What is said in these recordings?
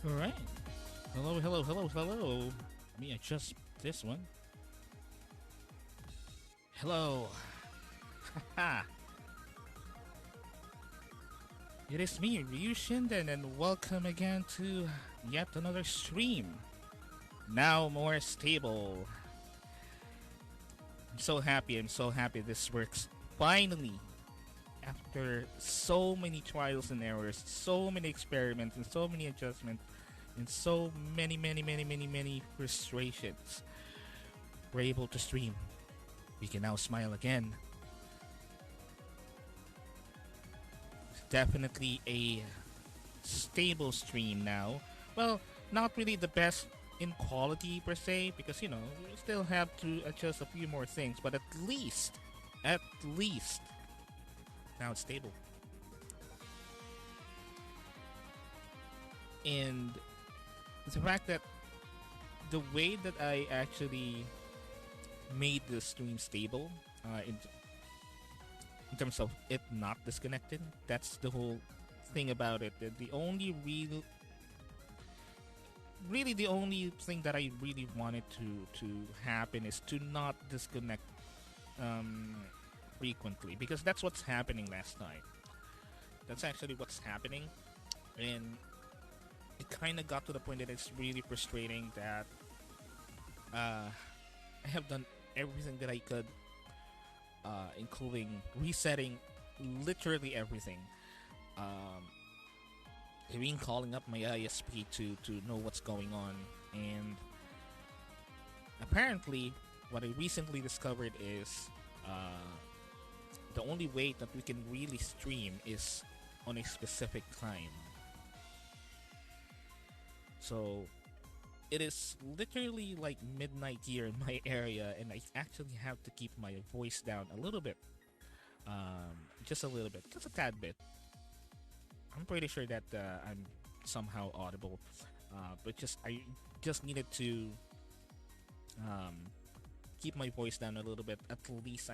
All right. Hello, hello, hello, hello. Let me adjust this one. Hello. Haha. It is me, Ryu Shinden, and welcome again to yet another stream. Now more stable. I'm so happy this works. Finally, after so many trials and errors, so many experiments, and so many adjustments, and so many frustrations, we're able to stream. We can now smile again. It's definitely a stable stream now. Well, not really the best in quality per se, because we still have to adjust a few more things, but at least, now it's stable. And the fact that the way that I actually made the stream stable, in terms of it not disconnected, that's the whole thing about it. The only really the only thing that I really wanted to happen is to not disconnect frequently, because that's what's happening last night. That's actually what's happening, and it kind of got to the point that it's really frustrating that I have done everything that I could, including resetting literally everything. Um, even calling up my ISP to know what's going on, and apparently, what I recently discovered is the only way that we can really stream is on a specific time. So it is literally like midnight here in my area, and I actually have to keep my voice down a little bit, just a little bit, just a tad bit. I'm pretty sure that I'm somehow audible, but just I just needed to um, keep my voice down a little bit. At least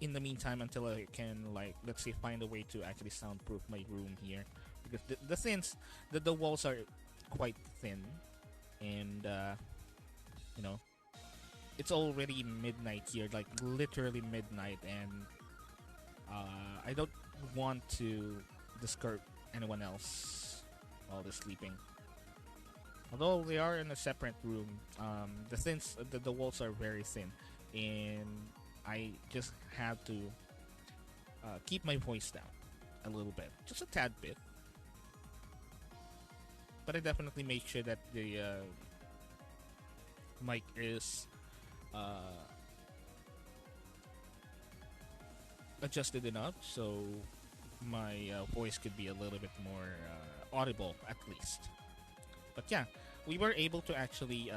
in the meantime, until I can, like, let's say, find a way to actually soundproof my room here, because the walls are quite thin, and you know it's already midnight here, like literally midnight, and I don't want to disturb anyone else while they're sleeping. Although they are in a separate room, the walls are very thin, and I just have to keep my voice down a little bit, just a tad bit. But I definitely make sure that the mic is uh, adjusted enough so my voice could be a little bit more audible, at least. But yeah, we were able to actually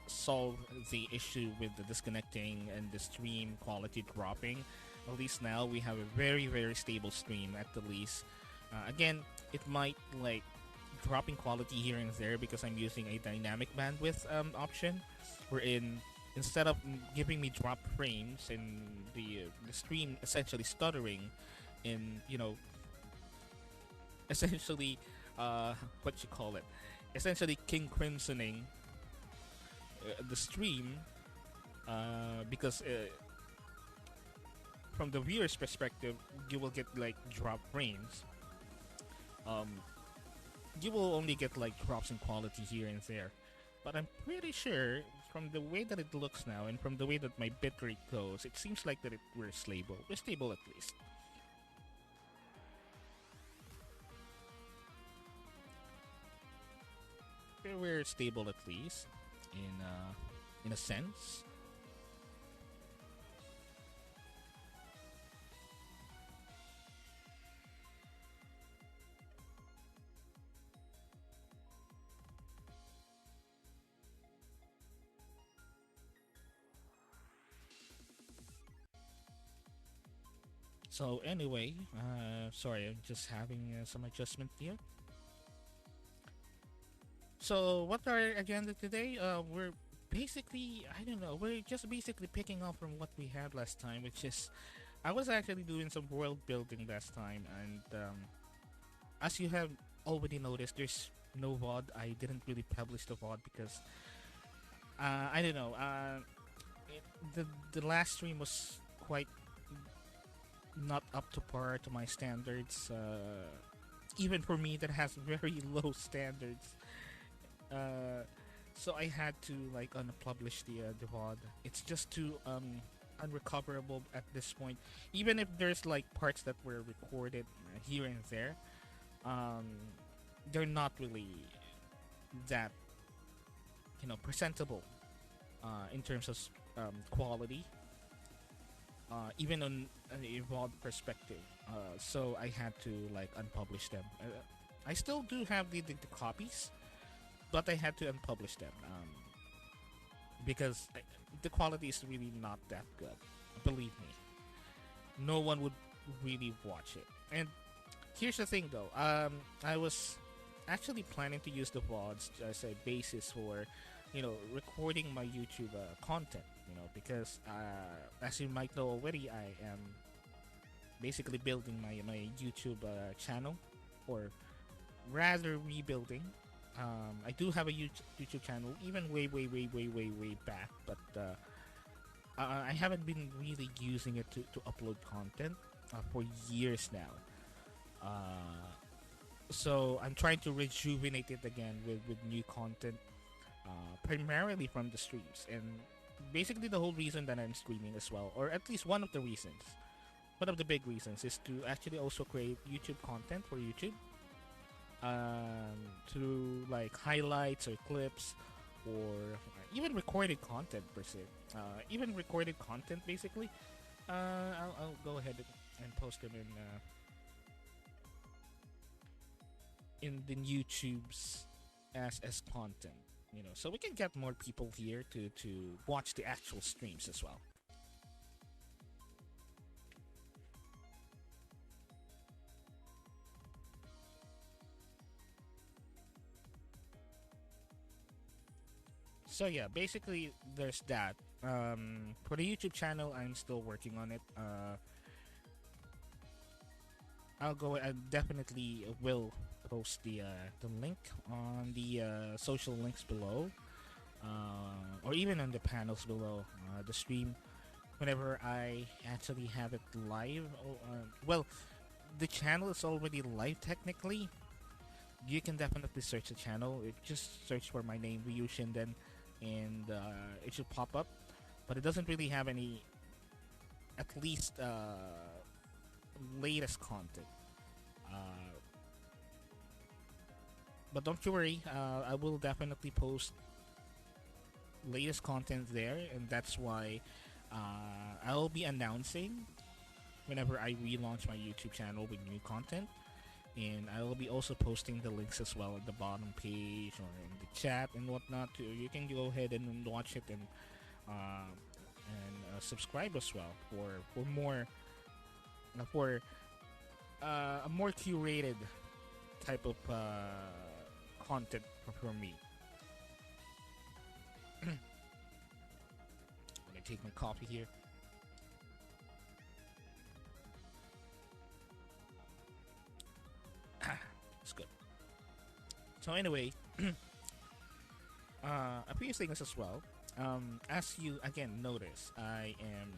solve the issue with the disconnecting and the stream quality dropping. At least now we have a very stable stream, at the least. Again, it might like dropping quality here and there because I'm using a dynamic bandwidth option, wherein instead of giving me drop frames and the stream essentially stuttering, and essentially what you call it, essentially king crimsoning the stream, because from the viewer's perspective you will get like drop frames. um you will only get like drops in quality here and there, but I'm pretty sure from the way that it looks now and from the way that my bitrate goes, it seems like that we're stable. We're stable, at least. We're stable, at least, in a sense. So anyway, sorry, I'm just having some adjustment here. So what our agenda today? We're basically, I don't know, we're just basically picking up from what we had last time, which is I was actually doing some world building last time, and as you have already noticed, there's no VOD. I didn't really publish the VOD because I don't know. It, the last stream was quite not up to par to my standards. Even for me, that has very low standards. Uh, so I had to like unpublish the VOD. It's just too unrecoverable at this point. Even if there's like parts that were recorded here and there, um, they're not really that presentable in terms of quality, even on an evolved perspective. So I had to like unpublish them. I still do have the copies, but I had to unpublish them because the quality is really not that good. Believe me, no one would really watch it. And here's the thing, though. I was actually planning to use the VODs as a basis for, recording my YouTube content. Because as you might know already, I am basically building my YouTube channel, or rather rebuilding. I do have a YouTube channel, even way, way, way, way, way, way back, but I haven't been really using it to upload content for years now. So I'm trying to rejuvenate it again with new content, primarily from the streams. And basically, the whole reason that I'm streaming as well, or at least one of the reasons, one of the big reasons, is to actually also create YouTube content for YouTube, through like highlights or clips, or even recorded content per se. Even recorded content, basically. I'll go ahead and post them in the YouTubes as content. So we can get more people here to watch the actual streams as well. So yeah, basically there's that. For the YouTube channel, I'm still working on it. I definitely will post the link on the social links below, or even on the panels below the stream whenever I actually have it live. Well, the channel is already live technically. You can definitely search the channel. Just search for my name, Ryu Shinden, and it should pop up. But it doesn't really have any, at least latest content. Uh, but don't you worry, I will definitely post latest content there, and that's why I'll be announcing whenever I relaunch my YouTube channel with new content. And I will be also posting the links as well at the bottom page or in the chat and whatnot. You can go ahead and watch it and subscribe as well for more for a more curated type of content for me. I'm gonna take my coffee here. It's good. So anyway, a few things as well. As you again notice, I am.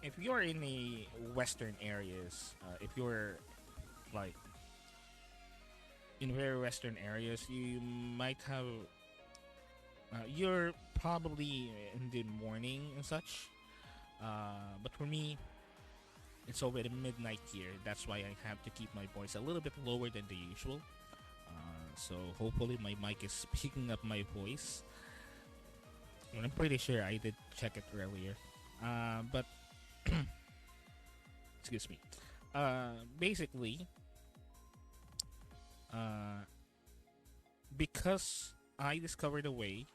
If you're in the western areas, if you're like in very western areas, you might have. You're probably in the morning and such. But for me, it's already midnight here. That's why I have to keep my voice a little bit lower than the usual. So hopefully my mic is picking up my voice. And I'm pretty sure I did check it earlier. But excuse me. Basically, because I discovered a way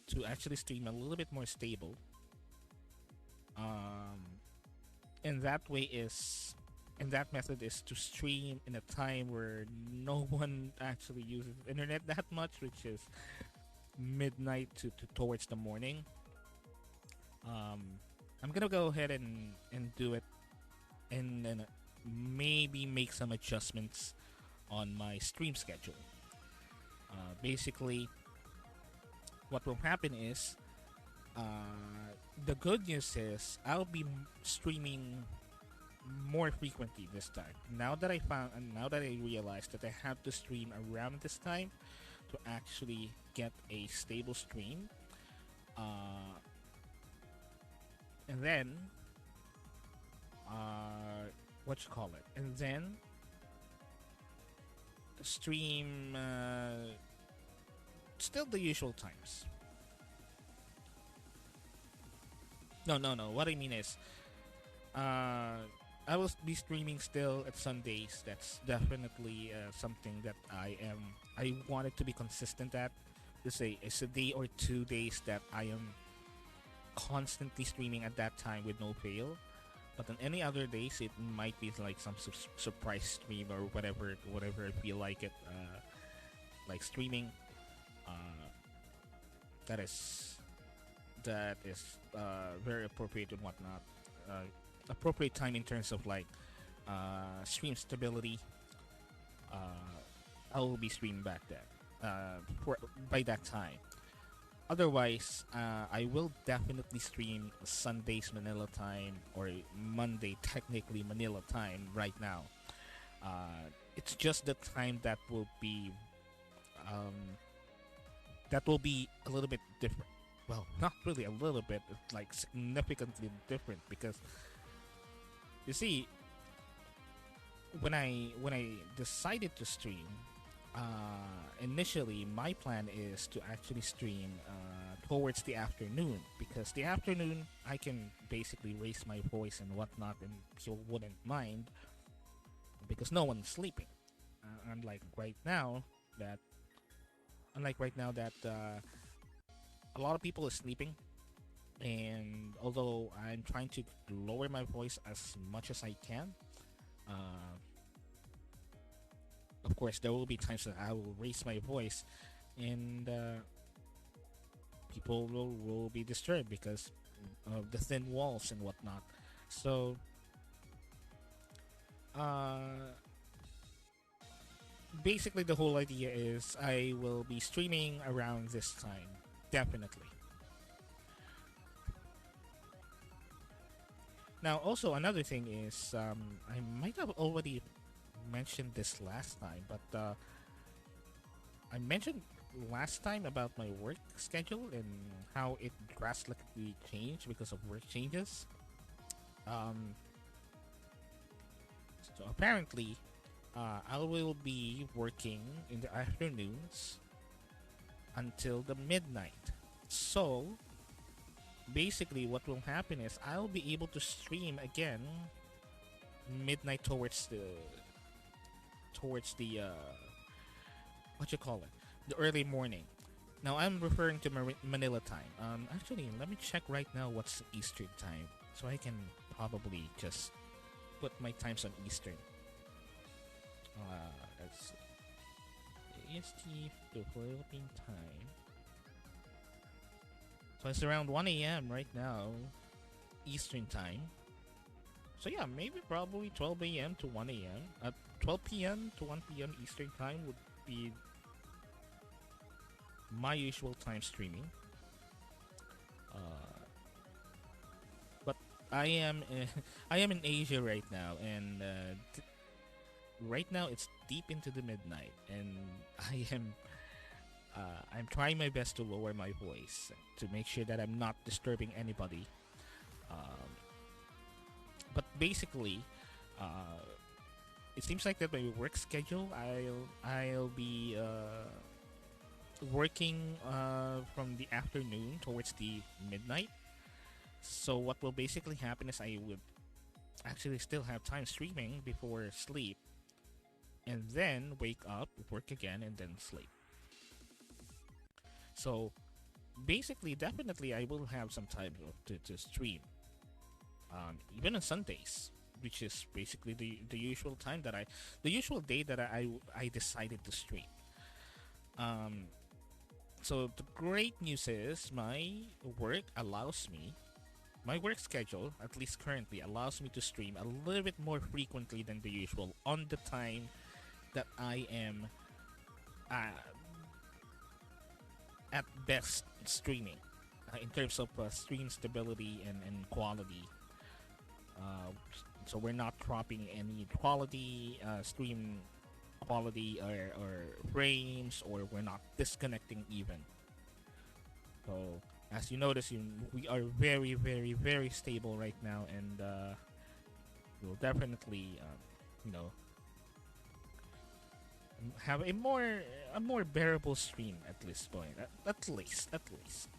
to actually stream a little bit more stable. And that way is, and that method is to stream in a time where no one actually uses internet that much, which is midnight to towards the morning. I'm gonna go ahead and do it in maybe make some adjustments on my stream schedule. Basically, what will happen is the good news is I'll be streaming more frequently this time. Now that I found and now that I realized that I have to stream around this time to actually get a stable stream, uh, and then what you call it, and then stream still the usual times. No, no, no. What I mean is, uh, I will be streaming still at Sundays. That's definitely something that I wanted to be consistent at. To say it's a day or 2 days that I am constantly streaming at that time with no fail. But on any other days, it might be like some surprise stream or whatever I feel like it. Like streaming. Uh, that is very appropriate and whatnot. Appropriate time in terms of like stream stability. I will be streaming back then. By that time. Otherwise, I will definitely stream Sundays Manila time or Monday technically Manila time right now. It's just the time um, that will be a little bit different. Well, not really a little bit, it's like significantly different because you see, when I decided to stream, initially my plan is to actually stream towards the afternoon because the afternoon I can basically raise my voice and whatnot, and people wouldn't mind because no one's sleeping. Unlike right now, that a lot of people are sleeping, and although I'm trying to lower my voice as much as I can, uh, of course there will be times that I will raise my voice, and people will be disturbed because of the thin walls and whatnot. So, uh, basically, the whole idea is I will be streaming around this time, definitely. Now, also another thing is I might have already mentioned this last time, but I mentioned last time about my work schedule and how it drastically changed because of work changes. Um, so apparently, I will be working in the afternoons until the midnight. So basically, what will happen is I'll be able to stream again midnight towards the what you call it, the early morning. Now I'm referring to Manila time. Actually, let me check right now what's Eastern time, so I can probably just put my times on Eastern. Let's see. EST to Philippine time. So it's around 1 a.m. right now, Eastern time. So yeah, maybe probably 12 a.m. to 1 a.m. 12 p.m. to 1 p.m. Eastern time would be my usual time streaming. Uh, but I am I am in Asia right now, and right now it's deep into the midnight, and I'm trying my best to lower my voice to make sure that I'm not disturbing anybody. Um, but basically, uh, it seems like that my work schedule, I'll be working from the afternoon towards the midnight. So what will basically happen is I would actually still have time streaming before sleep, and then wake up, work again, and then sleep. So basically, definitely, I will have some time to stream, even on Sundays, which is basically the usual time that the usual day that I decided to stream. Um, so the great news is my work allows me my work schedule, at least currently, allows me to stream a little bit more frequently than the usual on the time that I am uh, at best streaming. In terms of stream stability and quality. Uh, so we're not dropping any quality, stream quality or frames, or we're not disconnecting even. So as you notice, we are very, very, very stable right now, and we'll definitely, you know, have a more bearable stream at this point. At least, at least.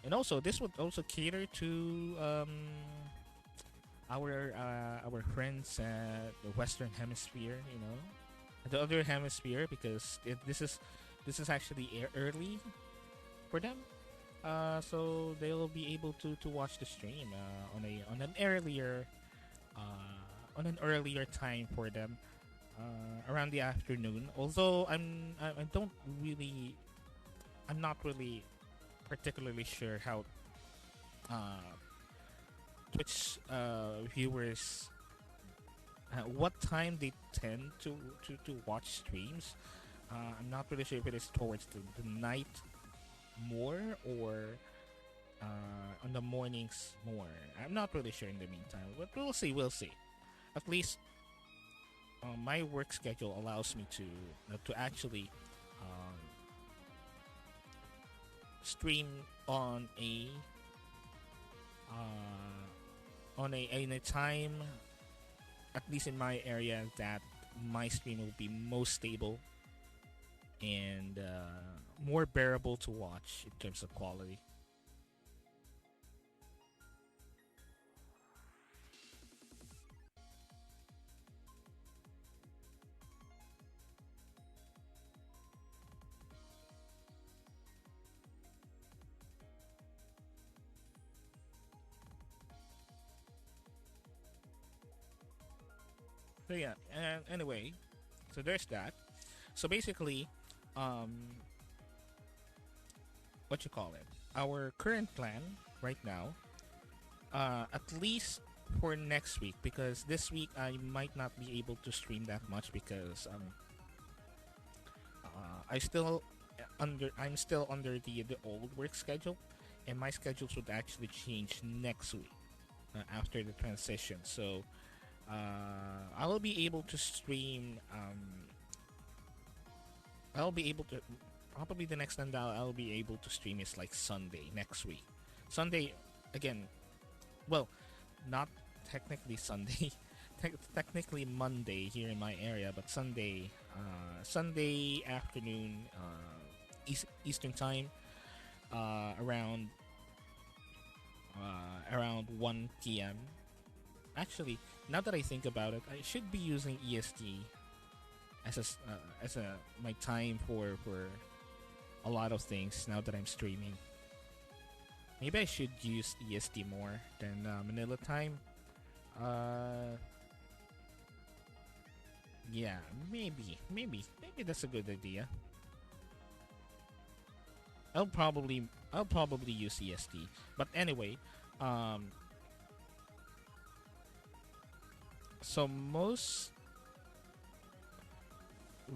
And also, this would also cater to our friends at the Western Hemisphere. You know, the other hemisphere, because this is actually early for them. So they'll be able to watch the stream on an earlier on an earlier time for them, around the afternoon. Although I don't really I'm not really particularly sure how uh, Twitch viewers, what time they tend to watch streams. I'm not really sure if it is towards the night more, or on the mornings more. I'm not really sure in the meantime, but we'll see. We'll see. At least my work schedule allows me to actually um, stream on a time, at least in my area, that my stream will be most stable and more bearable to watch in terms of quality. So yeah, and anyway, so there's that. So basically, um, what you call it? Our current plan right now, at least for next week, because this week I might not be able to stream that much because I still I'm still under the old work schedule, and my schedules would actually change next week after the transition. So I will be able to stream. I'll be able to probably the next time that I'll be able to stream is like Sunday next week. Sunday again. Well, not technically Sunday. Technically Monday here in my area, but Sunday afternoon, Eastern time, around around 1 p.m. Actually, now that I think about it, I should be using EST as a my time for a lot of things now that I'm streaming. Maybe I should use EST more than Manila time. Uh, yeah, maybe that's a good idea. I'll probably use EST. But anyway, um, so most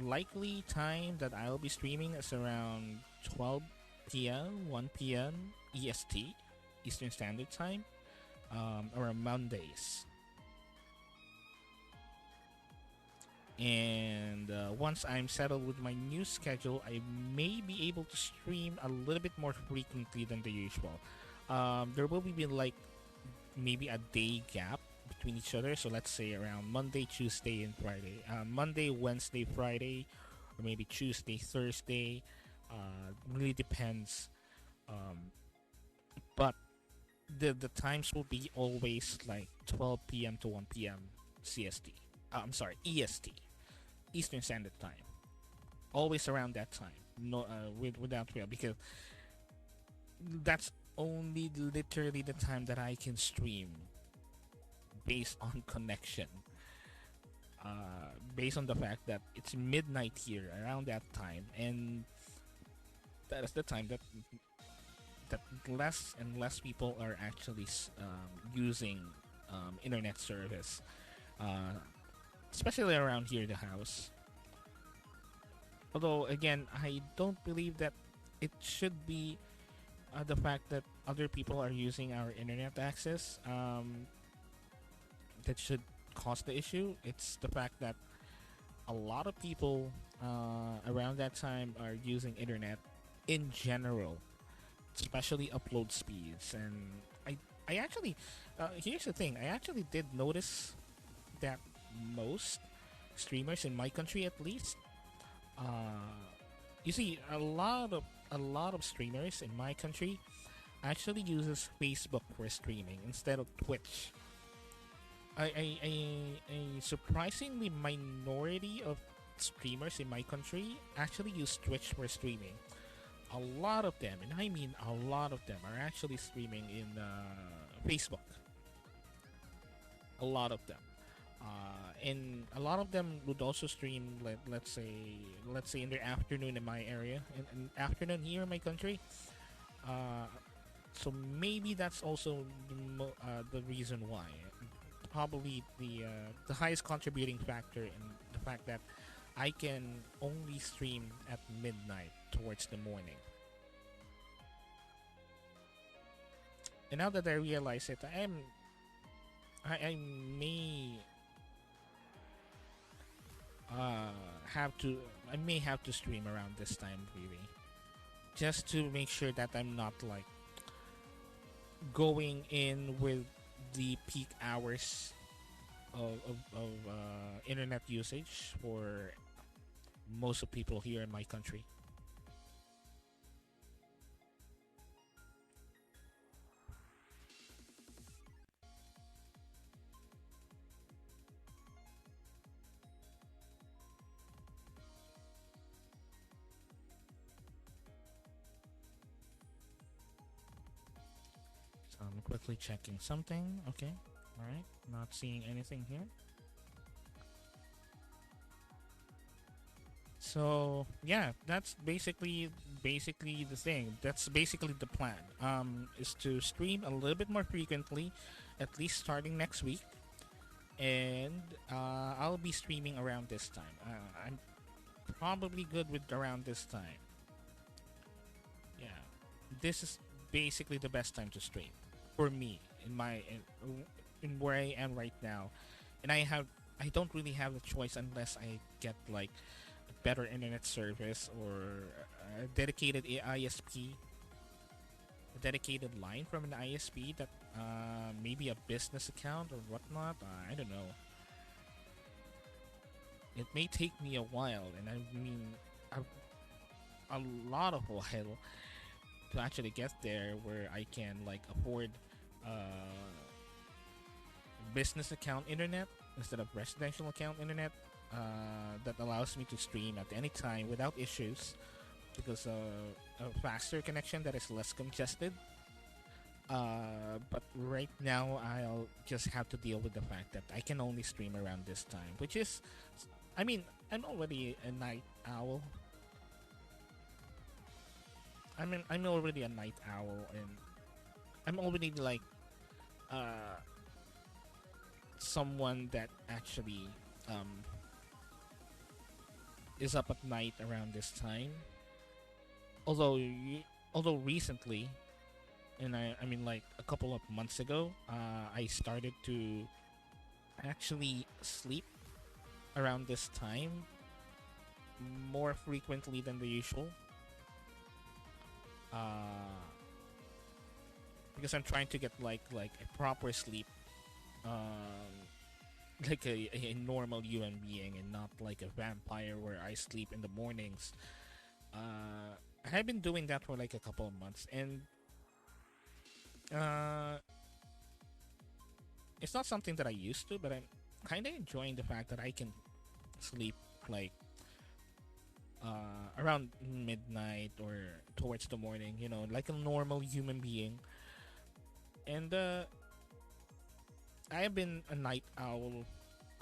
likely time that I'll be streaming is around 12 p.m., 1 p.m. EST, Eastern Standard Time, around Mondays. And once I'm settled with my new schedule, I may be able to stream a little bit more frequently than the usual. There will be like maybe a day gap between each other. So let's say around Monday, Tuesday, and Friday. Monday, Wednesday, Friday, or maybe Tuesday, Thursday. Really depends. But the times will be always like 12 p.m. to 1 p.m. CST. I'm sorry, EST, Eastern Standard Time. Always around that time. No, without fail, because that's only literally the time that I can stream based on connection. based on the fact that it's midnight here around that time, and that is the time that less and less people are actually using internet service, uh, especially around here, the house. Although again, I don't believe that it should be the fact that other people are using our internet access that should cause the issue. It's the fact that a lot of people around that time are using internet in general, especially upload speeds. And I actually, here's the thing, I actually did notice that most streamers in my country, at least, uh, you see, a lot of streamers in my country actually uses Facebook for streaming instead of Twitch. A surprisingly minority of streamers in my country actually use Twitch for streaming. A lot of them, and I mean a lot of them, are actually streaming in Facebook. A lot of them. And a lot of them would also stream, let's say in the afternoon in my area, in afternoon here in my country. Uh, so maybe that's also the reason why. Probably the highest contributing factor in the fact that I can only stream at midnight towards the morning. And now that I realize it, I may uh have to I may have to stream around this time, really, just to make sure that I'm not like going in with the peak hours of internet usage for most of people here in my country. So I'm quickly checking something. Okay, all right, not seeing anything here. So yeah, that's basically the thing. That's basically the plan. Is to stream a little bit more frequently, at least starting next week, and I'll be streaming around this time. I'm probably good with around this time. Yeah, this is basically the best time to stream for me in where I am right now, and I don't really have a choice unless I get like a better internet service or a dedicated ISP, a dedicated line from an ISP that maybe a business account or whatnot. I don't know. It may take me a while, and I mean a lot of while to actually get there where I can like afford business account internet instead of residential account internet that allows me to stream at any time without issues because a faster connection that is less congested. But right now, I'll just have to deal with the fact that I can only stream around this time, which is, I mean, I'm already a night owl. I'm already a night owl, and I'm already like uh, someone that actually um, is up at night around this time. Although, although recently, and I mean like a couple of months ago, I started to actually sleep around this time more frequently than the usual. Uh, because I'm trying to get like a proper sleep, um, like a normal human being, and not like a vampire where I sleep in the mornings. I've been doing that for like a couple of months, and uh, it's not something that I used to, but I'm kind of enjoying the fact that I can sleep like around midnight or towards the morning, like a normal human being. And I have been a night owl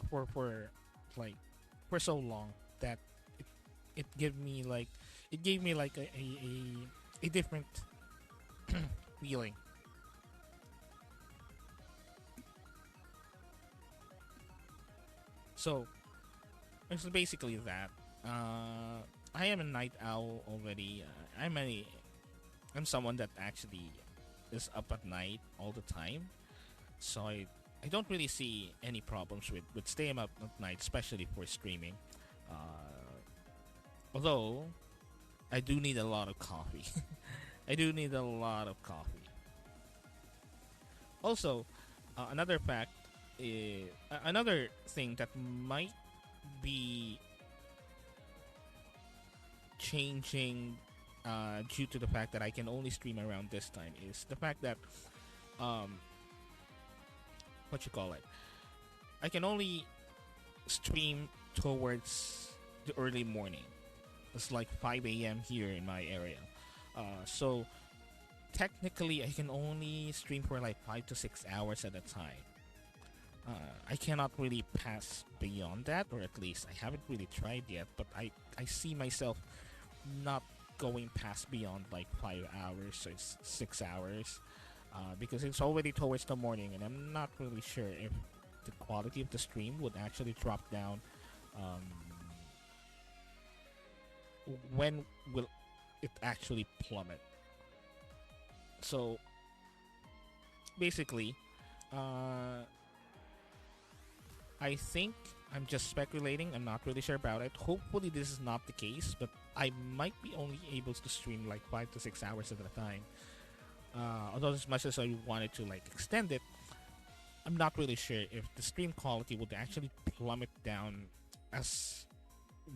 for like for so long that it, it gave me like it gave me like a different feeling. So it's basically that. I am a night owl already. I'm someone that actually is up at night all the time. So I don't really see any problems with staying up at night, especially for streaming. Although I do need a lot of coffee. I do need a lot of coffee. Also, another fact is another thing that might be changing due to the fact that I can only stream around this time is the fact that um what you call it I can only stream towards the early morning. It's like 5 a.m. here in my area. So technically, I can only stream for like 5 to 6 hours at a time. I cannot really pass beyond that, or at least I haven't really tried yet. But I see myself not going past beyond like 5 hours or 6 hours, because it's already towards the morning, and I'm not really sure if the quality of the stream would actually drop down. Um, when will it actually plummet? So basically, uh, I think I'm just speculating. I'm not really sure about it. Hopefully, this is not the case, but I might be only able to stream like 5 to 6 hours at a time. Although, as much as I wanted to like extend it, I'm not really sure if the stream quality would actually plummet down as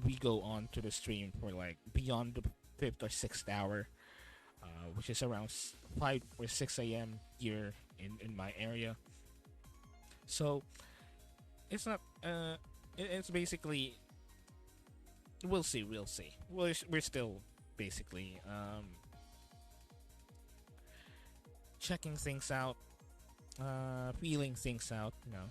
we go on to the stream for like beyond the fifth or sixth hour, which is around 5 or 6 a.m. here in my area. So it's not. It's basically we'll see. We'll see. We're still basically checking things out, feeling things out. You know.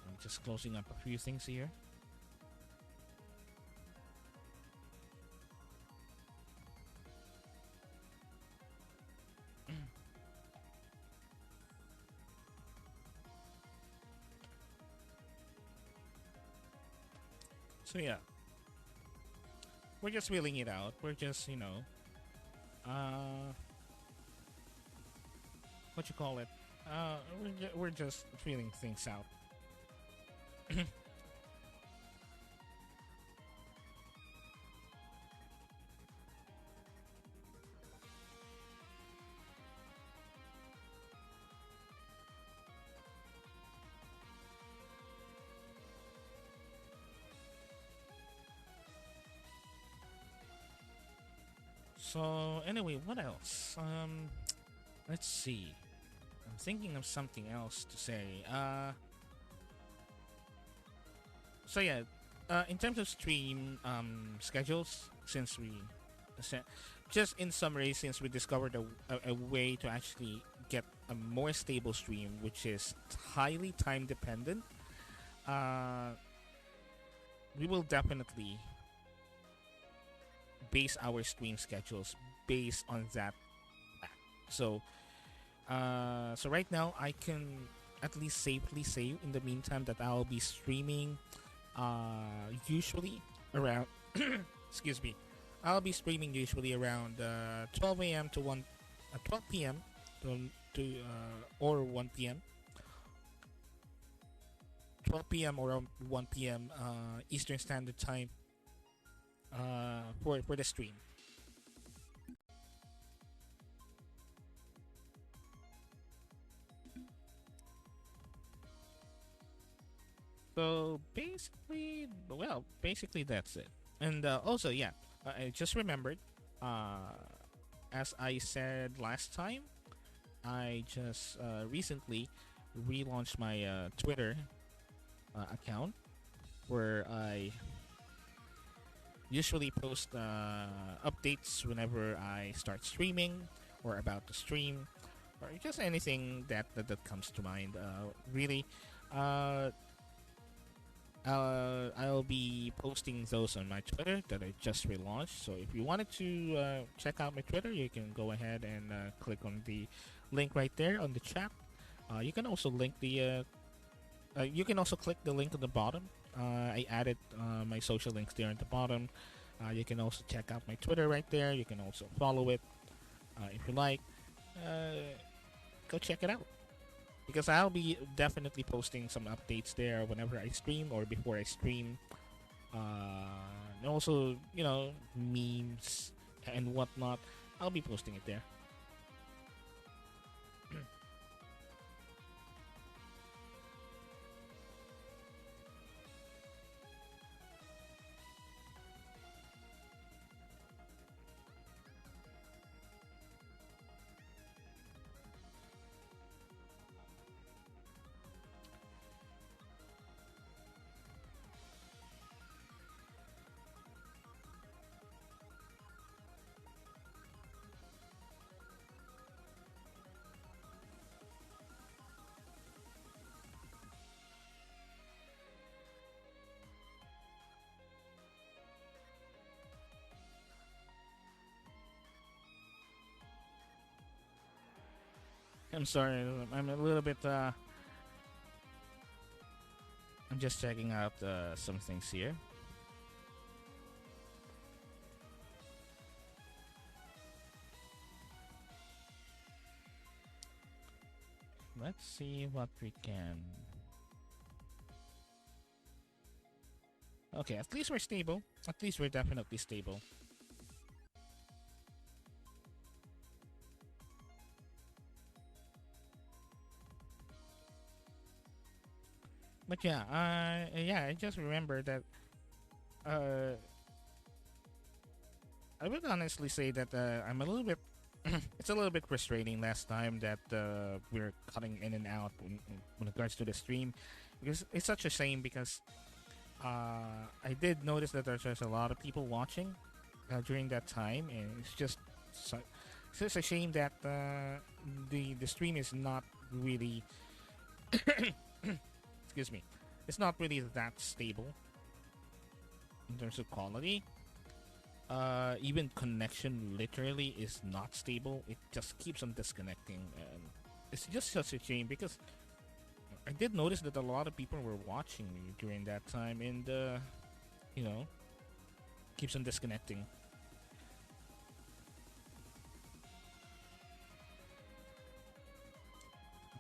I'm just closing up a few things here. So yeah, we're just feeling it out. We're just uh, what you call it? We're just feeling things out. So anyway, what else? Let's see. I'm thinking of something else to say. So yeah, in terms of stream schedules, since we, se- just in summary, since we discovered a way to actually get a more stable stream, which is highly time dependent, uh, we will definitely base our stream schedules based on that fact. So, so right now I can at least safely say in the meantime that I'll be streaming usually around excuse me, I'll be streaming usually around 12 a.m. to 1 12 p.m. Or 1 p.m. 12 p.m. or 1 p.m. Eastern Standard Time for the stream. So basically, well, basically that's it. And also, yeah, I just remembered, uh, as I said last time, I just recently relaunched my Twitter. account where I usually post updates whenever I start streaming or about to stream or just anything that comes to mind. Really, uh, I'll be posting those on my Twitter that I just relaunched. So if you wanted to check out my Twitter, you can go ahead and click on the link right there on the chat. You can also you can also click the link at the bottom. I added my social links there at the bottom. You can also check out my Twitter right there. You can also follow it if you like. Uh, Go check it out because I'll be definitely posting some updates there whenever I stream or before I stream. And also, memes and whatnot. I'll be posting it there. I'm sorry, I'm a little bit. I'm just checking out some things here. Let's see what we can. Okay, at least we're stable. At least we're definitely stable. But yeah, I just remember that. Uh, I would honestly say that I'm a little bit. It's a little bit frustrating last time that we're cutting in and out when regards to the stream, because it's such a shame because I did notice that there's just a lot of people watching during that time, and it's just a shame that the stream is not really excuse me, it's not really that stable in terms of quality. Even connection literally is not stable. It just keeps on disconnecting, and it's just such a shame because I did notice that a lot of people were watching me during that time, and you know, keeps on disconnecting.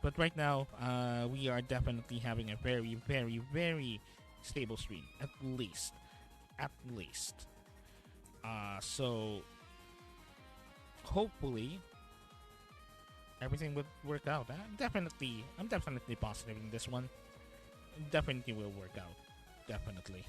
But right now, we are definitely having a very, very, very stable stream. At least. So hopefully everything would work out. I'm definitely positive in this one. Definitely will work out. Definitely.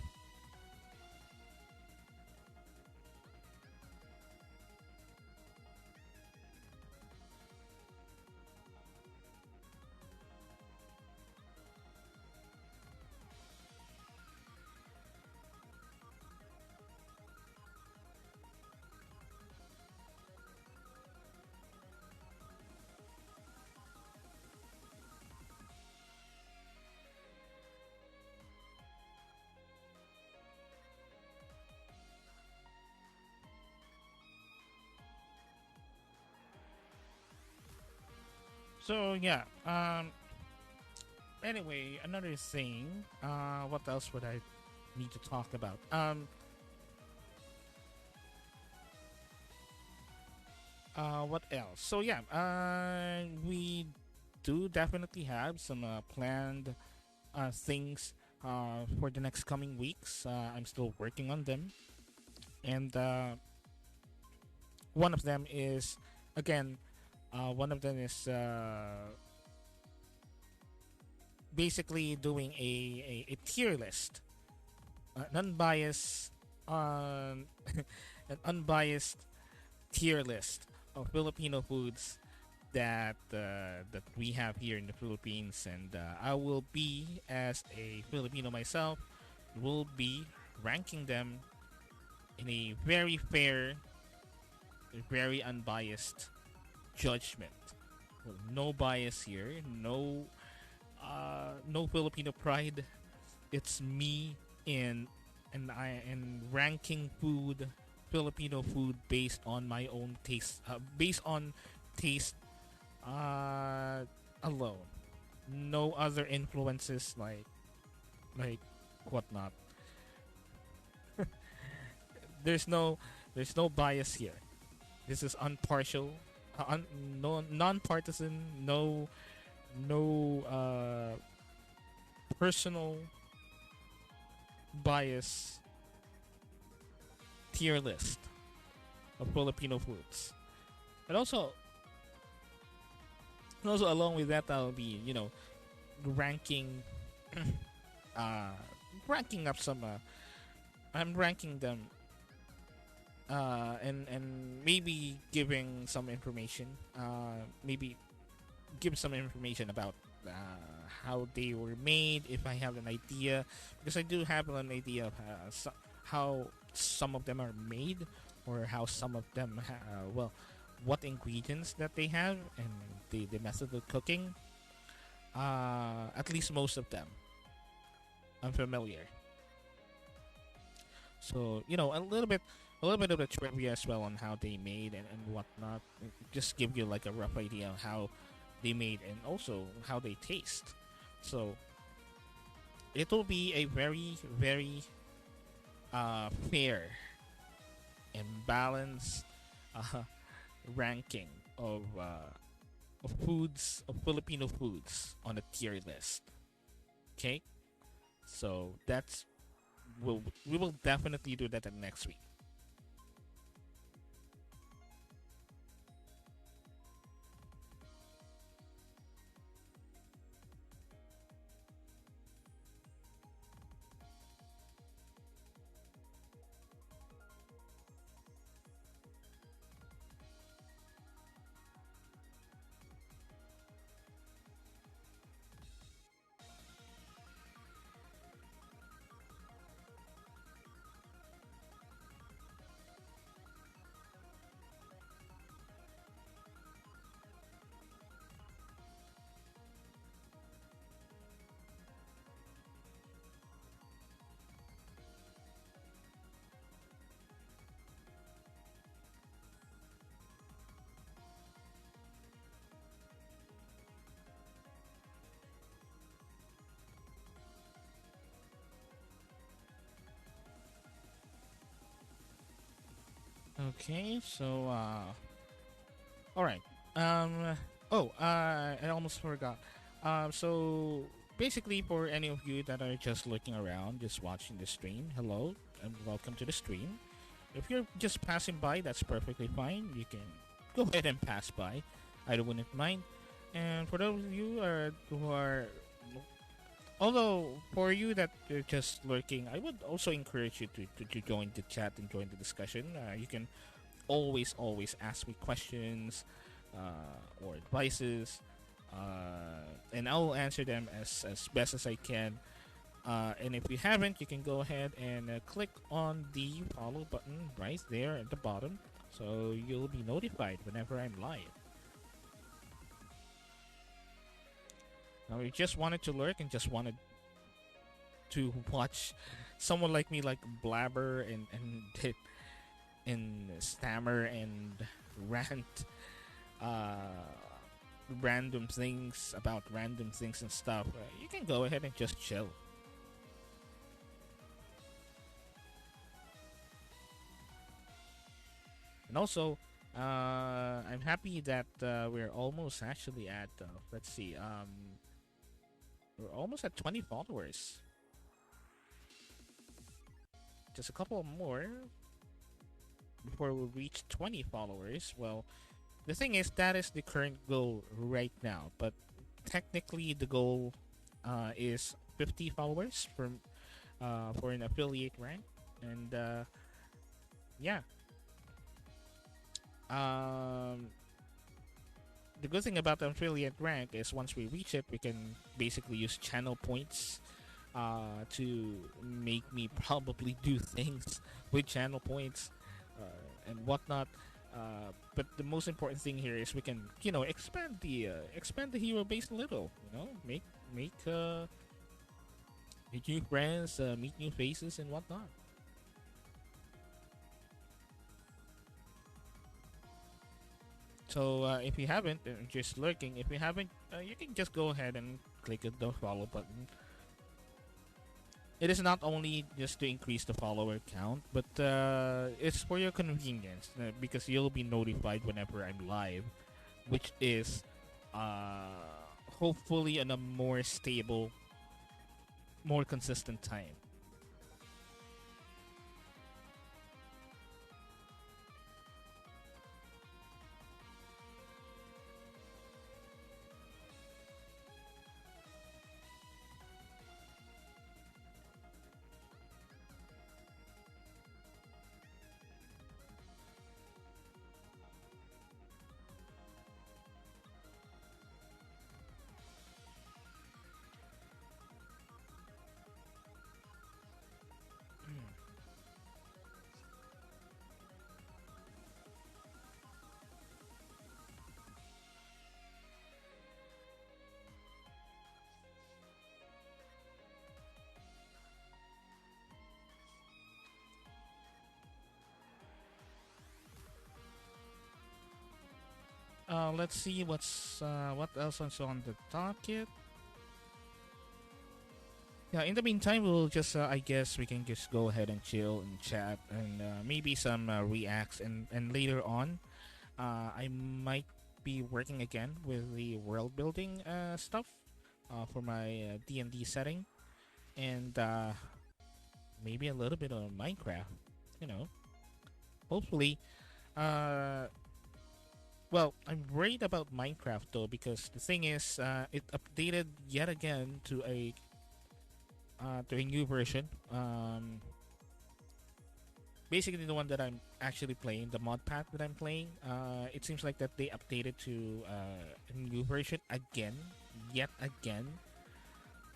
So yeah. Anyway, another thing. What else would I need to talk about? What else? So yeah. We do definitely have some planned things for the next coming weeks. I'm still working on them, and one of them is again, one of them is basically doing a tier list, an unbiased, um, an unbiased tier list of Filipino foods that we have here in the Philippines, and I will be, as a Filipino myself, will be ranking them in a very fair, very unbiased judgment. Well, no bias here, no Filipino pride. It's me in and ranking food, Filipino food based on my own taste, based on taste uh, alone. No other influences like whatnot. There's no there's no bias here. This is unpartial, no non-partisan, no personal bias tier list of Filipino foods. And also along with that, I'll be ranking uh ranking up some I'm ranking them and maybe giving some information, maybe give some information about how they were made, if I have an idea, because I do have an idea of how some of them are made, or how some of them well, what ingredients that they have, and the method of cooking. At least most of them I'm familiar. So a little bit of the trivia as well on how they made and whatnot. Just give you like a rough idea of how they made and also how they taste. So it will be a very fair and balanced uh, ranking of foods, of Filipino foods on a tier list. Okay, so we will definitely do that next week. Okay, so all right. I almost forgot. So basically, for any of you that are just looking around, just watching the stream, hello and welcome to the stream. If you're just passing by, that's perfectly fine. You can go ahead and pass by. I wouldn't mind. And for those of you who are, although for you that are just lurking, I would also encourage you to join the chat and join the discussion. You can always ask me questions or advices, and I'll answer them as best as I can. And if you haven't, you can go ahead and click on the follow button right there at the bottom, so you'll be notified whenever I'm live. Now, you just wanted to lurk and just wanted to watch someone like me, like blabber and stammer and rant uh, random things about random things and stuff, you can go ahead and just chill. And also, I'm happy that we're almost actually at let's see, we're almost at 20 followers. Just a couple more before we reach 20 followers. Well, the thing is, that is the current goal right now, but technically the goal is 50 followers for an affiliate rank, and yeah, um, the good thing about the affiliate rank is once we reach it, we can basically use channel points to make me probably do things with channel points and whatnot. But the most important thing here is we can, expand the hero base a little. Make meet new friends, meet new faces, and whatnot. So if you haven't, just lurking. If you haven't, you can just go ahead and click the follow button. It is not only just to increase the follower count, but it's for your convenience because you'll be notified whenever I'm live, which is uh, hopefully on a more stable, more consistent time. Let's see what else is on the docket. Yeah, in the meantime, we'll just I guess we can just go ahead and chill and chat and maybe some reacts and later on, I might be working again with the world building stuff for my D&D setting and maybe a little bit of Minecraft. You know, hopefully. Uh, Well, I'm worried about Minecraft though because the thing is, it updated yet again to a new version. Basically, the one that I'm actually playing, the mod pack that I'm playing. It seems like that they updated to a new version again, yet again.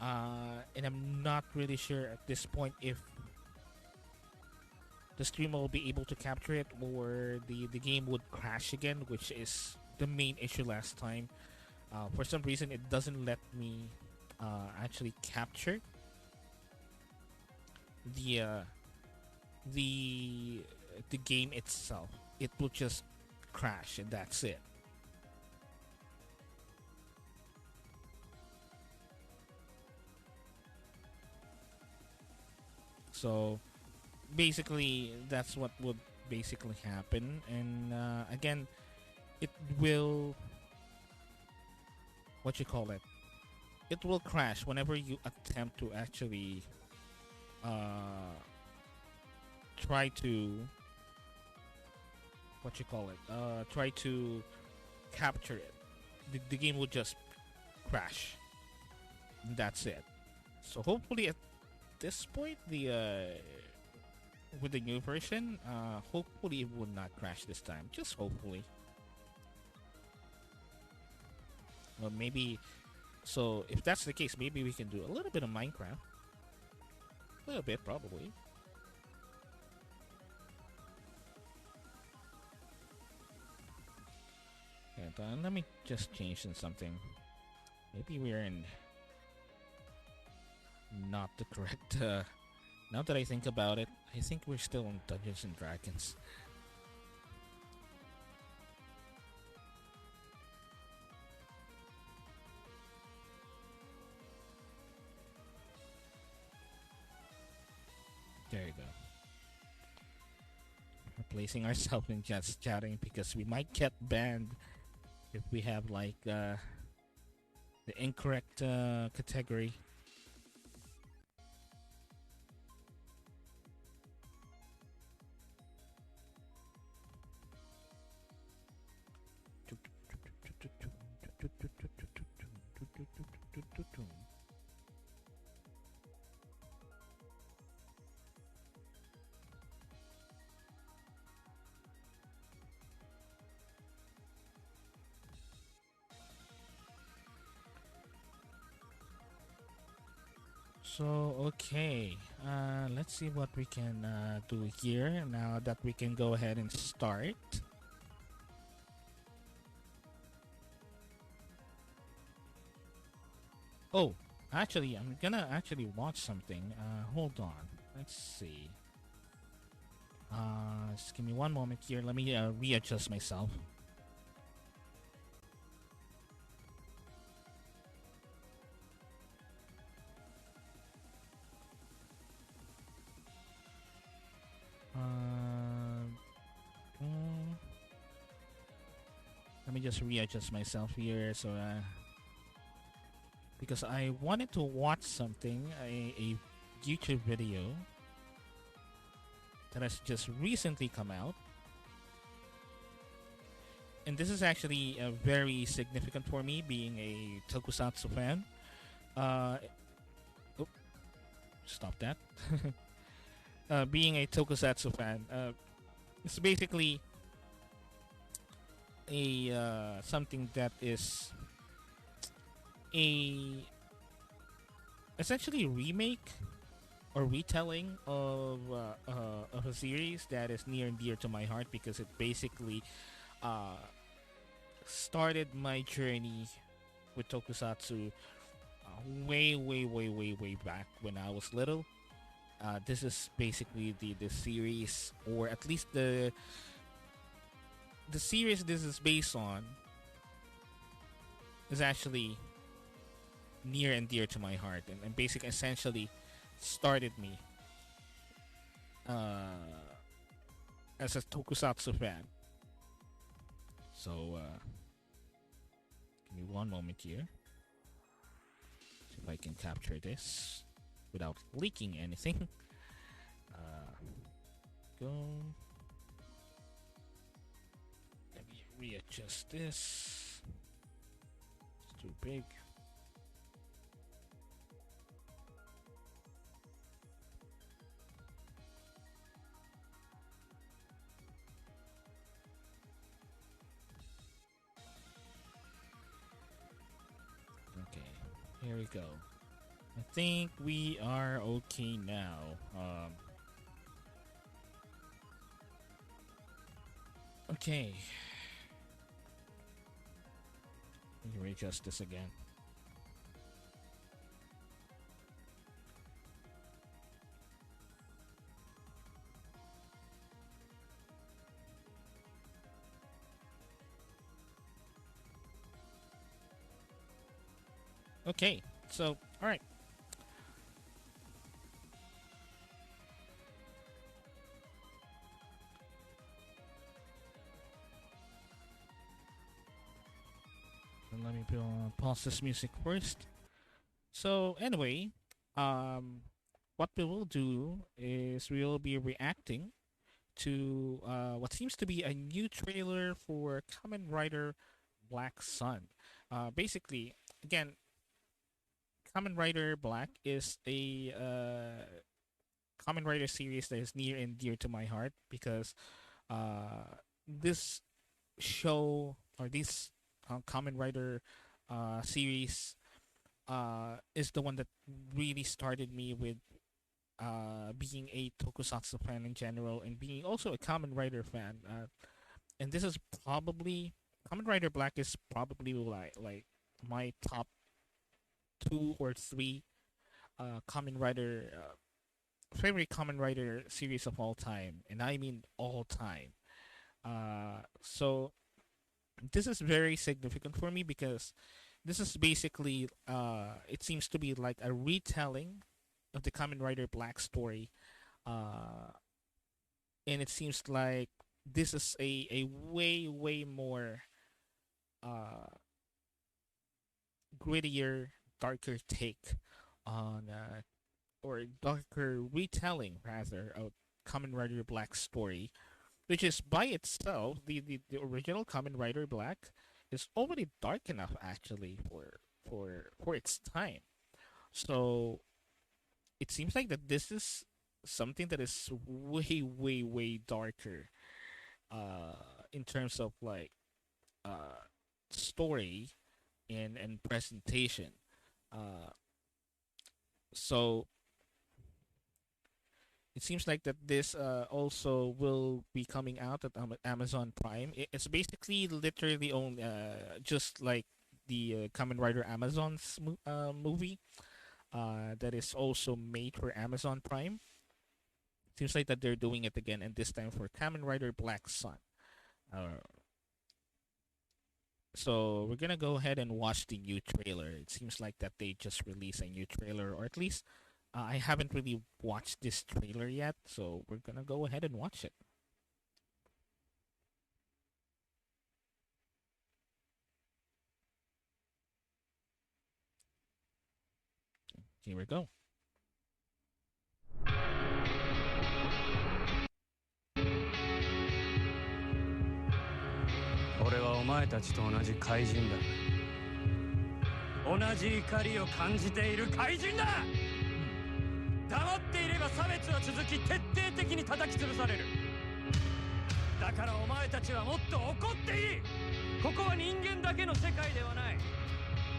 And I'm not really sure at this point if the streamer will be able to capture it or the game would crash again, which is the main issue last time. For some reason, it doesn't let me actually capture the uh, the the game itself. It will just crash and that's it. So basically, that's what would basically happen. And again, it will what you call it. It will crash whenever you attempt to actually uh, try to what you call it. Try to capture it. The game will just crash. And that's it. So hopefully at this point, the with the new version, hopefully it will not crash this time. Just hopefully. Well, maybe. So if that's the case, maybe we can do a little bit of Minecraft. A little bit, probably. And let me just change in something. Maybe we're in not the correct. Now that I think about it, I think we're still on Dungeons and Dragons. There you go. Replacing ourselves in just chatting because we might get banned if we have like the incorrect category. So okay, let's see what we can do here now that we can go ahead and start. Oh, actually, I'm gonna actually watch something. Hold on. Let's see. Just give me one moment here. Let me readjust myself. Uh, mm, Let me just readjust myself here. So, because I wanted to watch something, a YouTube video that has just recently come out, and this is actually very significant for me, being a tokusatsu fan. Uh, oh, stop that. Being a tokusatsu fan, it's basically a something that is a essentially remake or retelling of a series that is near and dear to my heart because it basically uh, started my journey with tokusatsu way back when I was little. This is basically the series, or at least the series this is based on, is actually near and dear to my heart, and basically essentially started me uh, as a tokusatsu fan. So give me one moment here. See if I can capture this without leaking anything. Uh, go. Let me readjust this. It's too big. Okay, here we go. I think we are okay now. Okay, let me readjust this again. Okay, so all right. So let me pause this music first. So anyway, um, what we will do is we will be reacting to what seems to be a new trailer for Kamen Rider Black Sun. Basically, again, Kamen Rider Black is a Kamen Rider series that is near and dear to my heart because this show or this Kamen Rider series is the one that really started me with being a tokusatsu fan in general and being also a Kamen Rider fan. And this is probably Kamen Rider Black is probably like my top two or three Kamen Rider favorite Kamen Rider series of all time, and I mean all time. So this is very significant for me because this is basically it seems to be like a retelling of the Kamen Rider Black story, uh, and it seems like this is a way more uh, grittier, darker take on or darker retelling rather of Kamen Rider Black story, which is by itself the original Kamen Rider Black is already dark enough actually for its time. So it seems like that this is something that is way darker in terms of like uh story and presentation. Uh So it seems like that this also will be coming out at Amazon Prime. It's basically literally only just like the Kamen Rider Amazon's movie that is also made for Amazon Prime. Seems like that they're doing it again, and this time for Kamen Rider Black Sun. Uh, so we're gonna go ahead and watch the new trailer. It seems like that they just released a new trailer, or at least I haven't really watched this trailer yet. So we're gonna go ahead and watch it. Here we go. 俺はお前たちと同じ怪人だ。同じ怒りを感じている怪人だ。黙っていれば差別は続き、徹底的に叩き潰される。だからお前たちはもっと怒っていい。ここは人間だけの世界ではない。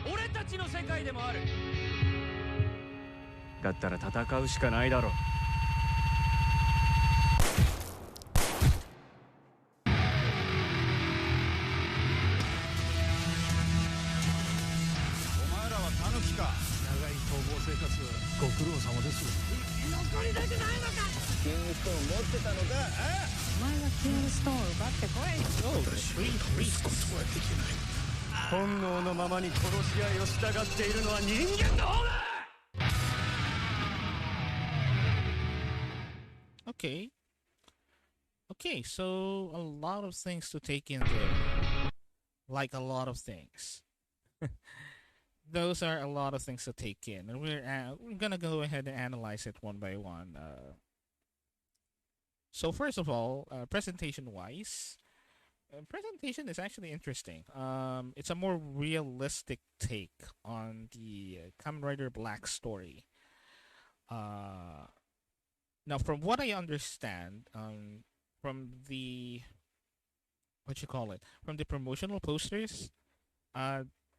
俺たちの世界でもある。だったら戦うしかないだろう。生活ご苦労様です。残りたくないのか。キングストーン持ってたのか。お前がキングストーンを奪ってこい。私は倒すことはできない。本能のままに殺し合いを従っているのは人間の方だ。Okay. Okay, so a lot of things to take in there. Like a lot of things. Those are a lot of things to take in, and we're gonna go ahead and analyze it one by one. So first of all, presentation-wise, presentation is actually interesting. It's a more realistic take on the Kamen Rider Black story. Now, from what I understand, from the what you call it, from the promotional posters,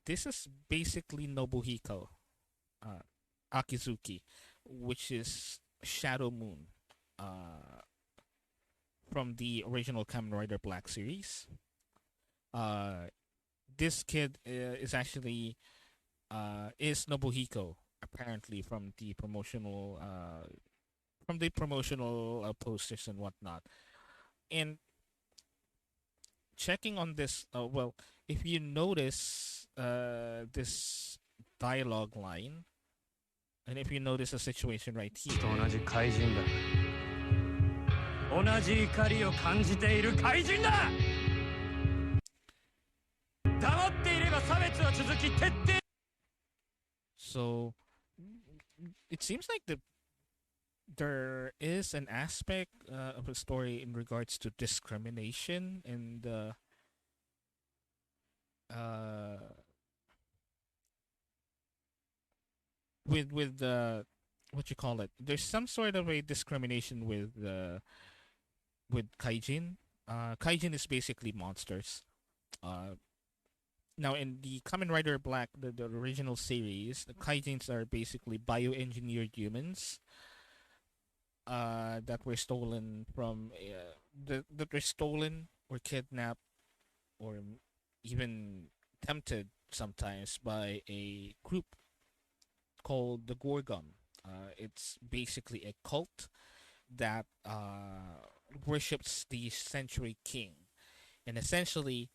this is basically Nobuhiko Akizuki, which is Shadow Moon from the original Kamen Rider Black series. This kid is actually is Nobuhiko, apparently from the promotional posters and whatnot. And checking on this, well, if you notice this dialogue line, and if you notice a situation right here, 同じ怪人だ。同じ怒りを感じている怪人だ。黙っていれば差別は続き、徹底。so it seems like there is an aspect of a story in regards to discrimination and with the what you call it. There's some sort of a discrimination with kaijin. Kaijin is basically monsters. Now in the Kamen Rider Black, the original series, the kaijins are basically bioengineered humans that were stolen from that were stolen or kidnapped or even tempted sometimes by a group called the Gorgum. It's basically a cult that worships the Century King, and essentially,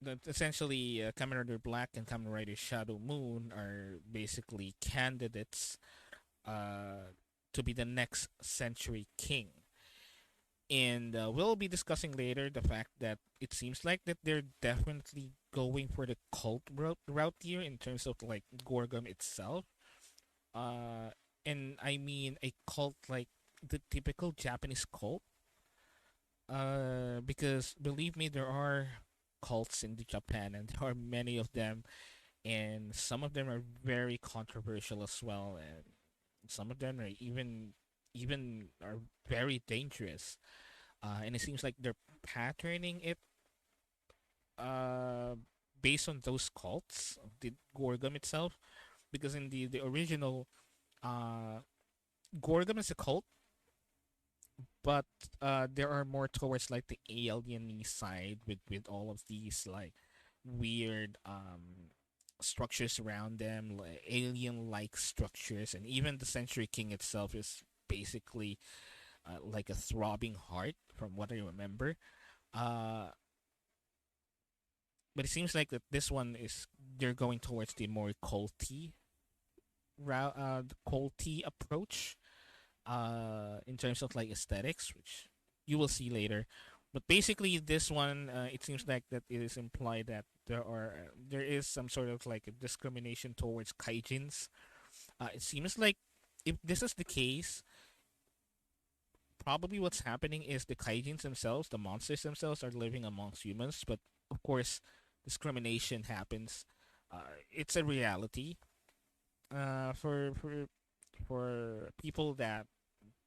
Kamen Rider Black and Kamen Rider Shadow Moon are basically candidates to be the next Century King. And we'll be discussing later the fact that it seems like that they're definitely going for the cult route here in terms of like Gorgum itself. And I mean a cult like the typical Japanese cult. Because believe me, there are cults in Japan, and there are many of them, and some of them are very controversial as well, and some of them are even are very dangerous. And it seems like they're patterning it based on those cults of the Gorgum itself, because in the original, uh, Gorgum is a cult, but there are more towards like the alien side with all of these like weird structures around them, like alien like structures, and even the Century King itself is basically like a throbbing heart from what I remember. Uh, but it seems like that this one is they're going towards the more culty the culty approach in terms of like aesthetics, which you will see later. But basically, this one it seems like that it is implied that there is some sort of like a discrimination towards kaijins. It seems like if this is the case, probably what's happening is the kaijins themselves, the monsters themselves, are living amongst humans. But of course, discrimination happens. It's a reality. For people that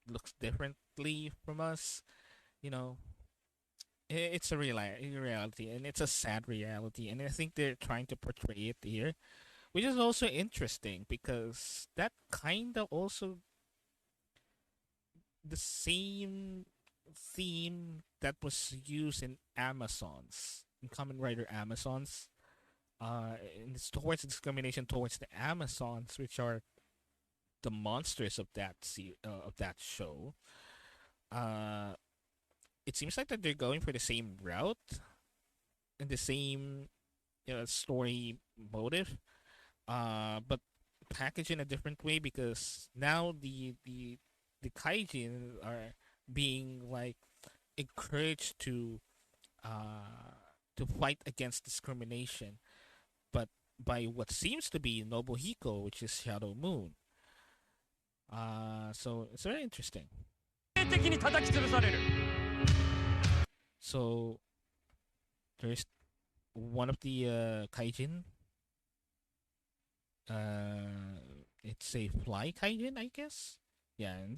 looks differently from us, you know, it's a reality, and it's a sad reality. And I think they're trying to portray it here, which is also interesting because that kind of also the same theme that was used in Amazons, in Kamen Rider Amazons. And it's towards discrimination towards the Amazons, which are the monsters of of that show. Uh, it seems like that they're going for the same route and the same story motive, but packaged in a different way because now the kaijin are being like encouraged to fight against discrimination, but by what seems to be Nobuhiko, which is Shadow Moon. So it's very interesting. 的に叩き潰される So there's one of the kaijin. It's a fly kaijin, I guess. Yeah, and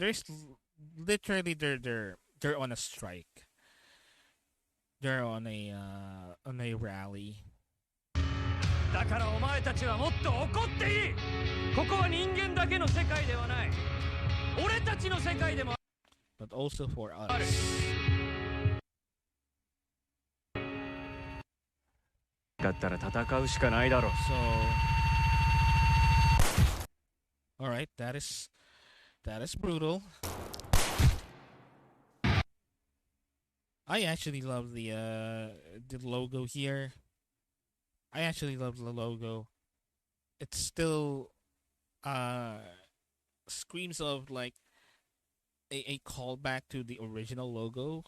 literally they're on a strike. They're on a rally. だからお前たちはもっと怒っていいここは人間だけの世界ではない俺たちの世界でも But also for us. ある だったら戦うしかないだろ So, all right, that is brutal. I actually love the logo here. I actually love the logo. It still screams of like a callback to the original logo,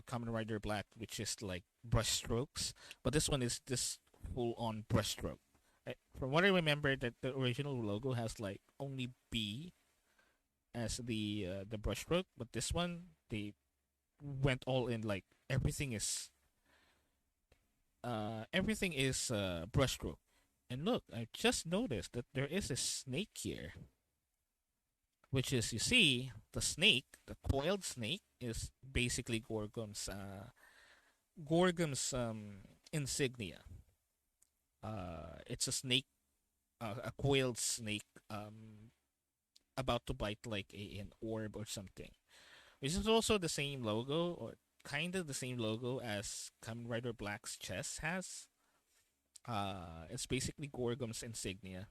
Kamen Rider Black, which is like brushstrokes, but this one is this full on brushstroke. From what I remember, that the original logo has like only B as the brushstroke, but this one they went all in. Like everything is brushstroke. And look, I just noticed that there is a snake here, which is, you see, the snake, the coiled snake, is basically Gorgum's insignia. It's a snake, a coiled snake, about to bite like an orb or something. Which is also the same logo, or kind of the same logo as Kamen Rider Black's chest has. It's basically Gorgum's insignia.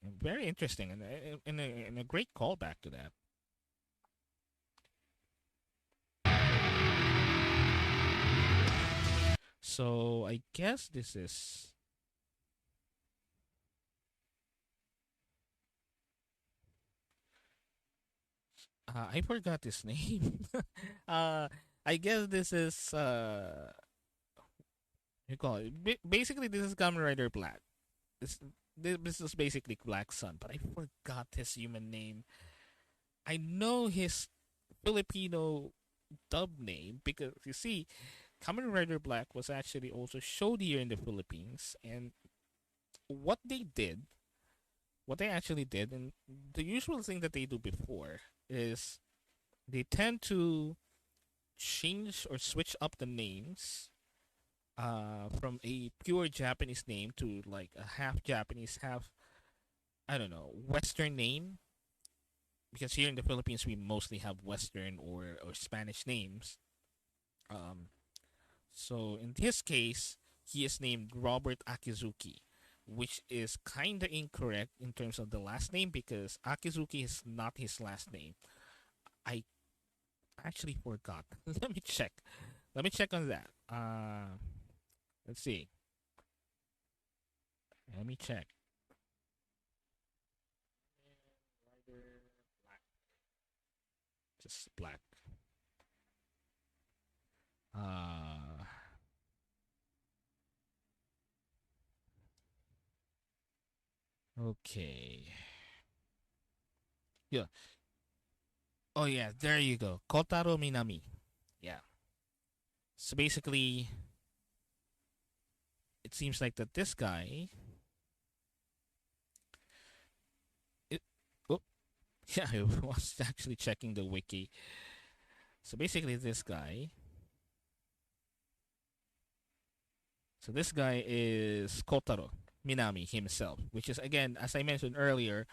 Very interesting, and a great callback to that. So I guess this is I forgot his name. I guess this is you call it. Basically, this is Kamen Rider Black. This is basically Black Sun, but I forgot his human name. I know his Filipino dub name because you see, Kamen Rider Black was actually also showed here in the Philippines, and what they actually did, and the usual thing that they do before is they tend to change or switch up the names from a pure Japanese name to like a half Japanese, half, I don't know, Western name. Because here in the Philippines we mostly have Western or Spanish names. Um, so in his case, he is named Robert Akizuki, which is kind of incorrect in terms of the last name because Akizuki is not his last name. I actually forgot. Let me check. Let me check on that. Let's see. Let me check. Just black. Uh, okay. Yeah. Oh yeah, there you go. Kotaro Minami. Yeah. So basically, it seems like that this guy. It, oh, yeah, I was actually checking the wiki. So basically, this guy. So this guy is Kotaro Minami himself, which is again, as I mentioned earlier,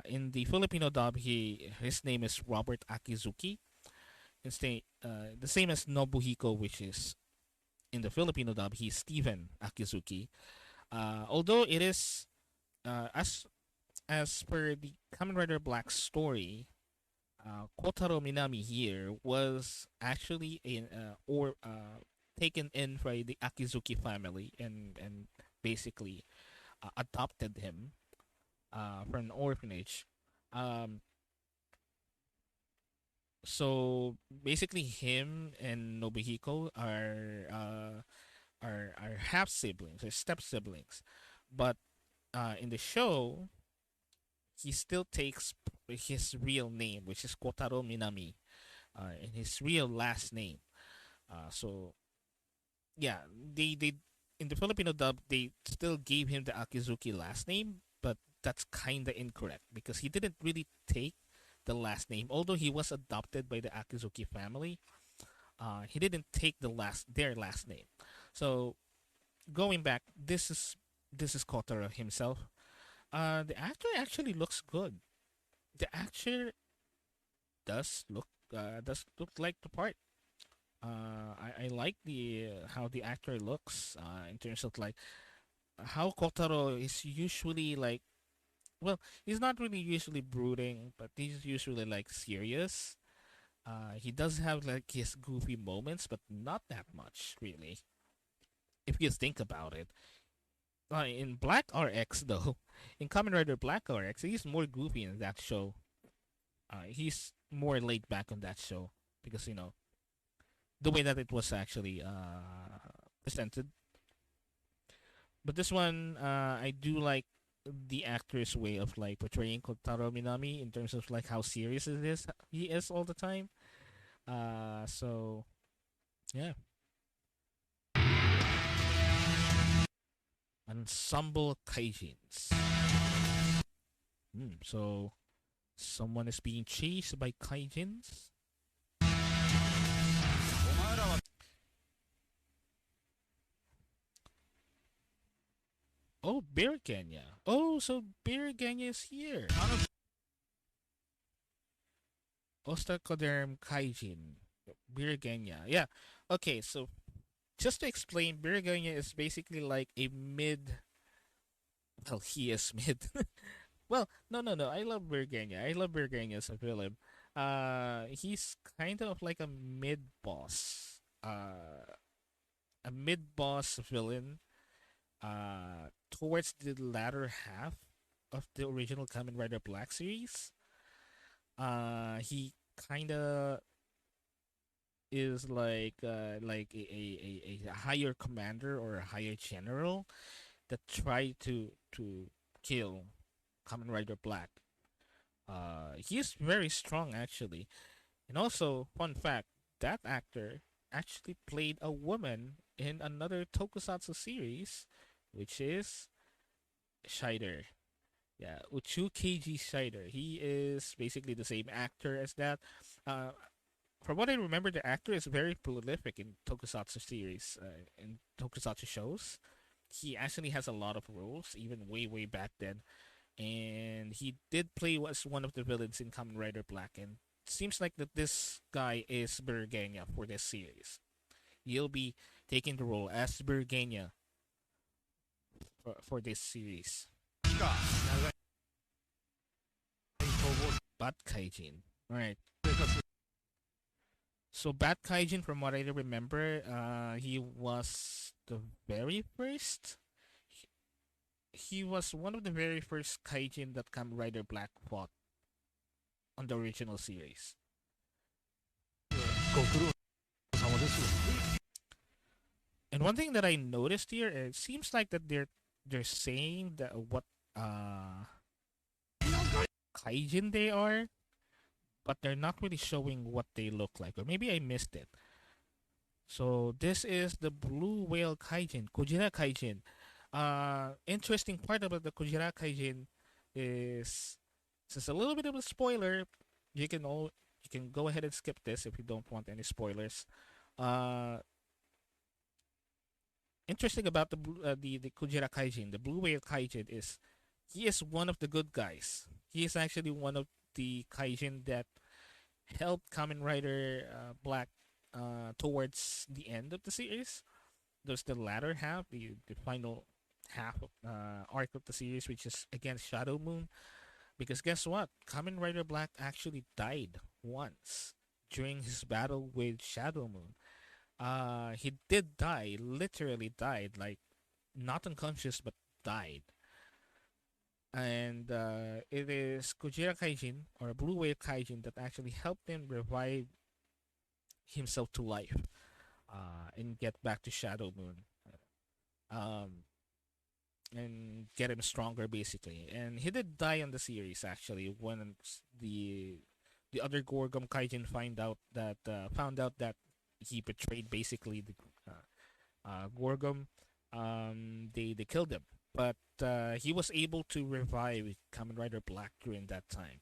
in the Filipino dub, his name is Robert Akizuki. Instead, the same as Nobuhiko, which is in the Filipino dub, he's Steven Akizuki. Although it is as per the Kamen Rider Black story, Kotaro Minami here was actually taken in by the Akizuki family and basically adopted him from an orphanage. Um, so basically, him and Nobuhiko are half siblings or step siblings, but in the show he still takes his real name, which is Kotaro Minami, and his real last name. So yeah, they in the Filipino dub they still gave him the Akizuki last name, but that's kind of incorrect because he didn't really take the last name. Although he was adopted by the Akizuki family, he didn't take their last name. So going back, this is Kotaro himself. The actor actually looks good. The actor does look like the part. I like the how the actor looks in terms of like how Kotaro is usually like. Well, he's not really usually brooding, but he's usually like serious. He does have like his goofy moments, but not that much really. If you think about it, in Black RX though, in Kamen Rider Black RX, he's more goofy in that show. He's more laid back on that show because the way that it was actually presented. But this one, I do like the actor's way of like portraying Kotaro Minami in terms of like how serious it is he is all the time. So yeah, ensemble kaijins. So someone is being chased by kaijins. Oh, Bear Kenya. Oh, so Bear Kenya is here. Ostracoderm Kaijin. Beer Kenya. Yeah. Okay, so just to explain, Beer Kenya is basically like a mid. Well, he is mid. Well, no, no, no. I love Beer Kenya. I love Beer Kenya as a villain. He's kind of like a mid boss. A mid boss villain. Towards the latter half of the original Kamen Rider Black series. He kind of is like a higher commander or a higher general that try to kill Kamen Rider Black. He's very strong actually, and also fun fact that actor actually played a woman in another Tokusatsu series, which is Shider. Yeah, Uchu KG Shider. He is basically the same actor as that. Uh, from what I remember, the actor is very prolific in Tokusatsu series, in Tokusatsu shows. He actually has a lot of roles, even way back then, and he did play as one of the villains in Kamen Rider Black. And seems like that this guy is Bergenia for this series. He'll be taking the role as Bergenia for this series. Bat Kaijin. Alright. So Bat Kaijin, from what I remember, he was the very first. He was one of the very first Kaijin that Kamen Rider Black fought on the original series. ご苦労様ですよ。 And one thing that I noticed here, it seems like that they're saying that what Kaijin they are, but they're not really showing what they look like, or maybe I missed it. So this is the Blue Whale Kaijin, Kujira Kaijin. Interesting part about the Kujira Kaijin is, since a little bit of a spoiler, you can go ahead and skip this if you don't want any spoilers. Interesting about the Kujira Kaijin, the Blue Whale Kaijin, is he is one of the good guys. He is actually one of the Kaijin that helped Kamen Rider Black towards the end of the series. There's the latter half, the final half of arc of the series, which is against Shadow Moon. Because guess what? Kamen Rider Black actually died once during his battle with Shadow Moon. He did die, literally died, like not unconscious but died. And it is Kujira Kaijin, or Blue Whale Kaijin, that actually helped him revive himself to life and get back to Shadow Moon. And get him stronger, basically. And he did die in the series, actually, when the other Gorgum Kaijin found out that he betrayed basically the Gorgum. They killed him, but he was able to revive Kamen Rider Black during that time.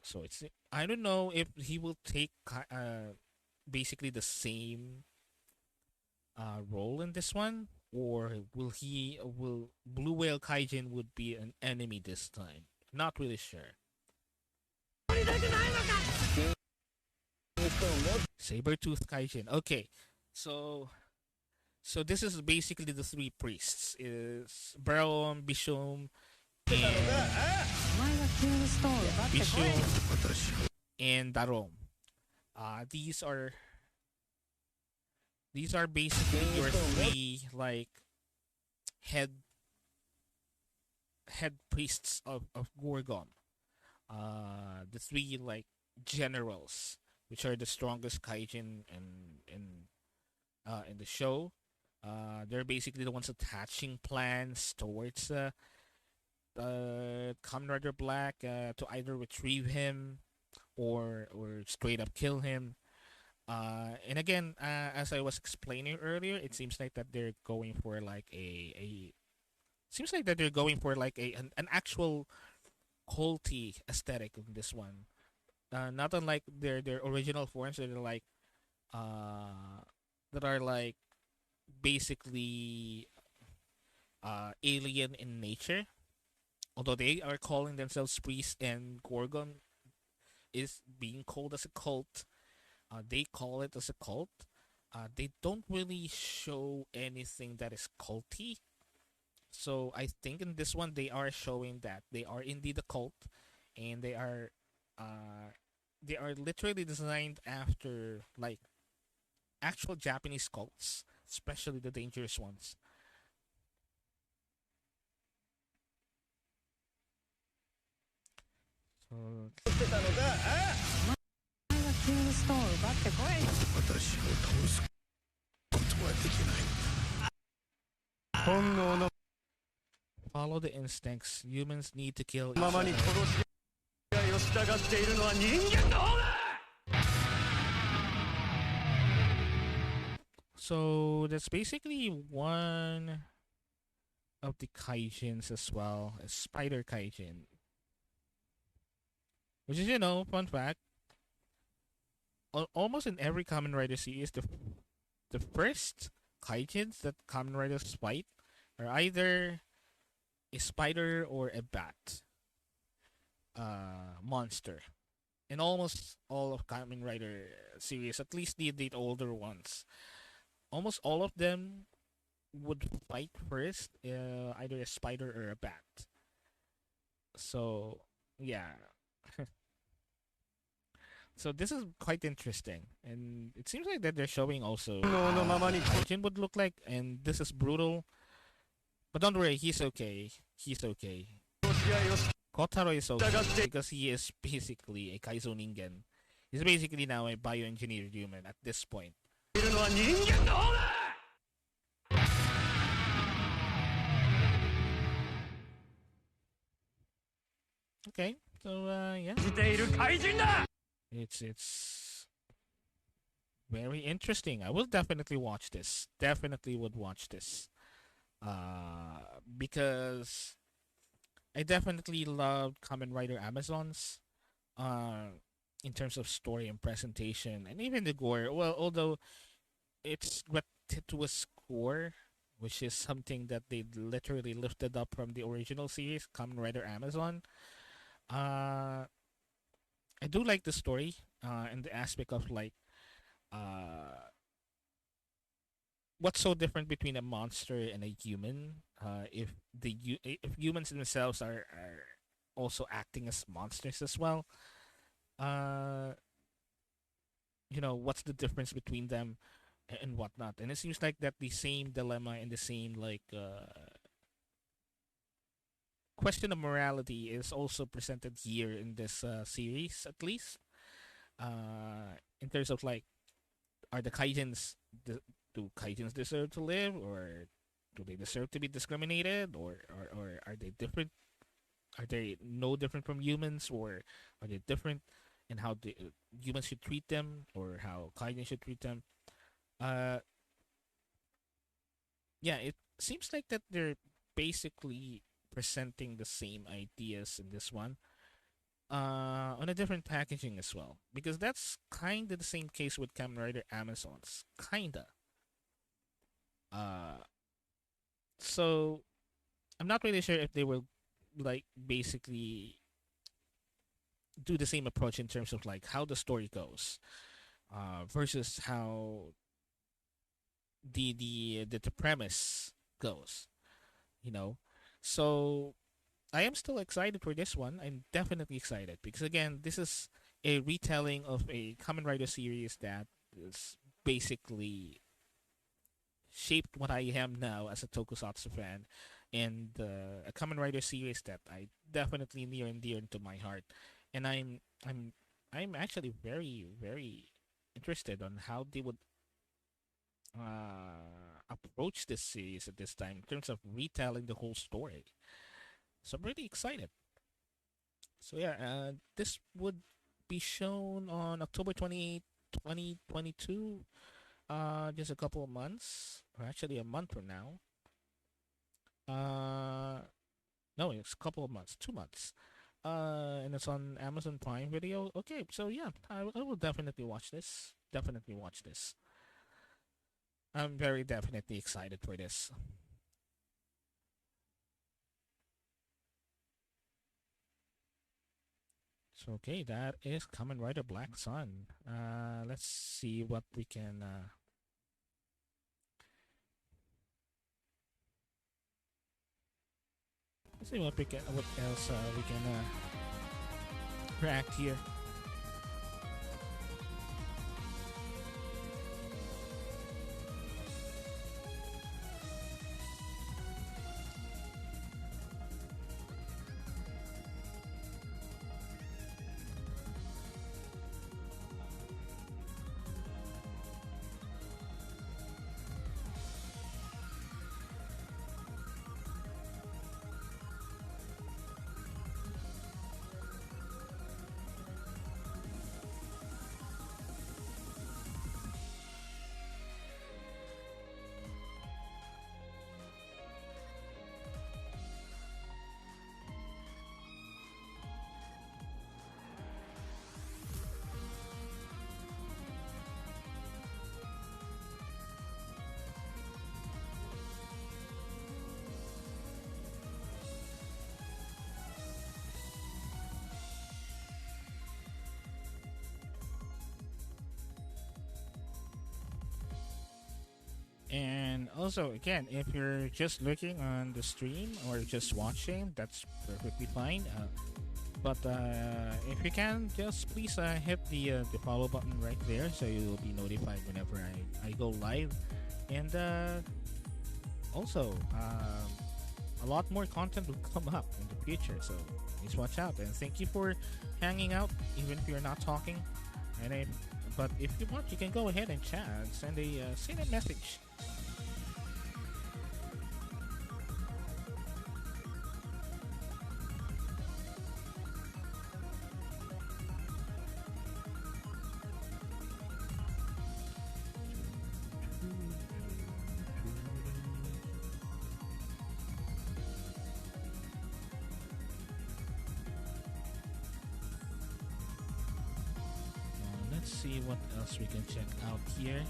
So I don't know if he will take basically the same role in this one, or will Blue Whale Kaijin would be an enemy this time? Not really sure. Saber-tooth Kaijin. Okay, so this is basically the three priests: is Braum, Bishom, and お前がキングストーン奪ってこい。 Bishom and Darom. These are basically your three like head priests of Gorgon. The three like generals, which are the strongest kaijin in the show. They're basically the ones attaching plans towards Kamen Rider Black to either retrieve him or straight up kill him. And again, as I was explaining earlier, it seems like that they're going for like an actual culty aesthetic in this one. Not unlike their original forms that are like basically alien in nature. Although they are calling themselves priests, and Gorgon is being called as a cult. They call it as a cult. They don't really show anything that is culty. So I think in this one they are showing that they are indeed a cult, and they are literally designed after like actual Japanese cults, especially the dangerous ones. So お前がキングストーン奪ってこい。私を倒すことはできない。本能の follow the instincts. Humans need to kill each まま other. に殺し合いを従っているのは人間の方だ。 So that's basically one of the kaijins as well, a spider kaijin. Which is, fun fact, almost in every Kamen Rider series, the first kaijins that Kamen Riders fight are either a spider or a bat monster. In almost all of Kamen Rider series, at least the older ones, almost all of them would fight first, either a spider or a bat. So yeah, so this is quite interesting, and it seems like that they're showing also Kaijin would look like, and this is brutal. But don't worry, he's okay. He's okay. Kotaro is okay because he is basically a Kaizo Ningen. He's basically now a bioengineered human at this point. Okay, so yeah, it's very interesting. I will definitely watch this. Definitely would watch this. Because I definitely loved Kamen Rider Amazons. In terms of story and presentation, and even the gore. Well, although it's gratuitous gore, which is something that they literally lifted up from the original series, Kamen Rider Amazon. Uh, I do like the story, and the aspect of like, uh, what's so different between a monster and a human? If humans themselves are also acting as monsters as well, uh, what's the difference between them and whatnot? And it seems like that the same dilemma and the same like question of morality is also presented here in this series, at least. In terms of like, are the kaijins do kaijins deserve to live, or do they deserve to be discriminated, or are they different? Are they no different from humans, or are they different in how the humans should treat them, or how kaijin should treat them? Uh, yeah, it seems like that they're basically presenting the same ideas in this one, on a different packaging as well, because that's kind of the same case with Kamen Rider Amazons, kinda. Uh, so I'm not really sure if they will like basically do the same approach in terms of like how the story goes, versus how the premise goes, you know. So I am still excited for this one. I'm definitely excited because again, this is a retelling of a Kamen Rider series that is basically shaped what I am now as a Tokusatsu fan, and a Kamen Rider series that I definitely near and dear to my heart, and I'm actually very interested on how they would approach this series at this time in terms of retelling the whole story. So I'm really excited. So yeah, this would be shown on October 28th, 2022. Just a couple of months, or actually a month from now. Uh, no, it's a couple of months, 2 months. And it's on Amazon Prime Video. Okay, so yeah, I will definitely watch this. Definitely watch this. I'm very definitely excited for this. So okay, that is Kamen Rider Black Sun. Let's see what we can. Let's see what else we can react here. And also, again, if you're just looking on the stream or just watching, that's perfectly fine. But if you can, just please hit the follow button right there so you'll be notified whenever I go live. And also, a lot more content will come up in the future, so please watch out. And thank you for hanging out, even if you're not talking. But if you want, you can go ahead and chat, send a message. Let's see what else we can check out here.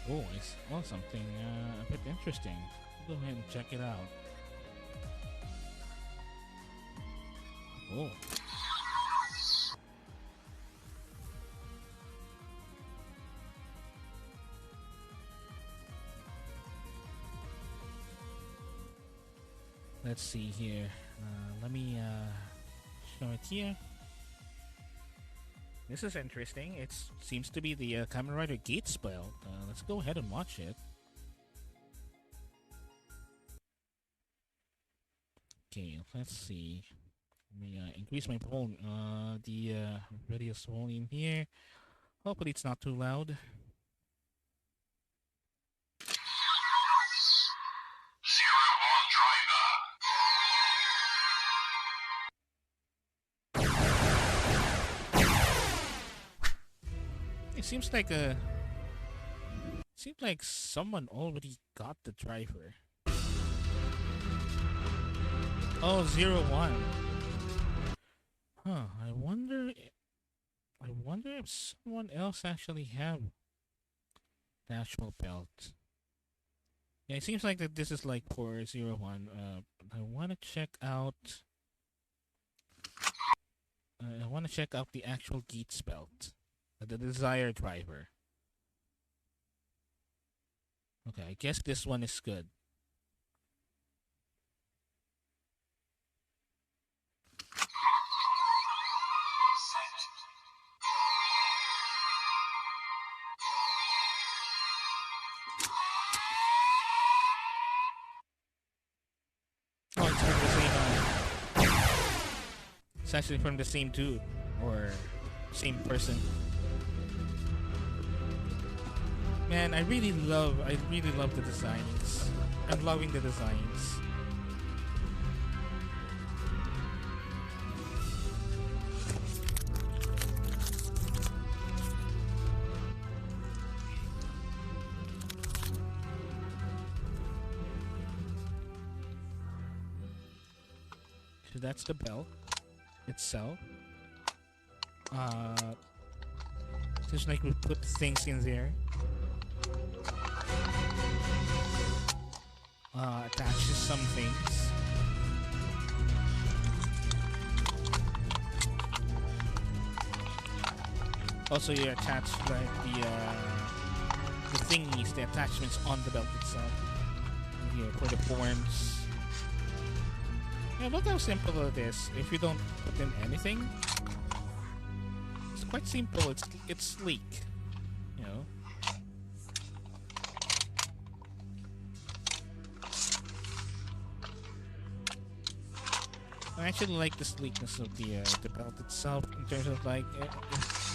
Oh, I saw something a bit interesting. Go ahead and check it out. Oh. Let's see here. Let me show it here. This is interesting. It seems to be the Kamen Rider Gate spell. Let's go ahead and watch it. Okay, let's see. Let me increase my volume. The radio's volume here. Hopefully it's not too loud. It seems like someone already got the driver. Oh, 01. Huh, I wonder if someone else actually have the actual belt. Yeah, it seems like that this is like for 01. But I want to check out the actual Geats belt. The desired driver. Okay, I guess this one is good. Oh, it's from the same it's actually from the same dude or same person. Man, I really love the designs. I'm loving the designs. So that's the belt itself. Just like we put things in there. Attaches some things. Also, you attach like the thingies, the attachments on the belt itself. Here for the forms. Yeah, look how simple it is. If you don't put in anything, it's quite simple. It's sleek, you know. I actually like the sleekness of the belt itself in terms of like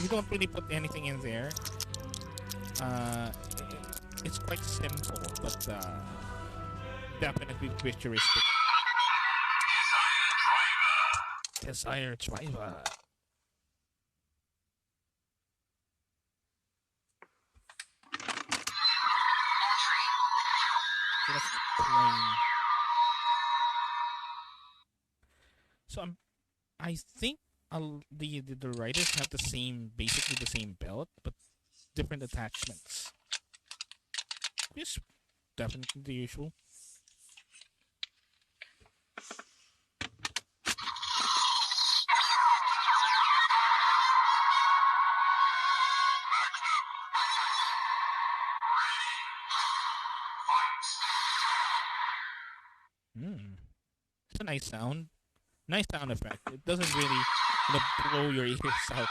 you don't really put anything in there. It's quite simple, but definitely futuristic. Desire driver. So that's plain. So I think the riders have the same, basically the same belt, but different attachments. Which definitely the usual. Hmm. It's a nice sound. Nice sound effect. It doesn't really, blow your ears out.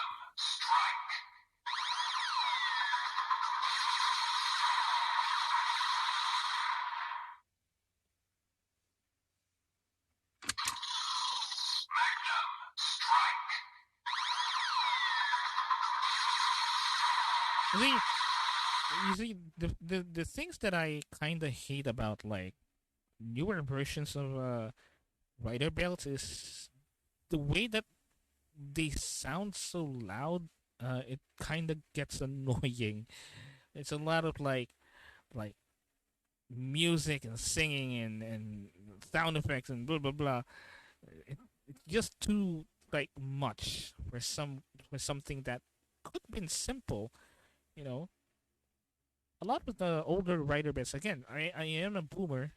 You see, the things that I kind of hate about like newer versions of rider belts is the way that they sound so loud. It kind of gets annoying. It's a lot of like music and singing and sound effects and blah blah blah. It's just too like much for something that could have been simple. You know, a lot of the older writer bits. Again, I am a boomer,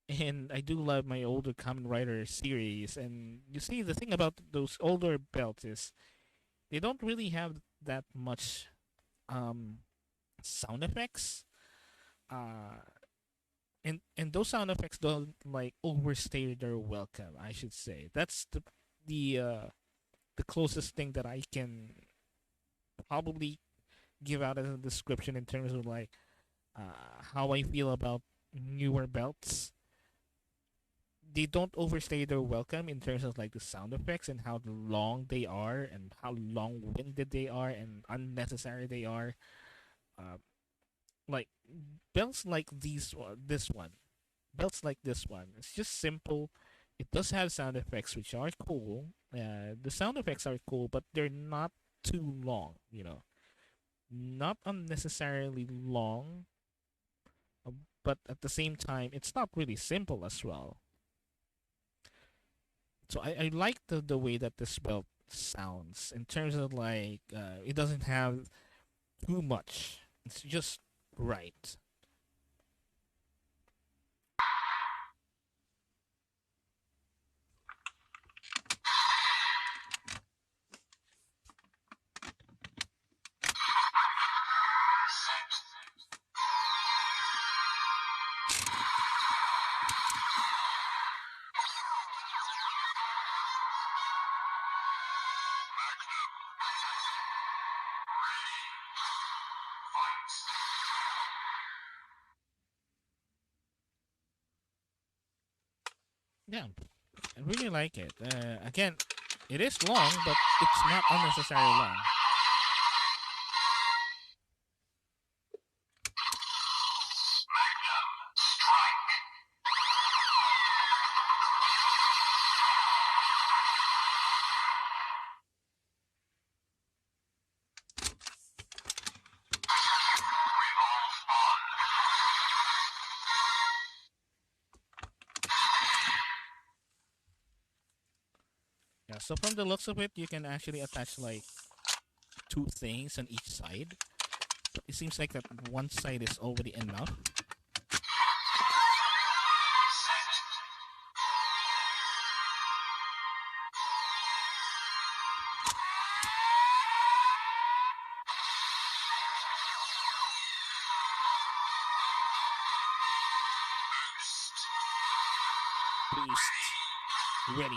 and I do love my older Kamen Rider series. And you see, the thing about those older belts is they don't really have that much um sound effects. Uh, and those sound effects don't like overstay their welcome. I should say that's the closest thing that I can probably give out as a description in terms of like how I feel about newer belts. They don't overstay their welcome in terms of like the sound effects and how long they are and how long-winded they are and unnecessary they are. Uh, like belts like this one, belts like this one. It's just simple. It does have sound effects which are cool. The sound effects are cool, but they're not too long. Not unnecessarily long, uh, but at the same time, it's not really simple as well. So I like the way that this belt sounds in terms of like it doesn't have too much. It's just right. Yeah, I really like it. Again, it is long, but it's not unnecessarily long. Yeah, so from the looks of it, you can actually attach like two things on each side. So it seems like that one side is already enough. Boost. Ready.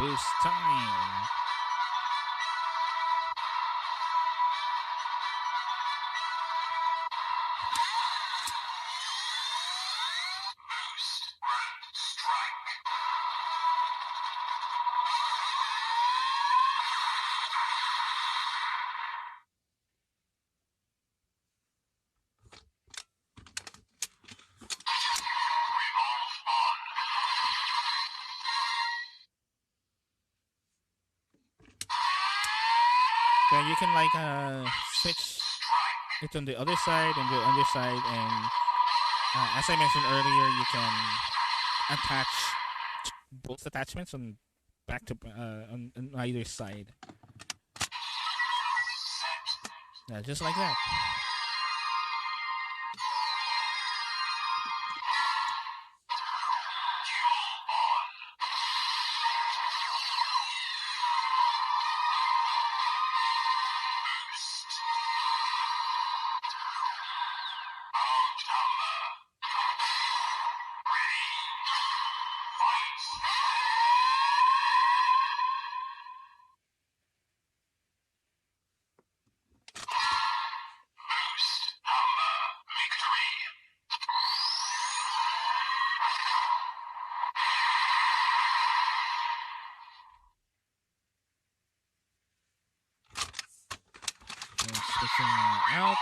boost time. Yeah, you can like switch it on the other side and the other side, and as I mentioned earlier, you can attach both attachments on back to on either side. Yeah, just like that. And switching out.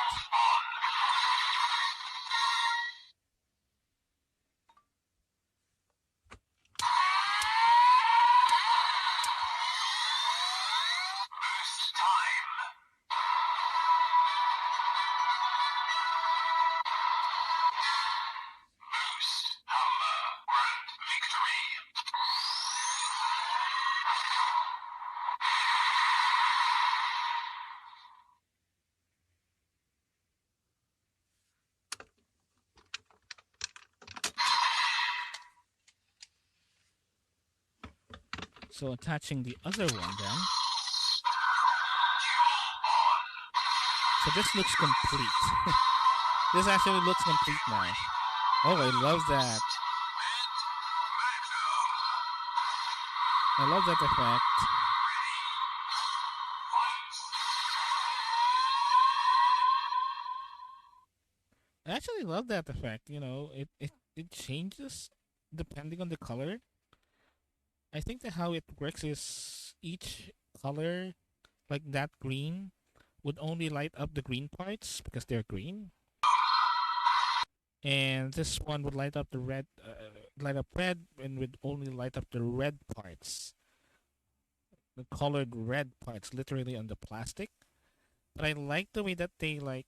So attaching the other one then. So this looks complete. This actually looks complete now. Oh, I love that. I love that effect. I actually love that effect. You know, it changes depending on the color. I think that how it works is each color, like that green, would only light up the green parts because they're green, and this one would light up the red, light up red, and would only light up the red parts, the colored red parts, literally on the plastic. But I like the way that they like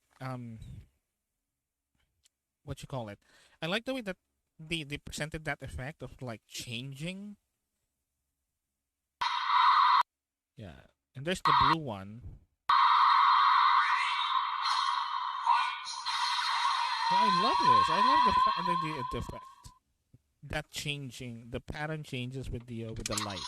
what you call it. I like the way that they presented that effect of like changing. Yeah, and there's the blue one. Yeah, I love this. I love the effect. That changing, the pattern changes with the light.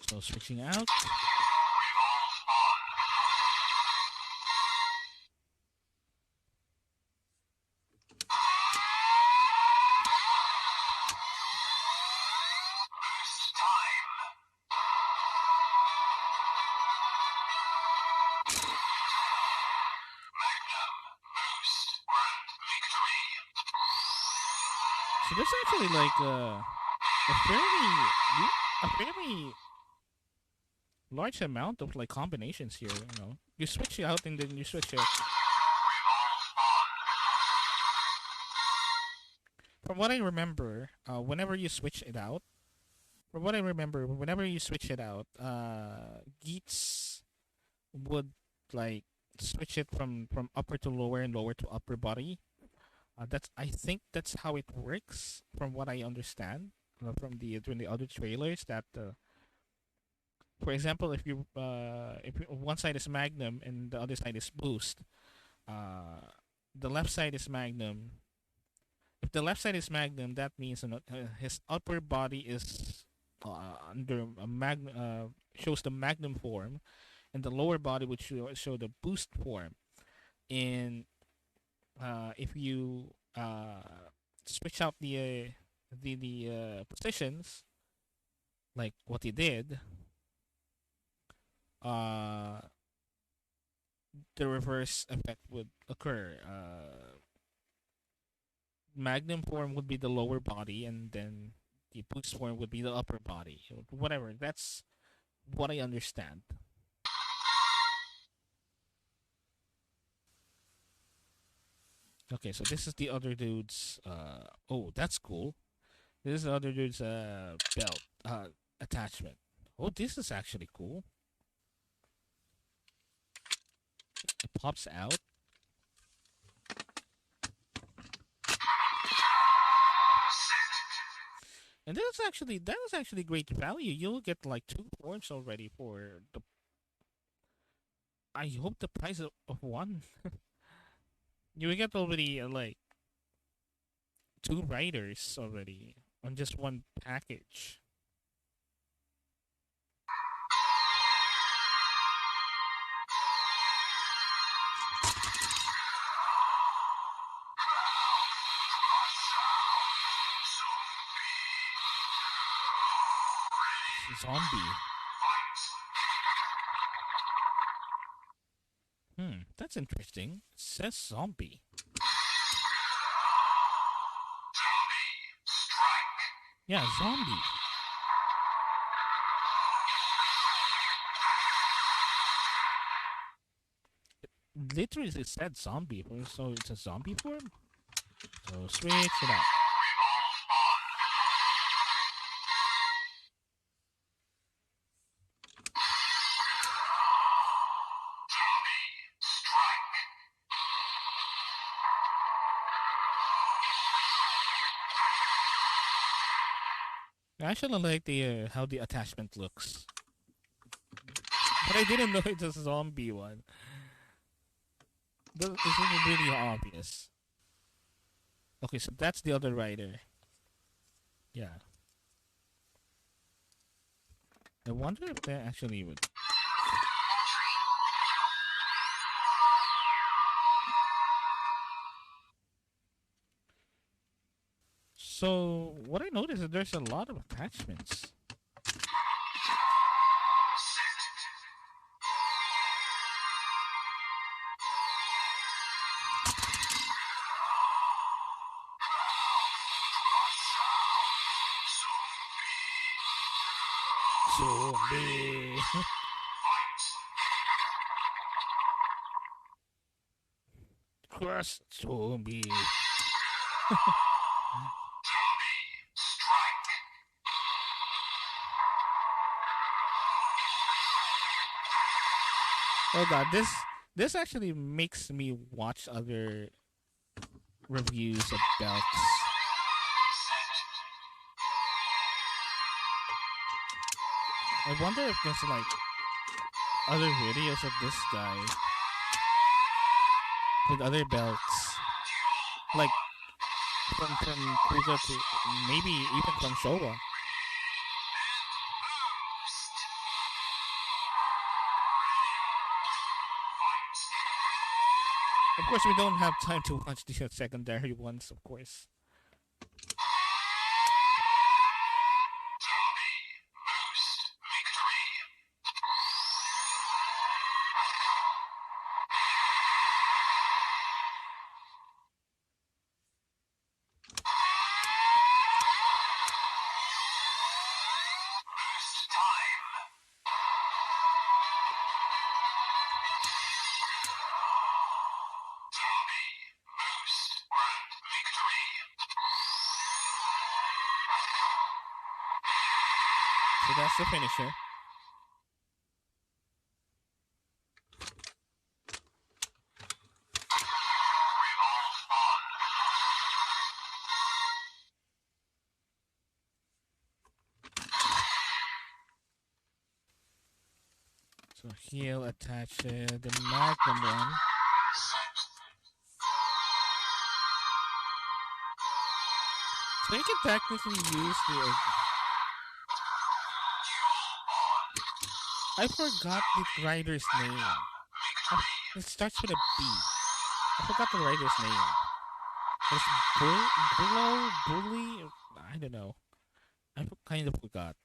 So switching out. So there's actually like a fairly large amount of like combinations here. You know, you switch it out and then you switch it. From what I remember, whenever you switch it out, from what I remember, whenever you switch it out, Geats would like switch it from upper to lower and lower to upper body. That's I think that's how it works, from what I understand from the other trailers. That For example, one side is Magnum and the other side is Boost, the left side is Magnum. If the left side is Magnum, that means his upper body is under a shows the Magnum form, and the lower body would show the Boost form. And if you switch out the positions, like what he did, uh, the reverse effect would occur. Magnum form would be the lower body, and then the Boost form would be the upper body. Whatever. That's what I understand. Okay, so this is the other dude's. Oh, that's cool. This is the other dude's belt attachment. Oh, this is actually cool. It pops out. And that was actually great value. You'll get like 2 forms already for the. I hope the price of one. You will get already like 2 riders already on just one package. Zombie. That's interesting. It says zombie. Yeah, zombie. Literally, it said zombie, so it's a zombie form. So switch it up. I actually like the how the attachment looks, but I didn't know it's a zombie one. It's really obvious. Okay, so that's the other rider. Yeah. I wonder if they actually would. So what I noticed is there's a lot of attachments. Zombie. Cross zombie. Oh god, this actually makes me watch other reviews of belts. I wonder if there's like other videos of this guy with other belts, like from Kuga to maybe even from Showa. Of course, we don't have time to watch the secondary ones, of course. So that's the finisher. So he'll attach the Magnum one. So you can technically use the. I forgot the rider's name. It starts with a B. I forgot the rider's name. It's Bully? I don't know. I kind of forgot.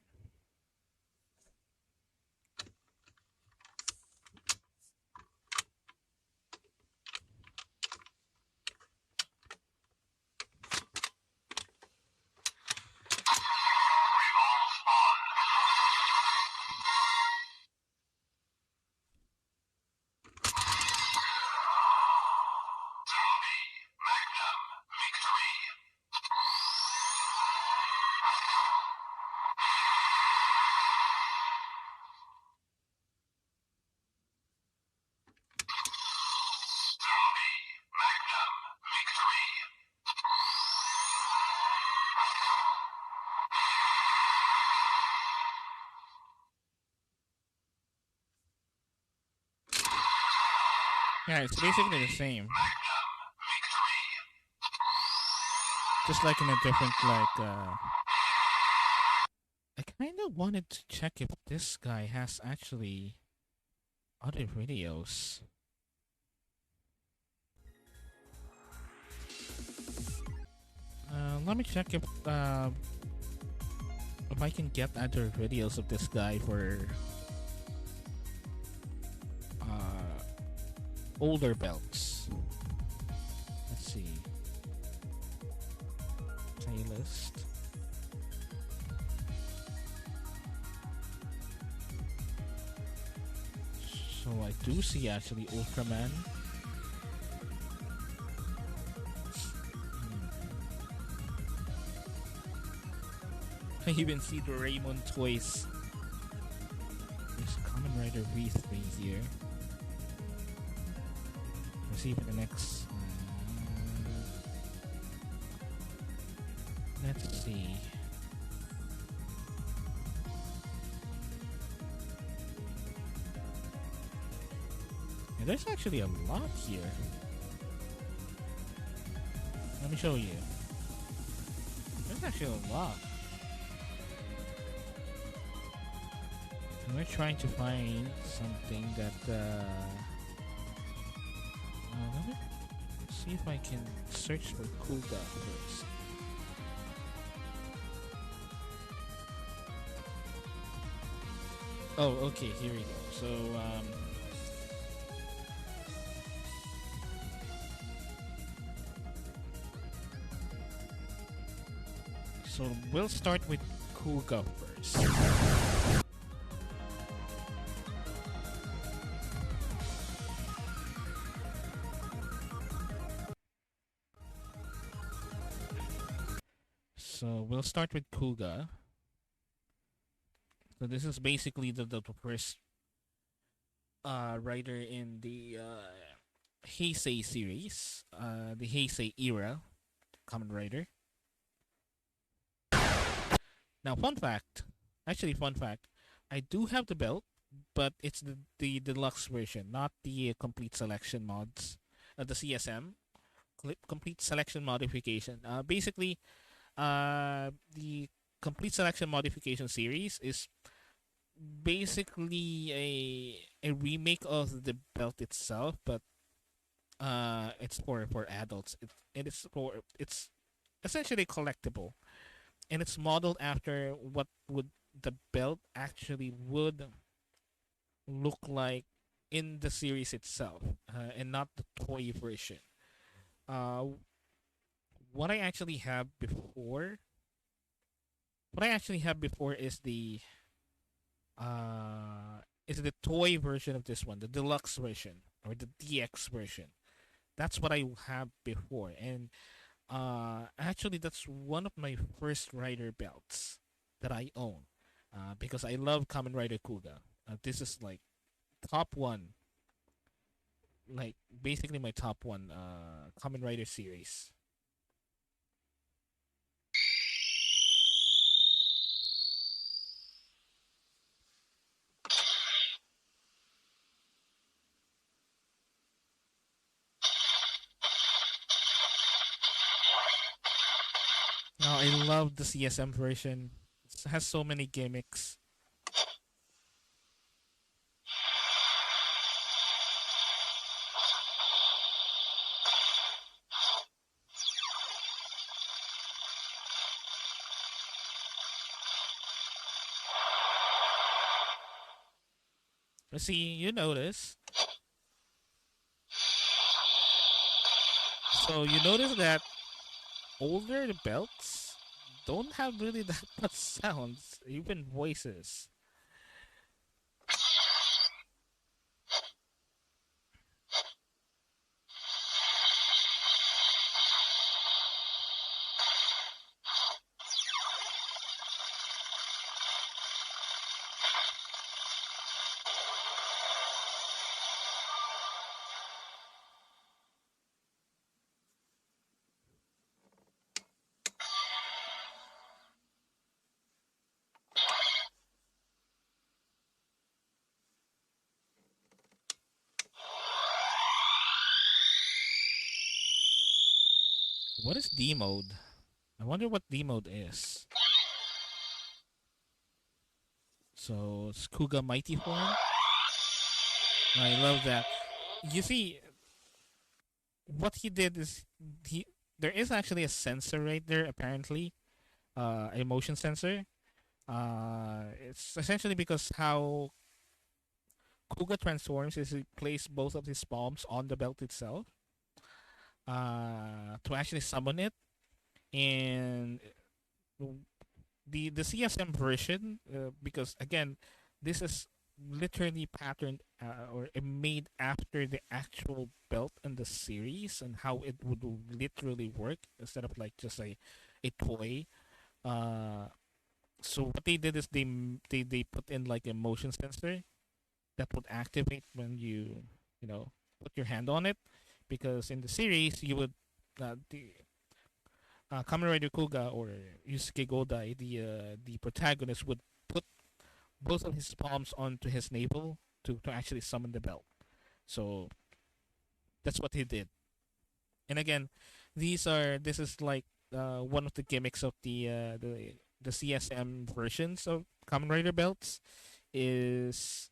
Yeah, it's basically the same. Just like in a different, I kind of wanted to check if this guy has actually other videos. Let me check if I can get other videos of this guy for older belts. Let's see. Playlist. So I do see actually Ultraman. I even see the Raymond toys. There's Kamen Rider V3 here. Let's see for the next. Let's see. Yeah, there's actually a lot here. Let me show you. There's actually a lot. And we're trying to find something that let me see if I can search for Kuga first. Oh, okay, here we go. So, so we'll start with Kuga first. So we'll start with Kuga. So this is basically the first rider in the Heisei series, the Heisei era Kamen Rider. Now, fun fact, I do have the belt, but it's the deluxe version, not the complete selection mods, the CSM, complete selection modification. Basically, the complete selection modification series is basically a remake of the belt itself, but it's for adults. It's essentially collectible, and it's modeled after what would the belt actually would look like in the series itself, and not the toy version. Uh, what I actually have before, is the toy version of this one, the deluxe version or the DX version. That's what I have before, and actually that's one of my first rider belts that I own, because I love Kamen Rider Kuga. This is like top one, like basically my top one Kamen Rider series. Oh, I love the CSM version. It has so many gimmicks. See, you notice. So you notice that older belts don't have really that much sounds, even voices. What is D mode? I wonder what D mode is. So it's Kuga Mighty Form. I love that. You see, what he did is he there is actually a sensor right there apparently, a motion sensor. It's essentially because how Kuga transforms is he places both of his palms on the belt itself, to actually summon it, and the CSM version, because again, this is literally patterned, or made after the actual belt in the series and how it would literally work instead of like just a toy. Uh, so what they did is they put in like a motion sensor that would activate when you put your hand on it, because in the series you would, the Kamen Rider Kuga or Yusuke Godai, the protagonist, would put both of his palms onto his navel to actually summon the belt. So that's what he did. And again, this is like, one of the gimmicks of the CSM versions of Kamen Rider belts, is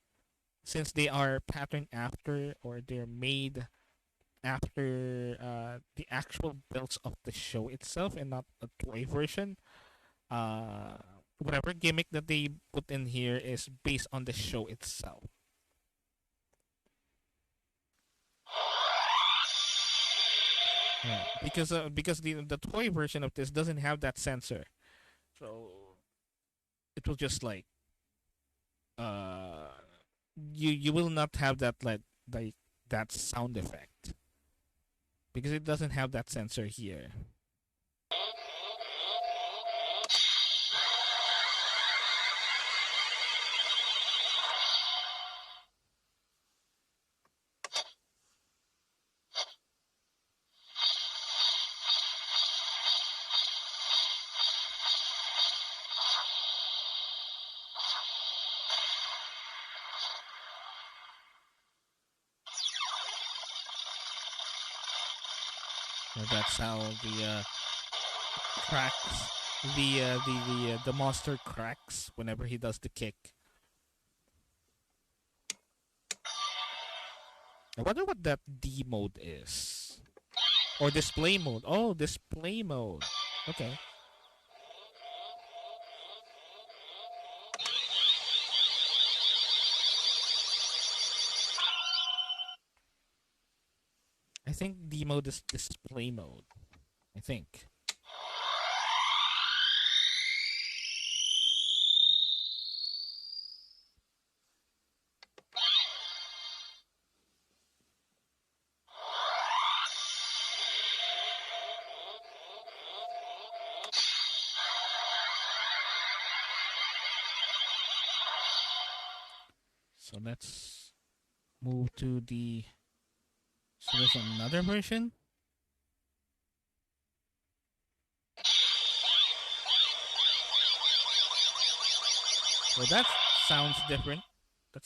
since they are patterned after, or they're made after, the actual belts of the show itself and not a toy version. uh Whatever gimmick that they put in here is based on the show itself. Yeah, because the toy version of this doesn't have that sensor, so it will just like, uh you will not have that, like that sound effect, because it doesn't have that sensor here. So that's how cracks the monster cracks whenever he does the kick. I wonder what that D mode is. Or display mode. Oh, display mode. Okay. I think D mode is display mode. I think. So let's move to the. So there's another version. So that sounds different. That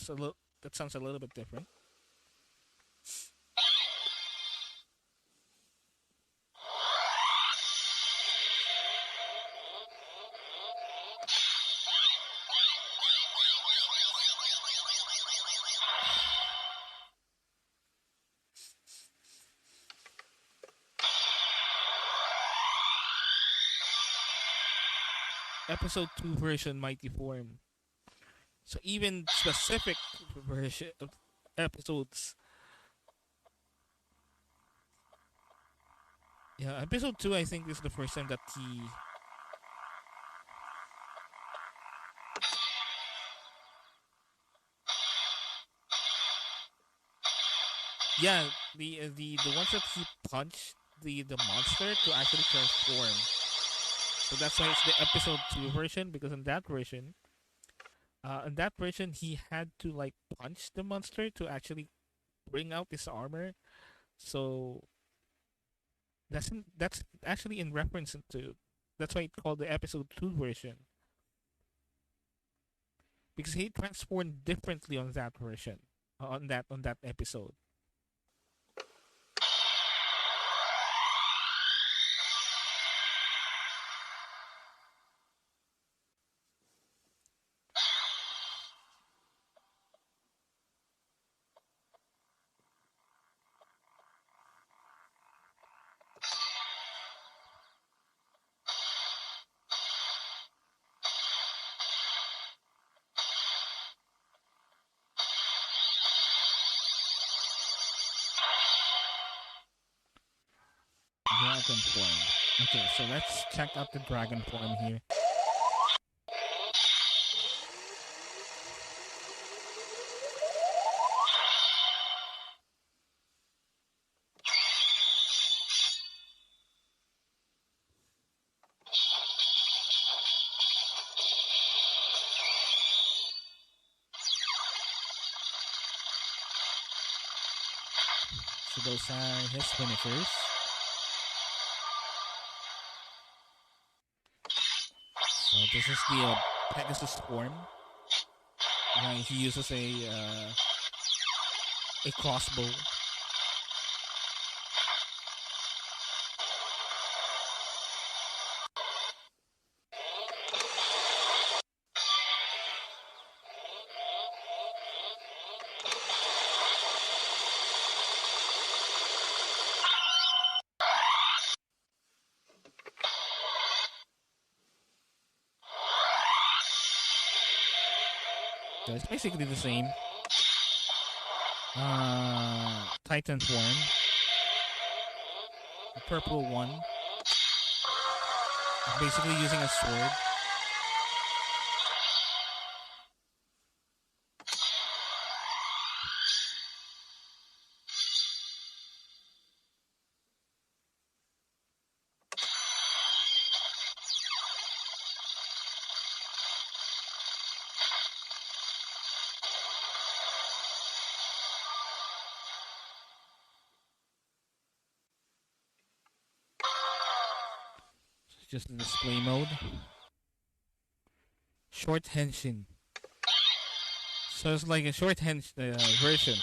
sounds a little bit different. episode 2 version Mighty Form. So even specific version episodes. Yeah, episode 2 I think is the first time that he yeah, the ones that he punched the monster to actually transform. So that's why it's the episode 2 version, because in that version he had to like punch the monster to actually bring out his armor. So that's actually in reference to, that's why it's called the episode 2 version, because he transformed differently on that version, on that episode. Dragon form. Okay, so let's check out the dragon form here. So those are his finishers. So this is the Pegasus form. He uses a crossbow. So it's basically the same. Titan form. The purple one. Basically using a sword. Just the display mode. Short henshin. So it's like a short version.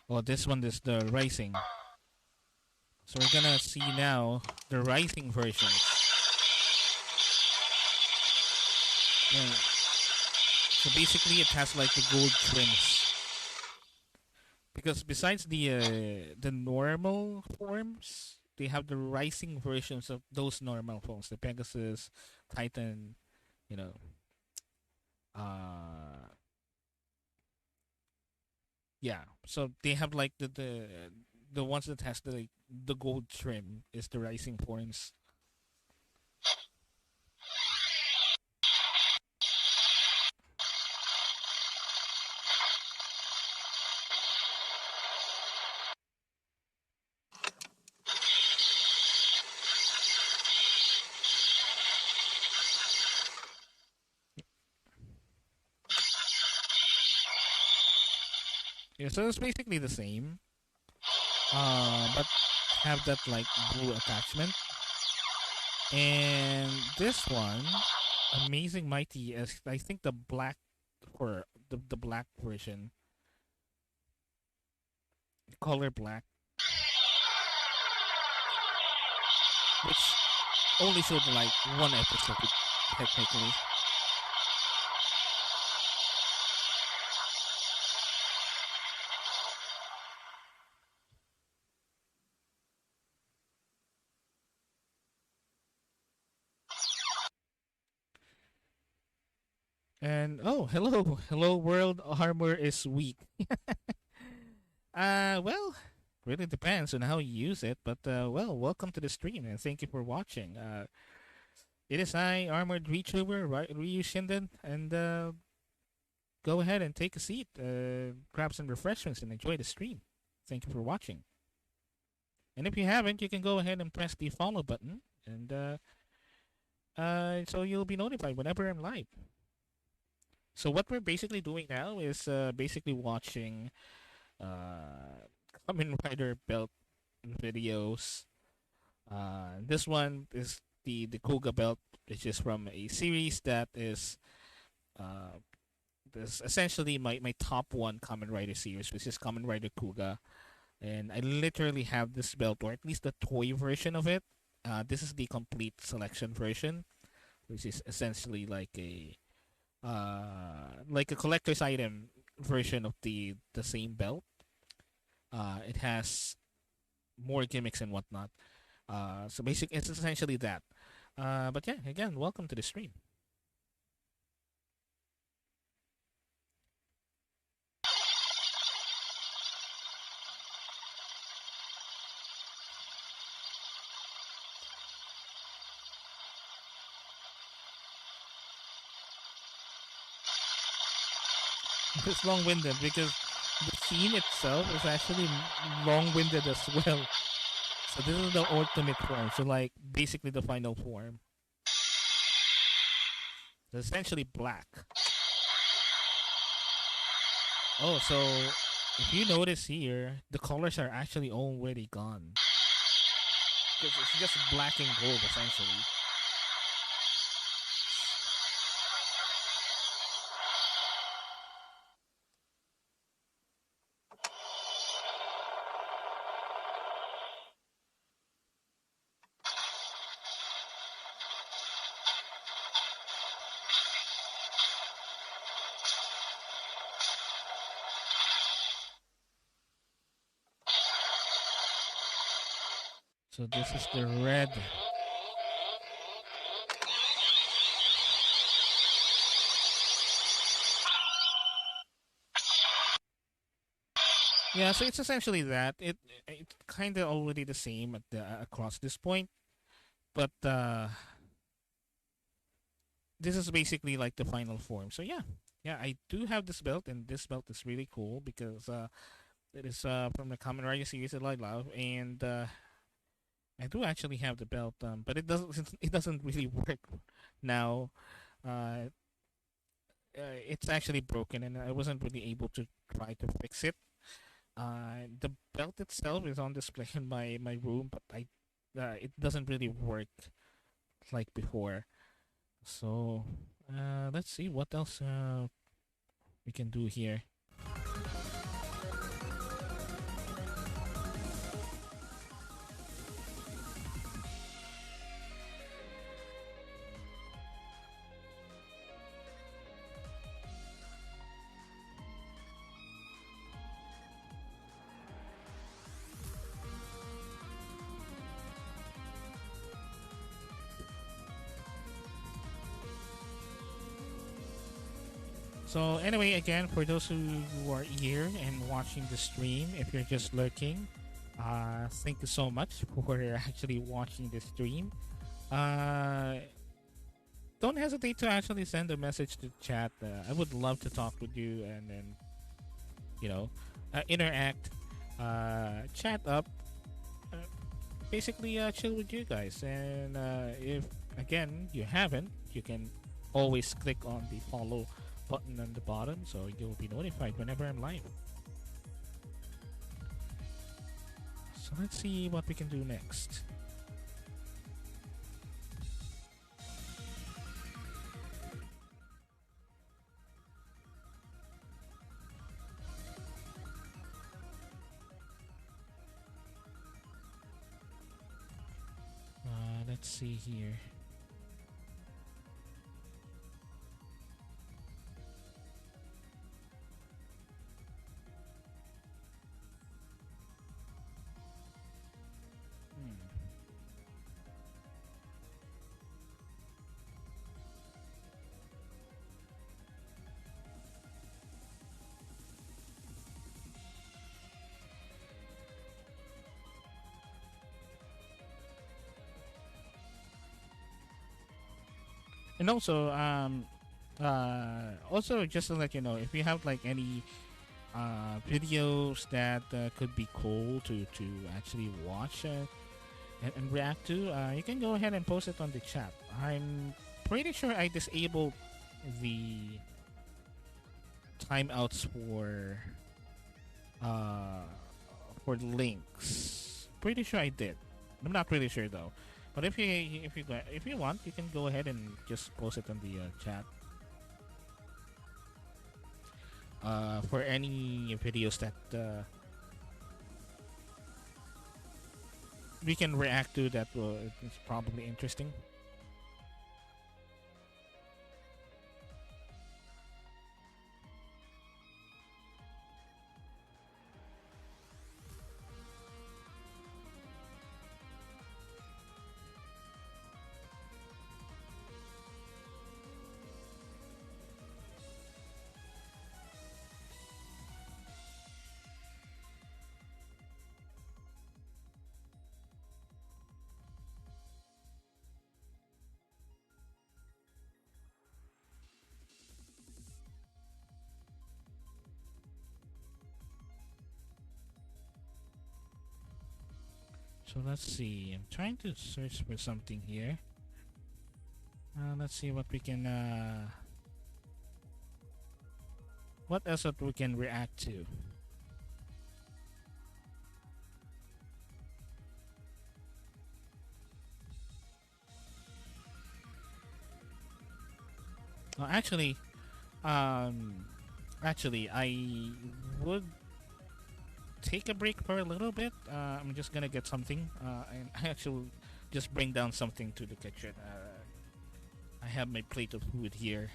Well, this one is the rising. So we're gonna see now the rising version. Yeah. So basically, it has like the gold trims. Because besides the normal forms, they have the rising versions of those normal forms, the Pegasus, Titan, you know, yeah. So they have like the ones that has the gold trim is the rising forms. Yeah, so it's basically the same, but have that like blue attachment. And this one, Amazing Mighty, is I think the black, or the black version, color black, which only showed like one episode technically. And oh, hello, hello, world armor is weak. Well, really depends on how you use it. But well, welcome to the stream and thank you for watching. It is I, Armored Retriever, Ryu Shinden, and go ahead and take a seat, grab some refreshments, and enjoy the stream. Thank you for watching. And if you haven't, you can go ahead and press the follow button, and so you'll be notified whenever I'm live. So what we're basically doing now is basically watching Kamen Rider belt videos. This one is the Kuga belt, which is from a series that is uh, this essentially my top one Kamen Rider series, which is Kamen Rider Kuga, and I literally have this belt, or at least the toy version of it. This is the complete selection version, which is essentially like a collector's item version of the same belt. It has more gimmicks and whatnot. So basically, it's essentially that. But yeah, again, welcome to the stream. It's long-winded because the scene itself is actually long-winded as well. So this is the ultimate form. So like basically the final form. It's essentially black. Oh, so if you notice here, the colors are actually already gone. Because it's just black and gold essentially. So this is the red. Yeah, so it's essentially that. It's kind of already the same at the across this point, but this is basically like the final form. So yeah, yeah, I do have this belt, and this belt is really cool because it is from the Kamen Rider series that I love, and I do actually have the belt, but it doesn't it doesn't really work now. Uh, it's actually broken, and I wasn't really able to try to fix it. The belt itself is on display in my room, but it doesn't really work like before. So let's see what else we can do here. So anyway, again, for those who are here and watching the stream, if you're just lurking, thank you so much for actually watching the stream. Uh, don't hesitate to actually send a message to chat. I would love to talk with you and then, you know, interact, chat up, uh, basically chill with you guys. And if again you haven't, you can always click on the follow button on the bottom so you'll be notified whenever I'm live. So let's see what we can do next. Let's see here. And also, also just to let you know, if you have like any videos that could be cool to actually watch and react to, you can go ahead and post it on the chat. I'm pretty sure I disabled the timeouts uh for links. Pretty sure I did. I'm not really sure though. But if you want, you can go ahead and just post it on the chat. For any videos that we can react to, that will it's probably interesting. So let's see. I'm trying to search for something here. Let's see what we can. What else that we can react to? Oh, um, actually, I would take a break for a little bit. I'm just gonna get something, and I actually just bring down something to the kitchen. I have my plate of food here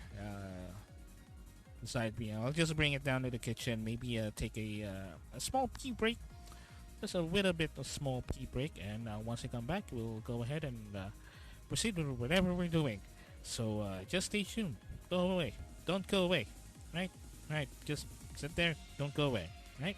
beside me. I'll just bring it down to the kitchen. Maybe take a small pee break, just a little bit of small pee break, and once I come back, we'll go ahead and proceed with whatever we're doing. So just stay tuned. Go away. Don't go away. Right? Right. Just sit there. Don't go away. Right?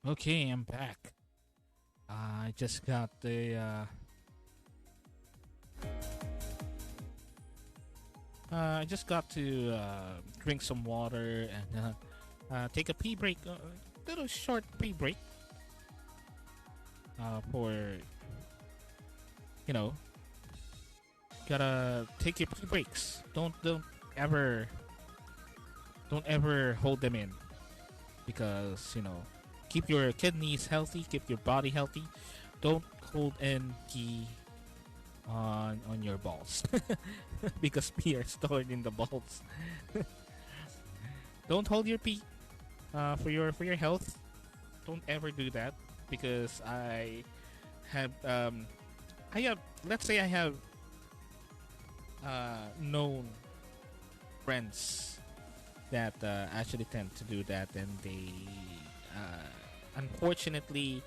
Okay, I'm back. I just got the. I just got to drink some water and take a pee break. Little short pee break. For you know, gotta take your pee breaks. Ever don't ever hold them in, because keep your kidneys healthy, keep your body healthy. Don't hold in pee on your balls because pee are stored in the balls. Don't hold your pee for your health. Don't ever do that, because have I have let's say I have known friends that actually tend to do that, and they unfortunately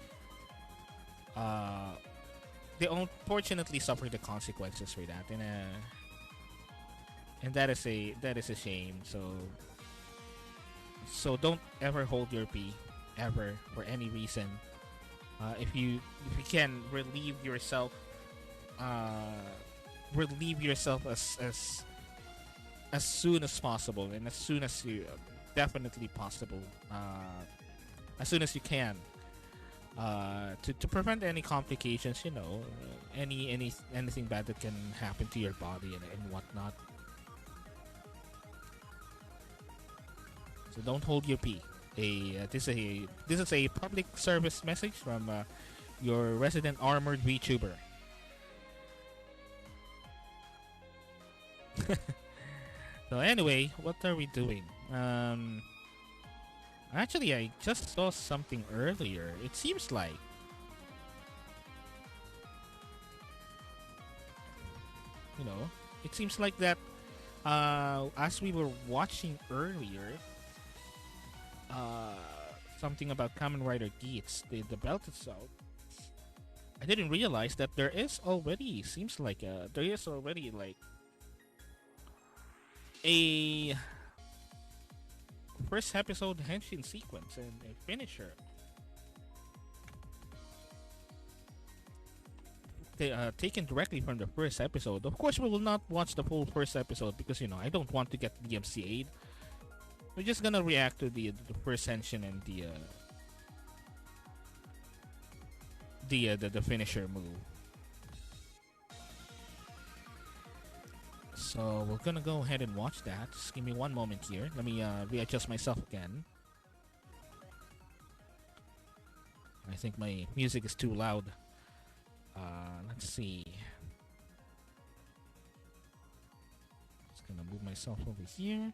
uh, they unfortunately suffer the consequences for that, and that is a shame. So don't ever hold your pee ever for any reason. If you can uh, relieve yourself as soon as possible, and as soon as you definitely possible, as soon as you can, to prevent any complications, anything bad that can happen to your body and whatnot. So don't hold your pee. This is a public service message from your resident armored Vtuber. So anyway, what are we doing? Actually, I just saw something earlier. It seems like you know, it seems like that. As we were watching earlier, uh, something about Kamen Rider Geats, the belt itself. I didn't realize that there is already like a first episode henshin sequence and a finisher. Taken directly from the first episode. Of course, we will not watch the full first episode because I don't want to get DMCA'd. We're just gonna react to the first henshin and the finisher move. So we're gonna go ahead and watch that. Just give me one moment here. Let me readjust myself again. I think my music is too loud. Let's see. Just gonna move myself over here.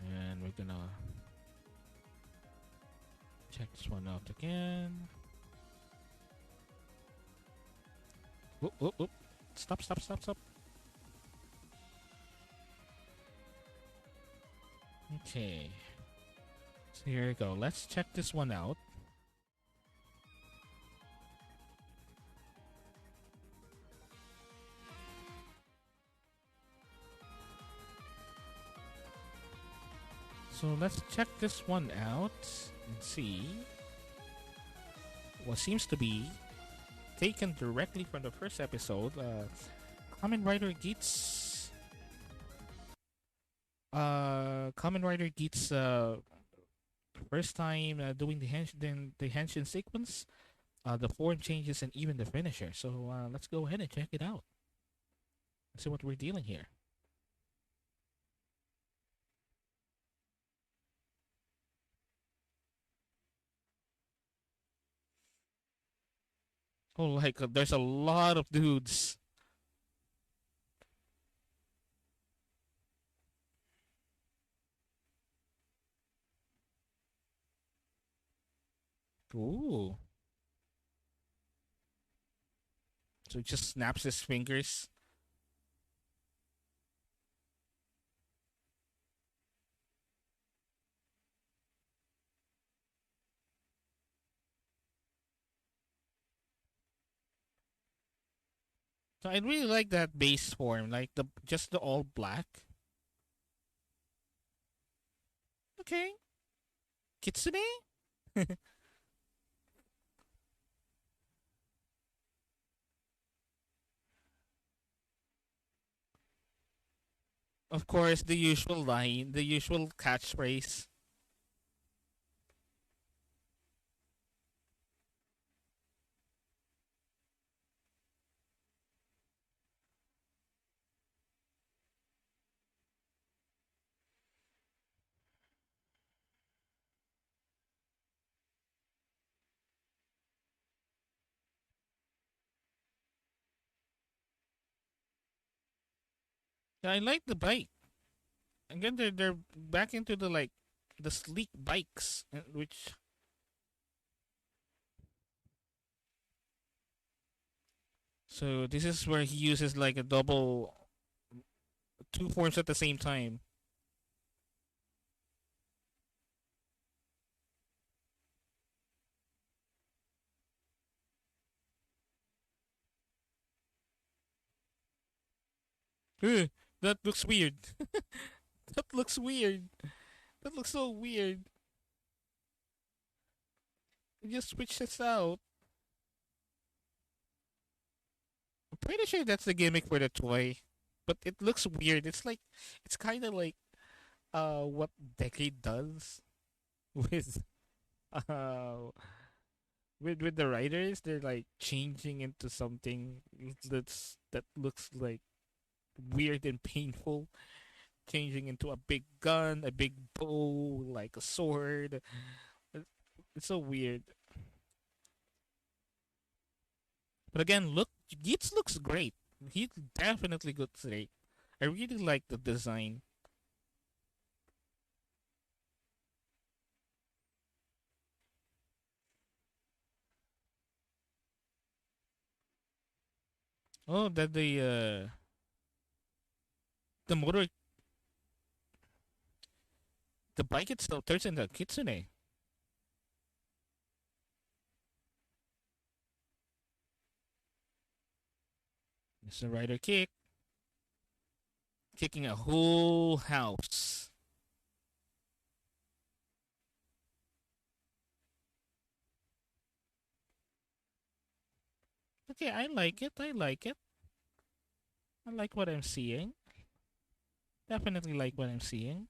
And we're gonna check this one out again. Whoop, whoop, whoop. Stop. Okay. So here we go. Let's check this one out. So let's check this one out and see what seems to be taken directly from the first episode. Kamen Rider Geats. Kamen Rider Geats. First time doing the henshin sequence, the form changes, and even the finisher. So let's go ahead and check it out. Let's see what we're dealing here. Oh, like there's a lot of dudes. Ooh. So he just snaps his fingers. So I really like that base form, like the all black. Okay. Kitsune? Of course, the usual line, the usual catchphrase. Yeah, I like the bike. Again, they're back into the like the sleek bikes, which so this is where he uses like a double two forms at the same time. Ugh, that looks weird. That looks weird. That looks so weird. You just switch this out. I'm pretty sure that's the gimmick for the toy, but it looks weird. It's kind of like what Decade does with uh with the writers. They're like changing into something that looks like weird and painful, changing into a big gun, a big bow, like a sword. It- It's so weird. But again, look, Geets looks great. He definitely looks great. I really like the design. Oh, that the motor, the bike itself turns into a kitsune. It's a rider kick, kicking a whole house. Okay, I like it. I like it. I like what I'm seeing. Definitely like what I'm seeing.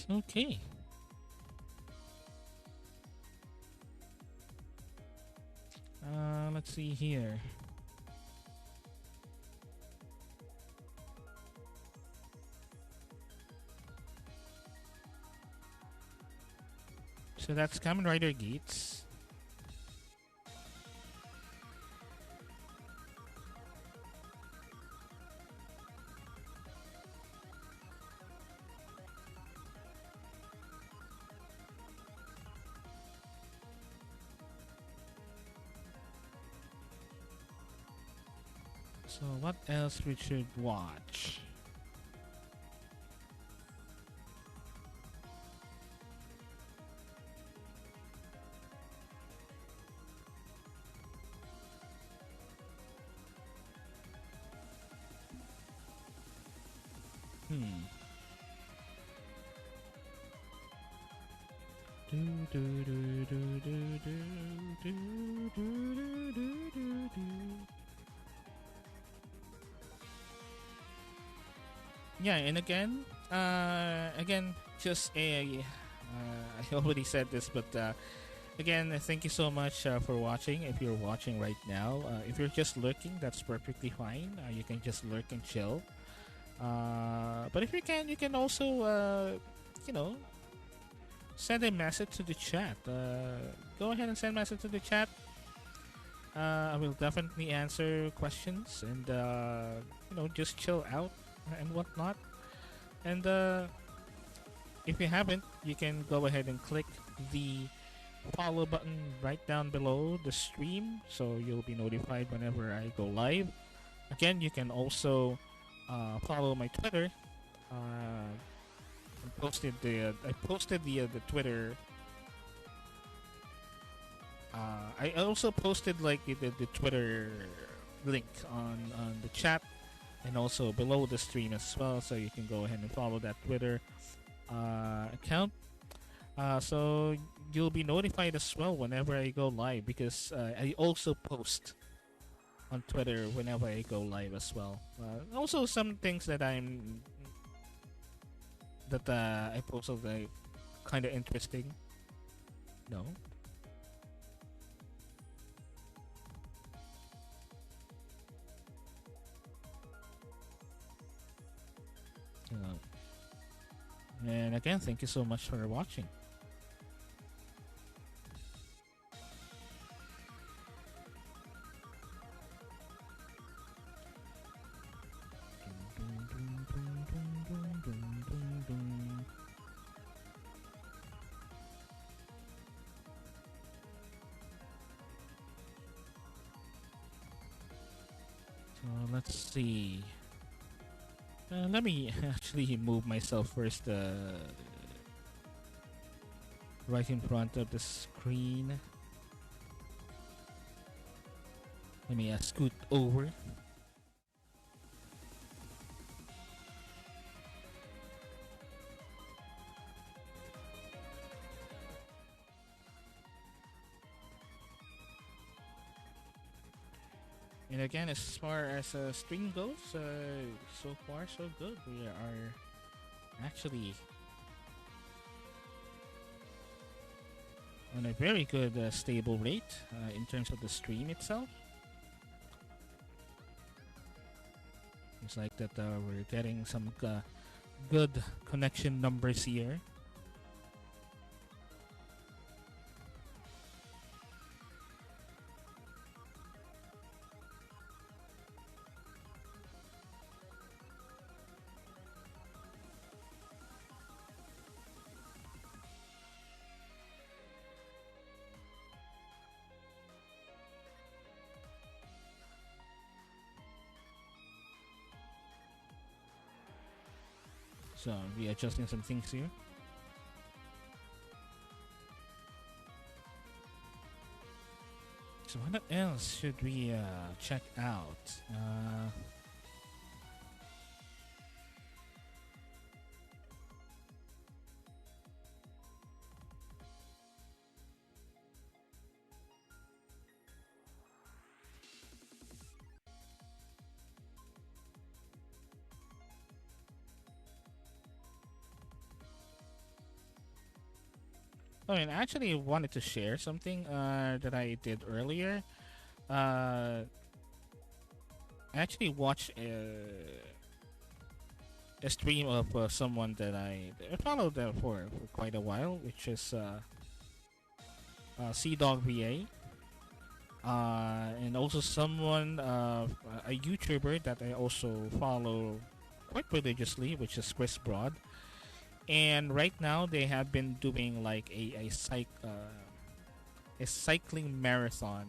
Okay. Let's see here. So that's Kamen Rider Gates. So what else we should watch? Hmm. Do, do, do, do, do, do, do, do, do, do, do. Yeah, and again, just a. I already said this, but again, thank you so much for watching. If you're watching right now, if you're just lurking, that's perfectly fine. You can just lurk and chill. But if you can also, you know, send a message to the chat. Go ahead and send a message to the chat. I will definitely answer questions and just chill out and whatnot. And if you haven't, you can go ahead and click the follow button right down below the stream, so you'll be notified whenever I go live. Again, you can also follow my Twitter. I posted the Twitter. I also posted like the Twitter link on the chat and also below the stream as well, so you can go ahead and follow that Twitter account. So you'll be notified as well whenever I go live, because I also post on Twitter whenever I go live as well. Also, some things that I post are like kind of interesting. No. And again, thank you so much for watching. So let's see. Let me actually move myself first, right in front of the screen. Let me scoot over. And again, as far as stream goes, so far so good. We are actually on a very good stable rate in terms of the stream itself. It's like that we're getting some good connection numbers here. So readjusting some things here. So what else should we check out? I mean, I actually wanted to share something that I did earlier. I actually watched a stream of someone that I followed for quite a while, which is Sea Dog VA. And also someone, a YouTuber that I also follow quite religiously, which is Chris Broad. And right now they have been doing like a cycling marathon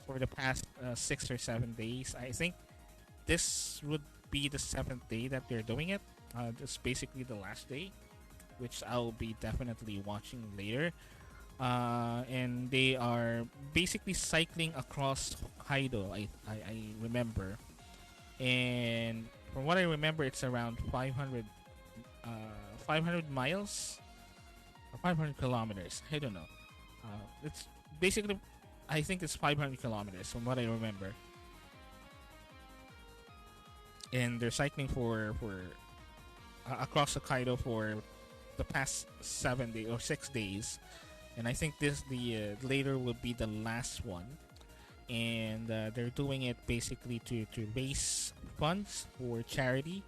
for the past 6 or 7 days. I think this would be the 7th day that they're doing it. This is basically the last day, which I'll be definitely watching later. And they are basically cycling across Hokkaido. I remember, and from what I remember, it's around 500 miles or 500 kilometers. I don't know. It's basically, I think it's 500 kilometers from what I remember. And they're cycling for across Hokkaido for the past 7 days or 6 days, and I think the later will be the last one. And they're doing it basically to raise funds for charity,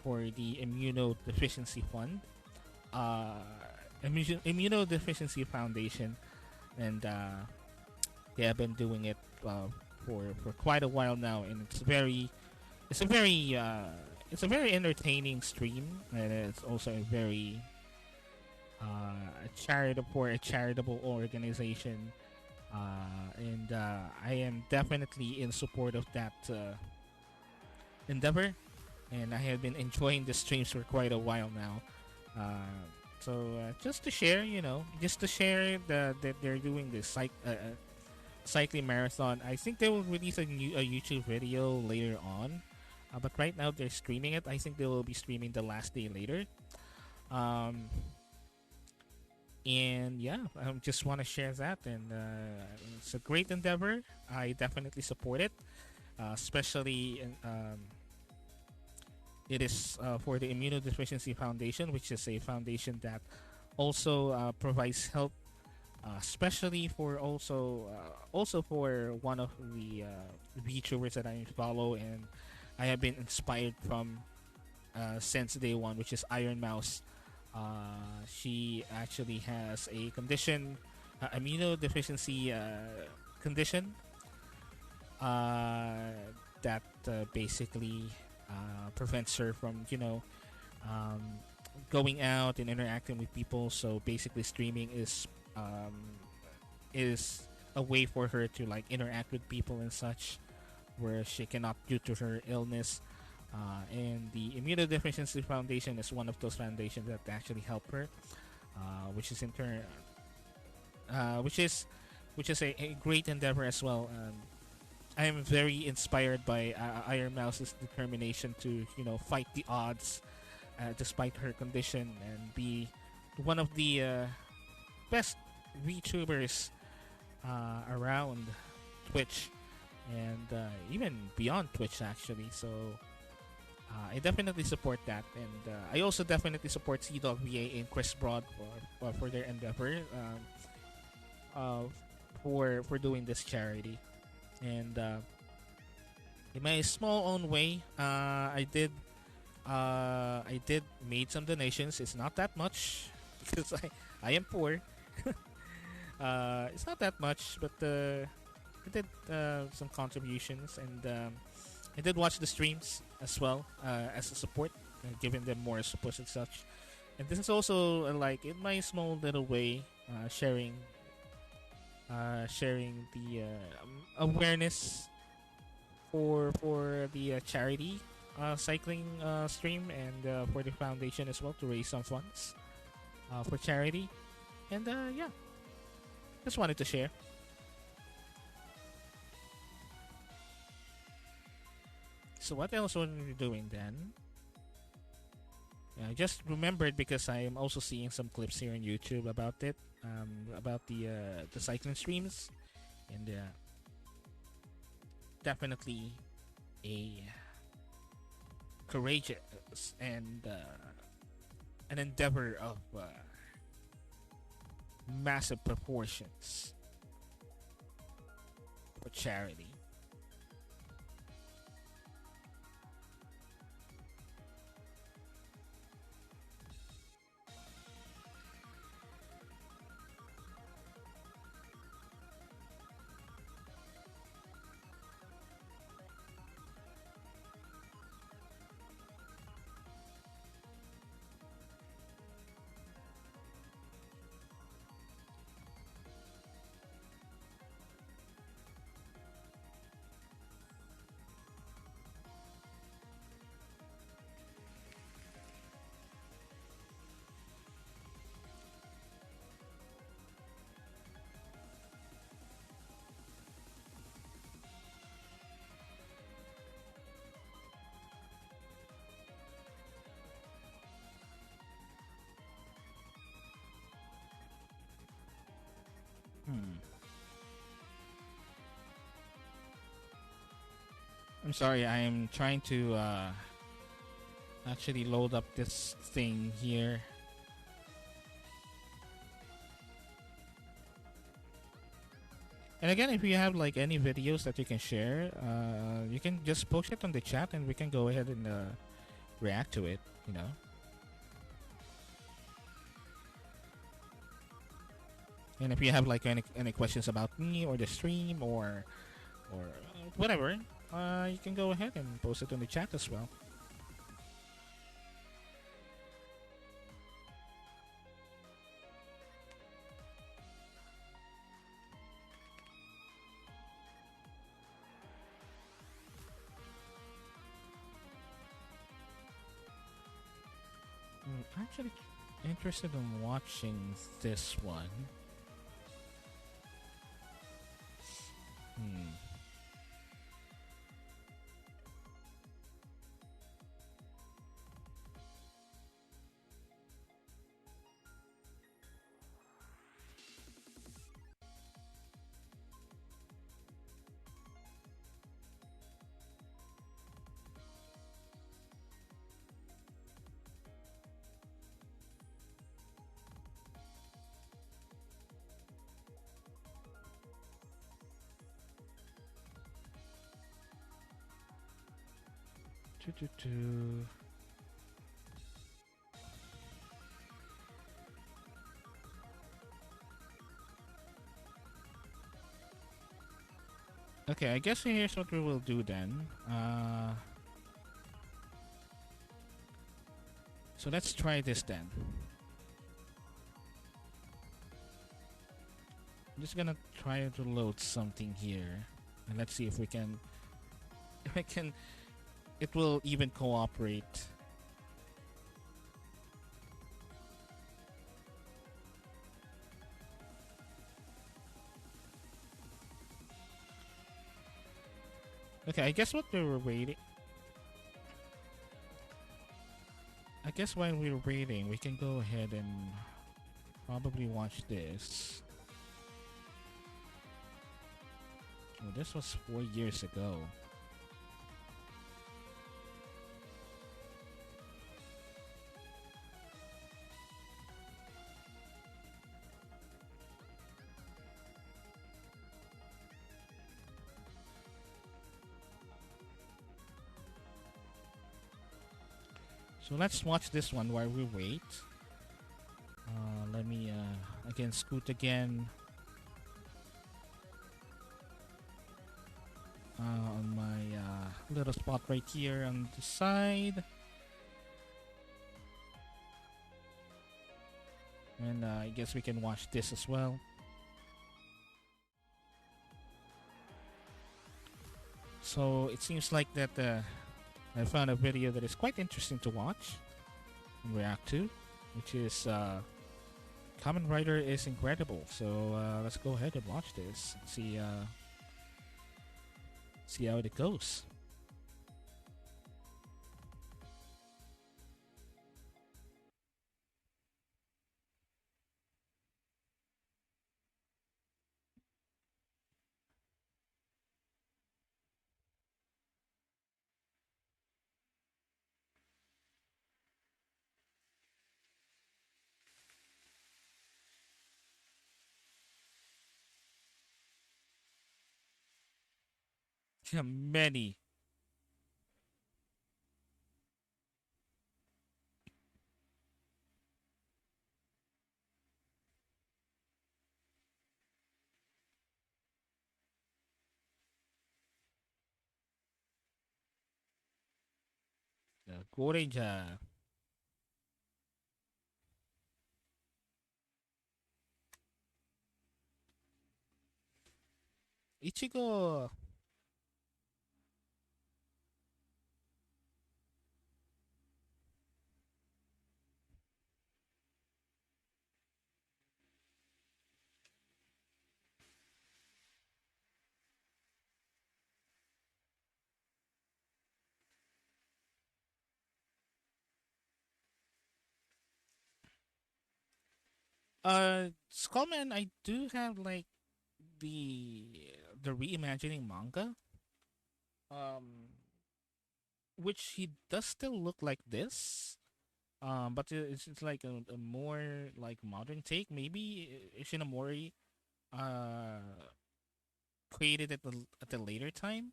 for the Immunodeficiency Fund, Immunodeficiency Foundation, and they have been doing it for quite a while now, and it's a very entertaining stream, and it's also a very a charitable organization, and I am definitely in support of that endeavor. and I have been enjoying the streams for quite a while now. So just to share, just to share that they're doing this cycling marathon. I think they will release a YouTube video later on, but right now they're streaming it. I think they will be streaming the last day later. Um, and yeah, I just want to share that, and it's a great endeavor. I definitely support it, especially it is for the Immunodeficiency Foundation, which is a foundation that also provides help, especially for also for one of the VTubers that I follow and I have been inspired from since day one, which is Iron Mouse. She actually has a condition, immunodeficiency condition, that basically prevents her from, um, going out and interacting with people. So basically, streaming is a way for her to like interact with people and such, where she cannot due to her illness. And the Immunodeficiency Foundation is one of those foundations that actually help her, which is in turn, which is a great endeavor as well. I am very inspired by Iron Mouse's determination to fight the odds, despite her condition, and be one of the best VTubers around Twitch, and even beyond Twitch actually. So I definitely support that, and I also definitely support CWA and Chris Broad for their endeavor, for doing this charity. And in my small own way, I did made some donations. It's not that much because I am poor. It's not that much, but I did some contributions, and I did watch the streams as well, as a support, giving them more support and such. And this is also like in my small little way, sharing the awareness for the charity cycling stream, and for the foundation as well, to raise some funds for charity. And yeah, just wanted to share. So what else were we doing then? Yeah, I just remembered because I am also seeing some clips here on YouTube about it, about the cycling streams, and definitely a courageous and an endeavor of massive proportions for charity. Hmm. I'm sorry, I'm trying to actually load up this thing here. And again, if you have like any videos that you can share, you can just post it on the chat, and we can go ahead and react to it. You know. And if you have like any questions about me or the stream or whatever, you can go ahead and post it on the chat as well. actually interested in watching this one. Hmm. Doo-doo-doo. Okay, I guess here's what we will do then. So let's try this then. I'm just gonna try to load something here, and let's see if we can, if I can, it will even cooperate. Okay, I guess what we were waiting. I guess while we were waiting, we can go ahead and probably watch this. Oh, this was 4 years ago. So let's watch this one while we wait. Let me again scoot again on my little spot right here on the side. And I guess we can watch this as well. So it seems like that I found a video that is quite interesting to watch and react to, which is Kamen Rider is incredible. So let's go ahead and watch this and see how it goes. Many. Goreja. Ichigo. Skullman, I do have like the reimagining manga. Um, which he does still look like this. But it's like a more like modern take. Maybe Ishinomori uh created it at the later time.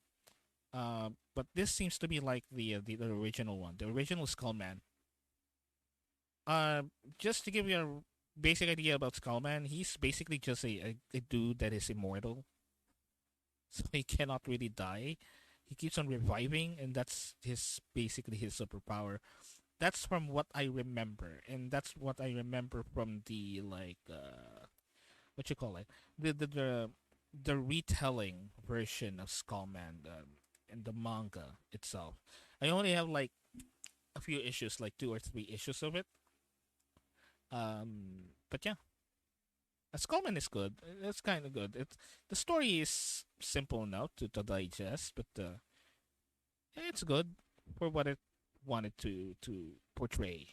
But this seems to be like the original one, the original Skullman. Uh, just to give you a basic idea about Skullman, he's basically just a dude that is immortal, so he cannot really die. He keeps on reviving, and that's his basically his superpower. That's from what I remember, and that's what I remember from the like what you call it, the retelling version of Skullman in the manga itself. I only have like a few issues, like 2 or 3 issues of it. But yeah, Skullman is good. It's kind of good. The story is simple enough to digest, but it's good for what it wanted to portray.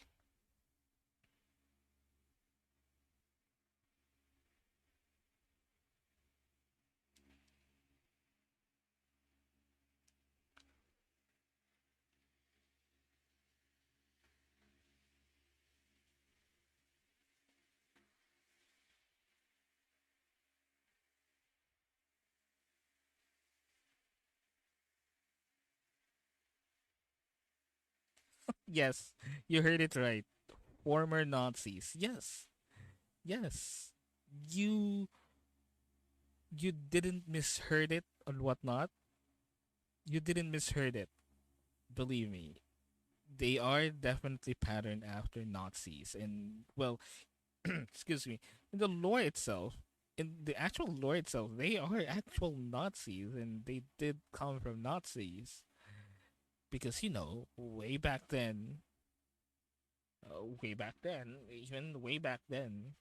Yes, you heard it right. Former Nazis. Yes, yes. You you didn't misheard it or whatnot. You didn't misheard it. Believe me, they are definitely patterned after Nazis. And well, excuse me, in the lore itself, in the actual lore itself, they are actual Nazis, and they did come from Nazis because way back then, even way back then,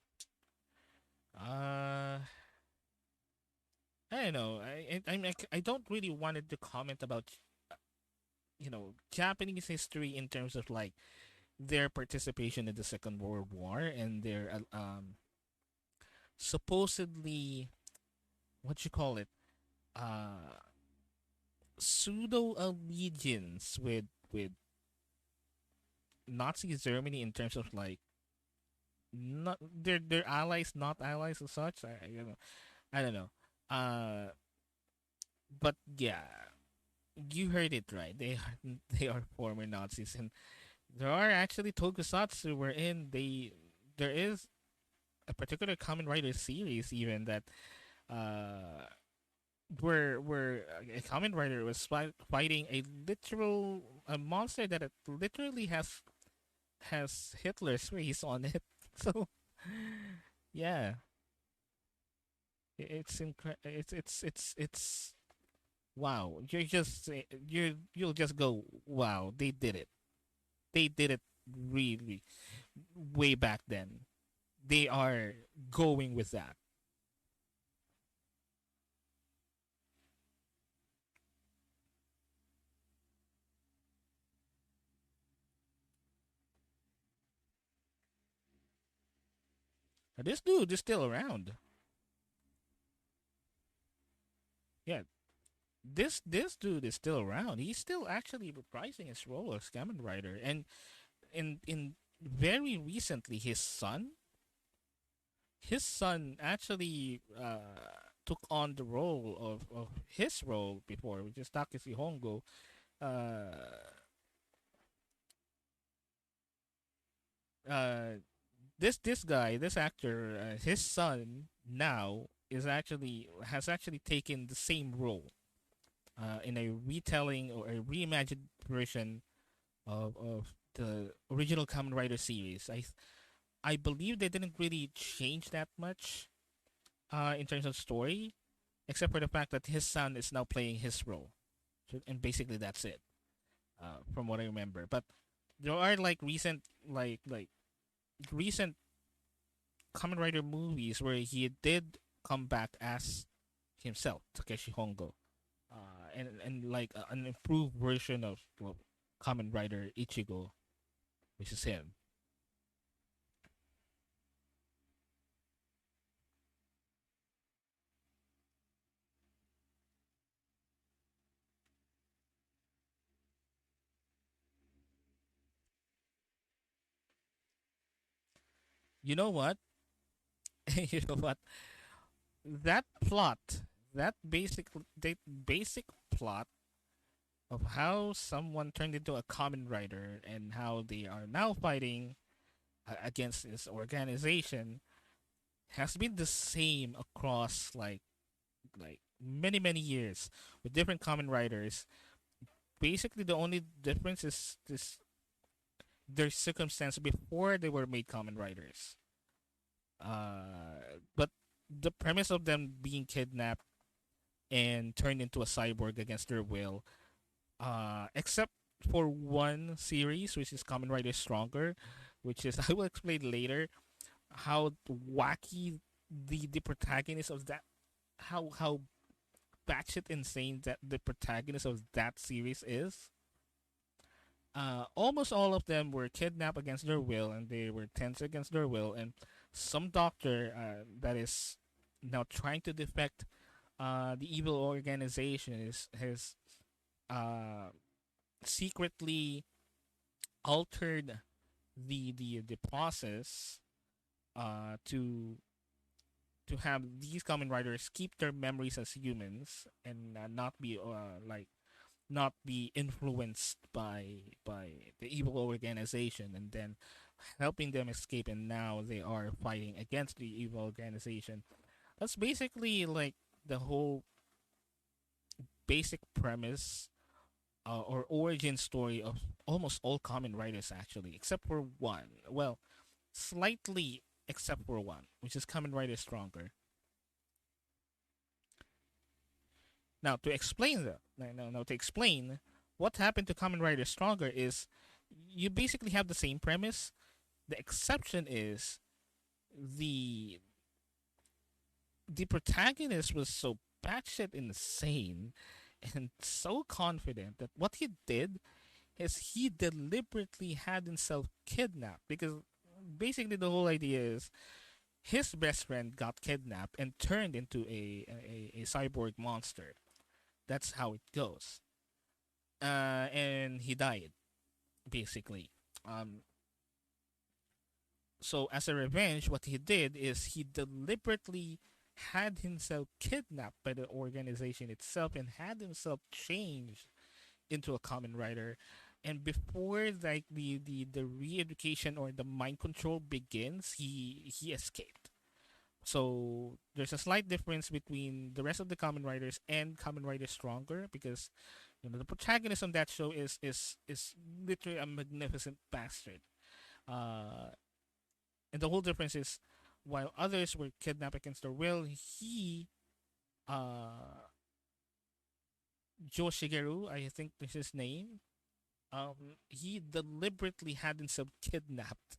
uh, I don't know. I don't really wanted to comment about Japanese history in terms of like their participation in the Second World War and their supposedly what you call it uh pseudo allegiance with Nazi Germany in terms of like not their allies, not allies as such. I don't know. I don't know. Uh, but yeah, you heard it right. They are they are former Nazis, and there are actually tokusatsu wherein there is a particular Kamen Rider series even that uh where a Kamen Rider was fighting a monster that it literally has Hitler's face on it. So yeah, it's wow. You'll just go wow. They did it. They did it really way back then. They are going with that. Now, this dude is still around. Yeah, this dude is still around. He's still actually reprising his role as Kamen Rider, and in very recently, his son actually took on the role of his role before, which is Takeshi Hongo. Uh, uh, this guy, this actor, his son now has actually taken the same role in a retelling or a reimagined version of the original Kamen Rider series. I believe they didn't really change that much in terms of story, except for the fact that his son is now playing his role, and basically that's it, from what I remember. But there are like recent Kamen Rider movies where he did come back as himself, Takeshi Hongo, and like an improved version of Kamen Rider Ichigo, which is him. You know what? You know what? That plot, that basic plot of how someone turned into a common rider and how they are now fighting against this organization has been the same across like many years with different common riders. Basically, the only difference is their circumstance before they were made common riders. But the premise of them being kidnapped and turned into a cyborg against their will, except for one series, which is Kamen Rider Stronger, which is I will explain later. how wacky the protagonist of that, how batshit insane that the protagonist of that series is. Almost all of them were kidnapped against their will, and they were tense against their will. And some doctor that is now trying to defect the evil organization is has uh, secretly altered the process to have these common riders keep their memories as humans and not be not be influenced by the evil organization, and then helping them escape, and now they are fighting against the evil organization. That's basically like the whole basic premise or origin story of almost all common writers, actually, except for one. Well, slightly except for one, which is Kamen Rider Stronger. Now, to explain to explain what happened to Kamen Rider Stronger is you basically have the same premise. The exception is the the protagonist was so batshit insane and so confident that what he did is he deliberately had himself kidnapped, because basically the whole idea is his best friend got kidnapped and turned into a cyborg monster. That's how it goes. And he died, basically. Um, so, as a revenge, what he did is he deliberately had himself kidnapped by the organization itself and had himself changed into a common rider. And before like the re-education or the mind control begins, he escaped. So there's a slight difference between the rest of the common riders and Common Rider Stronger, because the protagonist on that show is literally a magnificent bastard. Uh, and the whole difference is, while others were kidnapped against their will, he, Joe Shigeru, I think is his name, he deliberately had himself kidnapped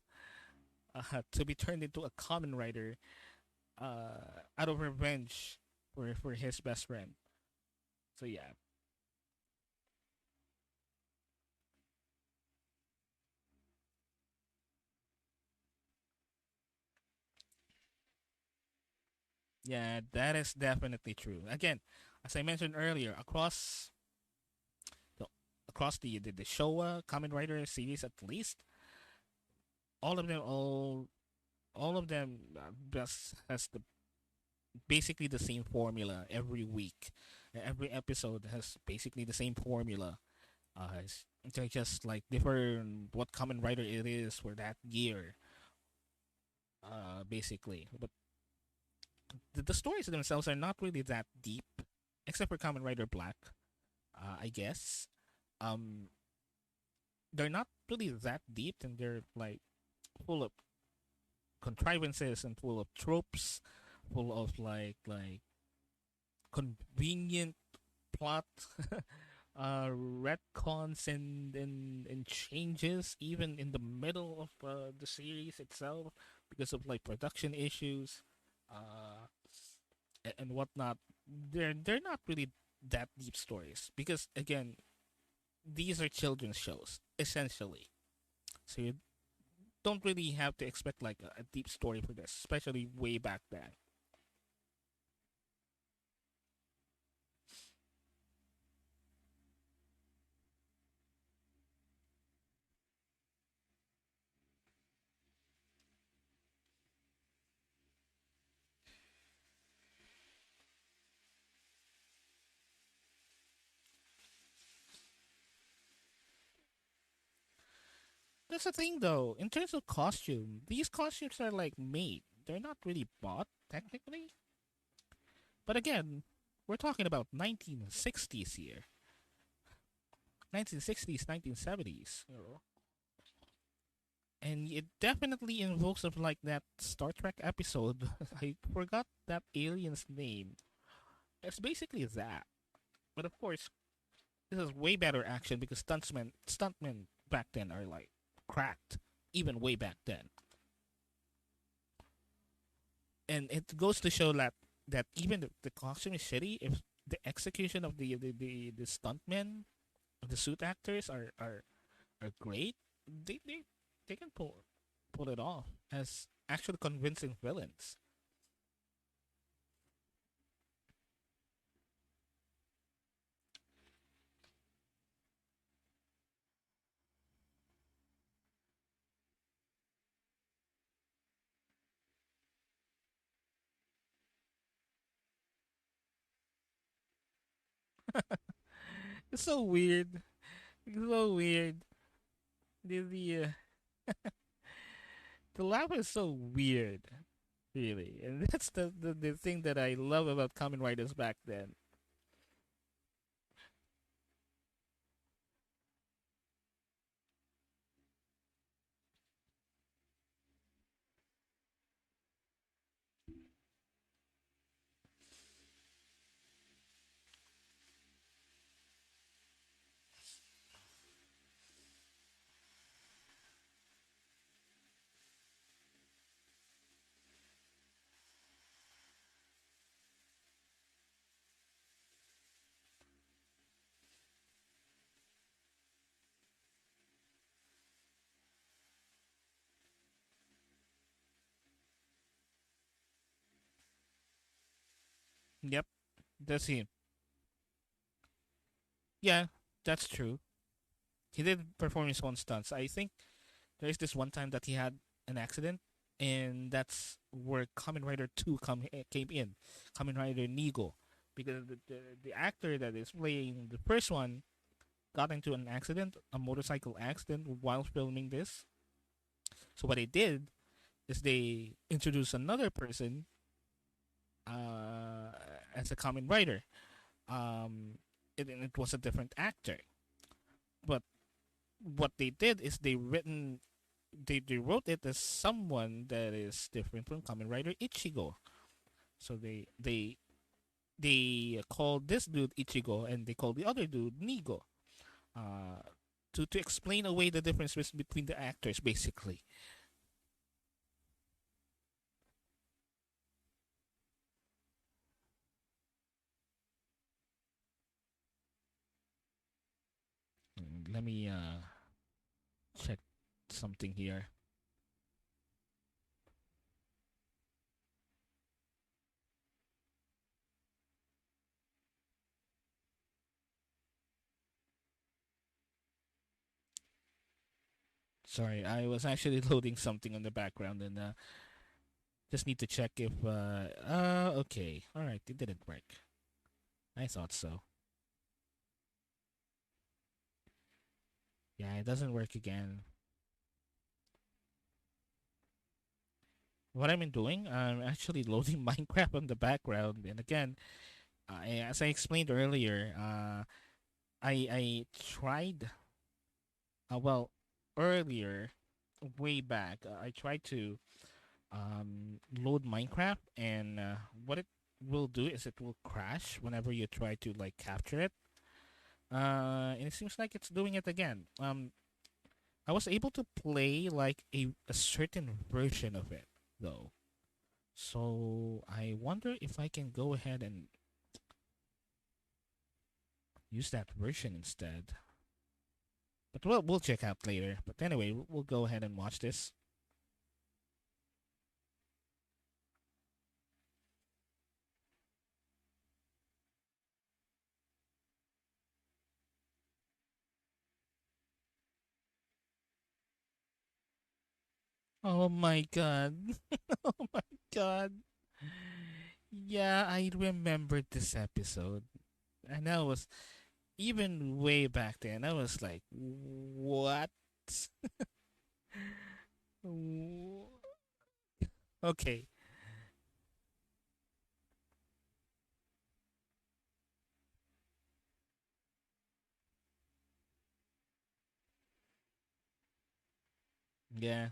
to be turned into a common rider out of revenge for his best friend. So yeah, yeah, that is definitely true. Again, as I mentioned earlier, the across the Showa Kamen Rider series, at least all of them all of them just has the basically the same formula every week. Every episode has basically the same formula. They just like differ in what common rider it is for that year. Basically, but the stories themselves are not really that deep, except for Common Rider Black. I guess. Um, they're not really that deep, and they're like full of contrivances and full of tropes, full of like convenient plot retcons and changes even in the middle of the series itself because of like production issues uh and whatnot. They're not really that deep stories, because again, these are children's shows essentially, so you don't really have to expect like a deep story for this, especially way back then. That's the thing, though. In terms of costume, these costumes are like made. They're not really bought technically. But again, we're talking about 1960s here, 1960s, 1970s, and it definitely invokes of like that Star Trek episode. I forgot that alien's name. It's basically that, but of course, this is way better action because stuntmen back then are like cracked, even way back then. and it goes to show that even the costume is shitty, if the execution of the stuntmen, the suit actors are great, they can pull it off as actually convincing villains. It's so weird. It's so weird. The laugh is so weird, really, and that's the thing that I love about Kamen Riders back then. Yep, that's him. Yeah, that's true. He did perform his own stunts. I think there is this one time that he had an accident, and that's where Kamen Rider 2 came in. Kamen Rider Nigo. Because the actor that is playing the first one got into an accident, a motorcycle accident, while filming this. So what they did is they introduced another person uh, as a Kamen Rider. Um, it was a different actor. But what they did is they wrote it as someone that is different from Kamen Rider Ichigo. So they called this dude Ichigo and they called the other dude Nigo. Uh, to explain away the difference between the actors, basically. Let me check something here. Sorry, I was actually loading something on the background and just need to check if okay. All right, it didn't work. I thought so. Yeah, it doesn't work again. What I'm doing, I'm actually loading Minecraft on the background, and again, as I explained earlier, I tried well earlier, way back, I tried to load Minecraft, and what it will do is it will crash whenever you try to like capture it. And it seems like it's doing it again. I was able to play like a certain version of it though. So I wonder if I can go ahead and use that version instead. But we'll check out later. But anyway, we'll go ahead and watch this. Oh my god. Oh my god. Yeah, I remembered this episode. And I was even way back then. I was like, what? Okay. Yeah.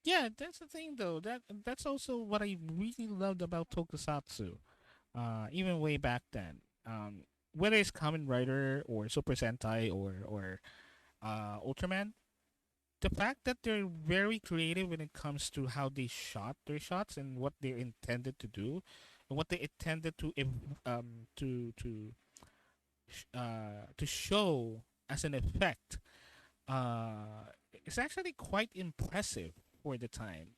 Yeah, that's the thing though. That's also what I really loved about Tokusatsu. Even way back then. Whether it's Kamen Rider or Super Sentai or Ultraman, the fact that they're very creative when it comes to how they shot their shots and what they intended to do, and what they intended to to show as an effect, it's actually quite impressive for the time.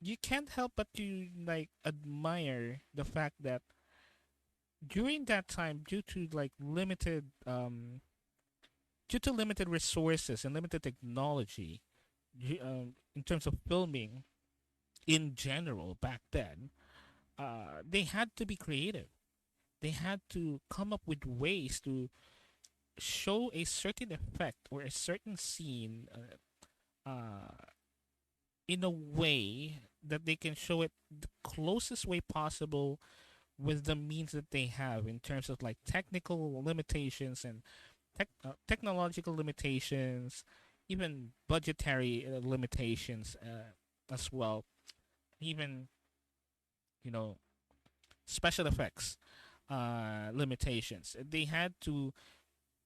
You can't help but to like admire the fact that during that time, due to limited resources and limited technology, in terms of filming in general back then, they had to be creative. They had to come up with ways to show a certain effect or a certain scene in a way that they can show it the closest way possible with the means that they have in terms of like technical limitations and technological limitations, even budgetary limitations as well, even you know special effects limitations. They had to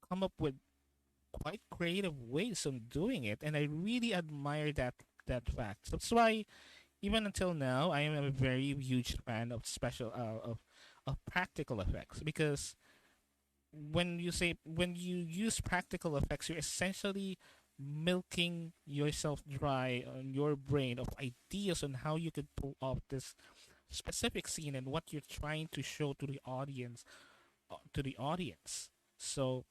come up with quite creative ways of doing it, and I really admire that fact. That's why even until now, I am a very huge fan of of practical effects because when you use practical effects, you're essentially milking yourself dry on your brain of ideas on how you could pull off this specific scene and what you're trying to show to the audience. So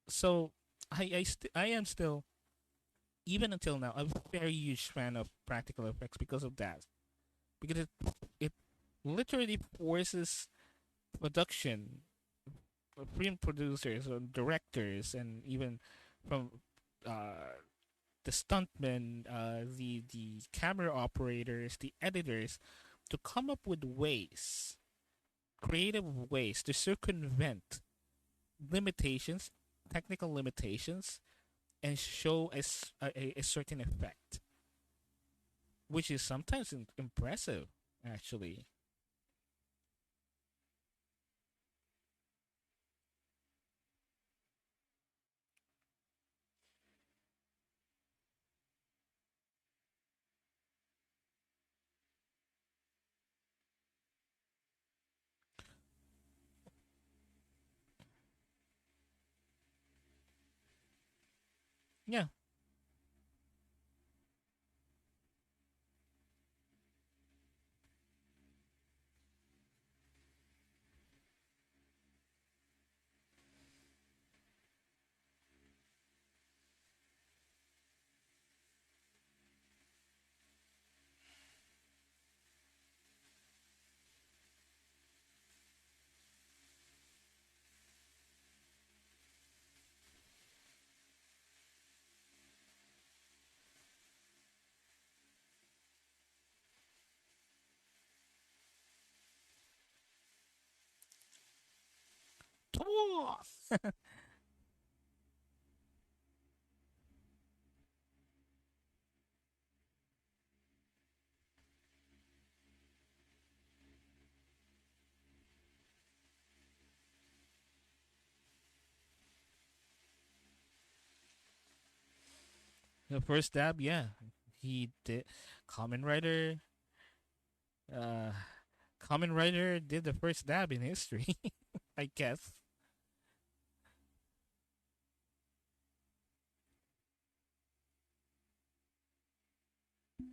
so I am still, even until now, a very huge fan of practical effects because of that. Because it literally forces production, film producers or directors, and even from uh, the stuntmen, the camera operators, the editors, to come up with ways, creative ways to circumvent limitations, technical limitations, and show a certain effect, which is sometimes impressive, actually. Yeah, the first dab, yeah, he did. Common Rider, uh, Common Rider did the first dab in history, I guess.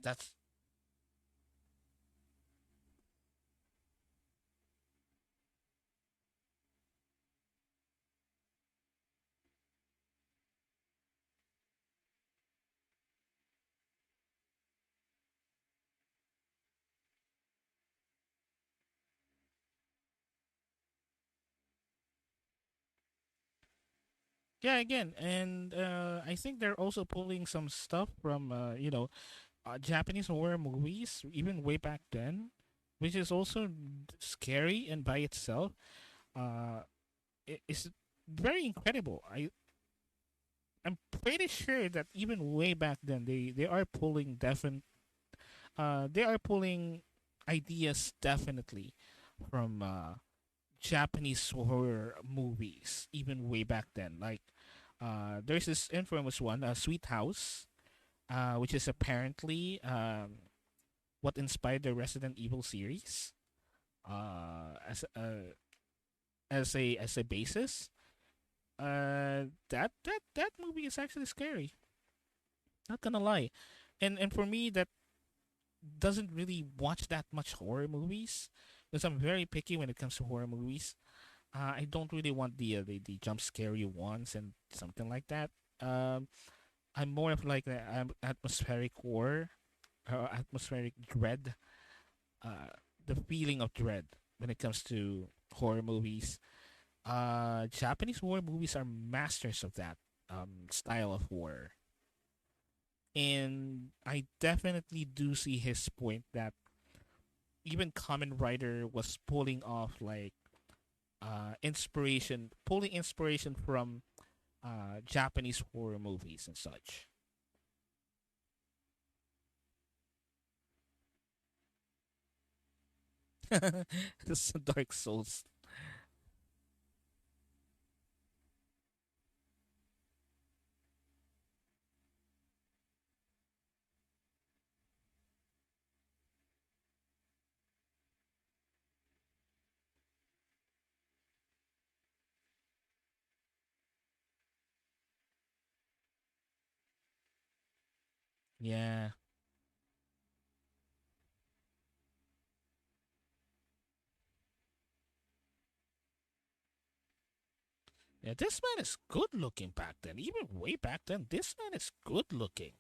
That's yeah. Again, and I think they're also pulling some stuff from Japanese horror movies, even way back then, which is also scary and by itself. Uh, it's very incredible. I'm pretty sure that even way back then they are pulling they are pulling ideas definitely from Japanese horror movies even way back then. Like there's this infamous one, Sweet House, which is apparently what inspired the Resident Evil series as a basis. That movie is actually scary. Not gonna lie, and for me that doesn't really watch that much horror movies because I'm very picky when it comes to horror movies. I don't really want the jump scary ones and something like that. Um, I'm more of like the atmospheric horror, atmospheric dread. The feeling of dread when it comes to horror movies. Japanese horror movies are masters of that style of horror. And I definitely do see his point that even Kamen Rider was pulling off like pulling inspiration from Japanese horror movies and such. This Dark Souls. Yeah. Yeah, this man is good looking back then. Even way back then, this man is good looking.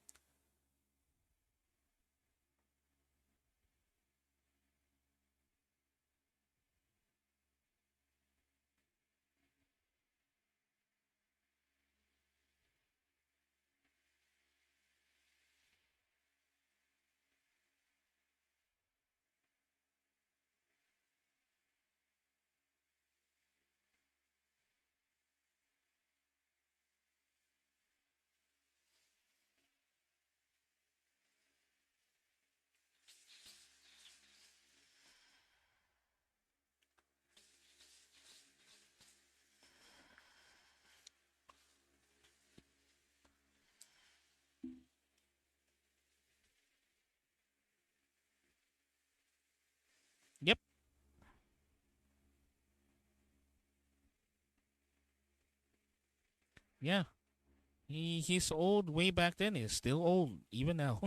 Yep. Yeah. He's old way back then. He's still old even now.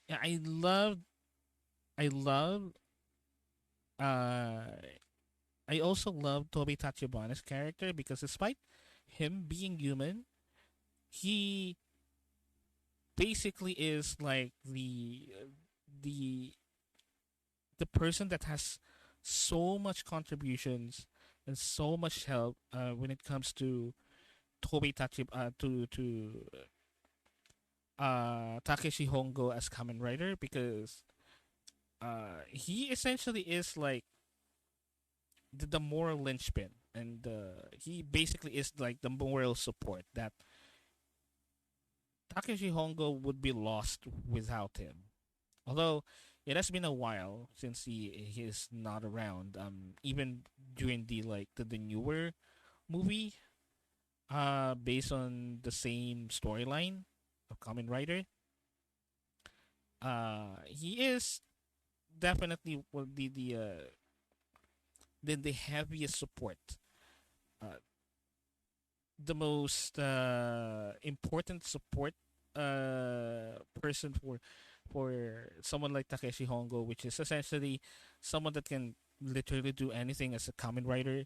Yeah, I love uh I also love Toby Tachibana's character because despite him being human, he basically is like the the person that has so much contributions and so much help when it comes to Takeshi Hongo as Kamen Rider because he essentially is like the moral linchpin and he basically is like the moral support that Takeshi Hongo would be lost without him. Although it has been a while since he is not around. Even during the newer movie, based on the same storyline of Kamen Rider, he is definitely the heaviest support, uh, the most important support person for someone like Takeshi Hongo, which is essentially someone that can literally do anything as a Kamen Rider,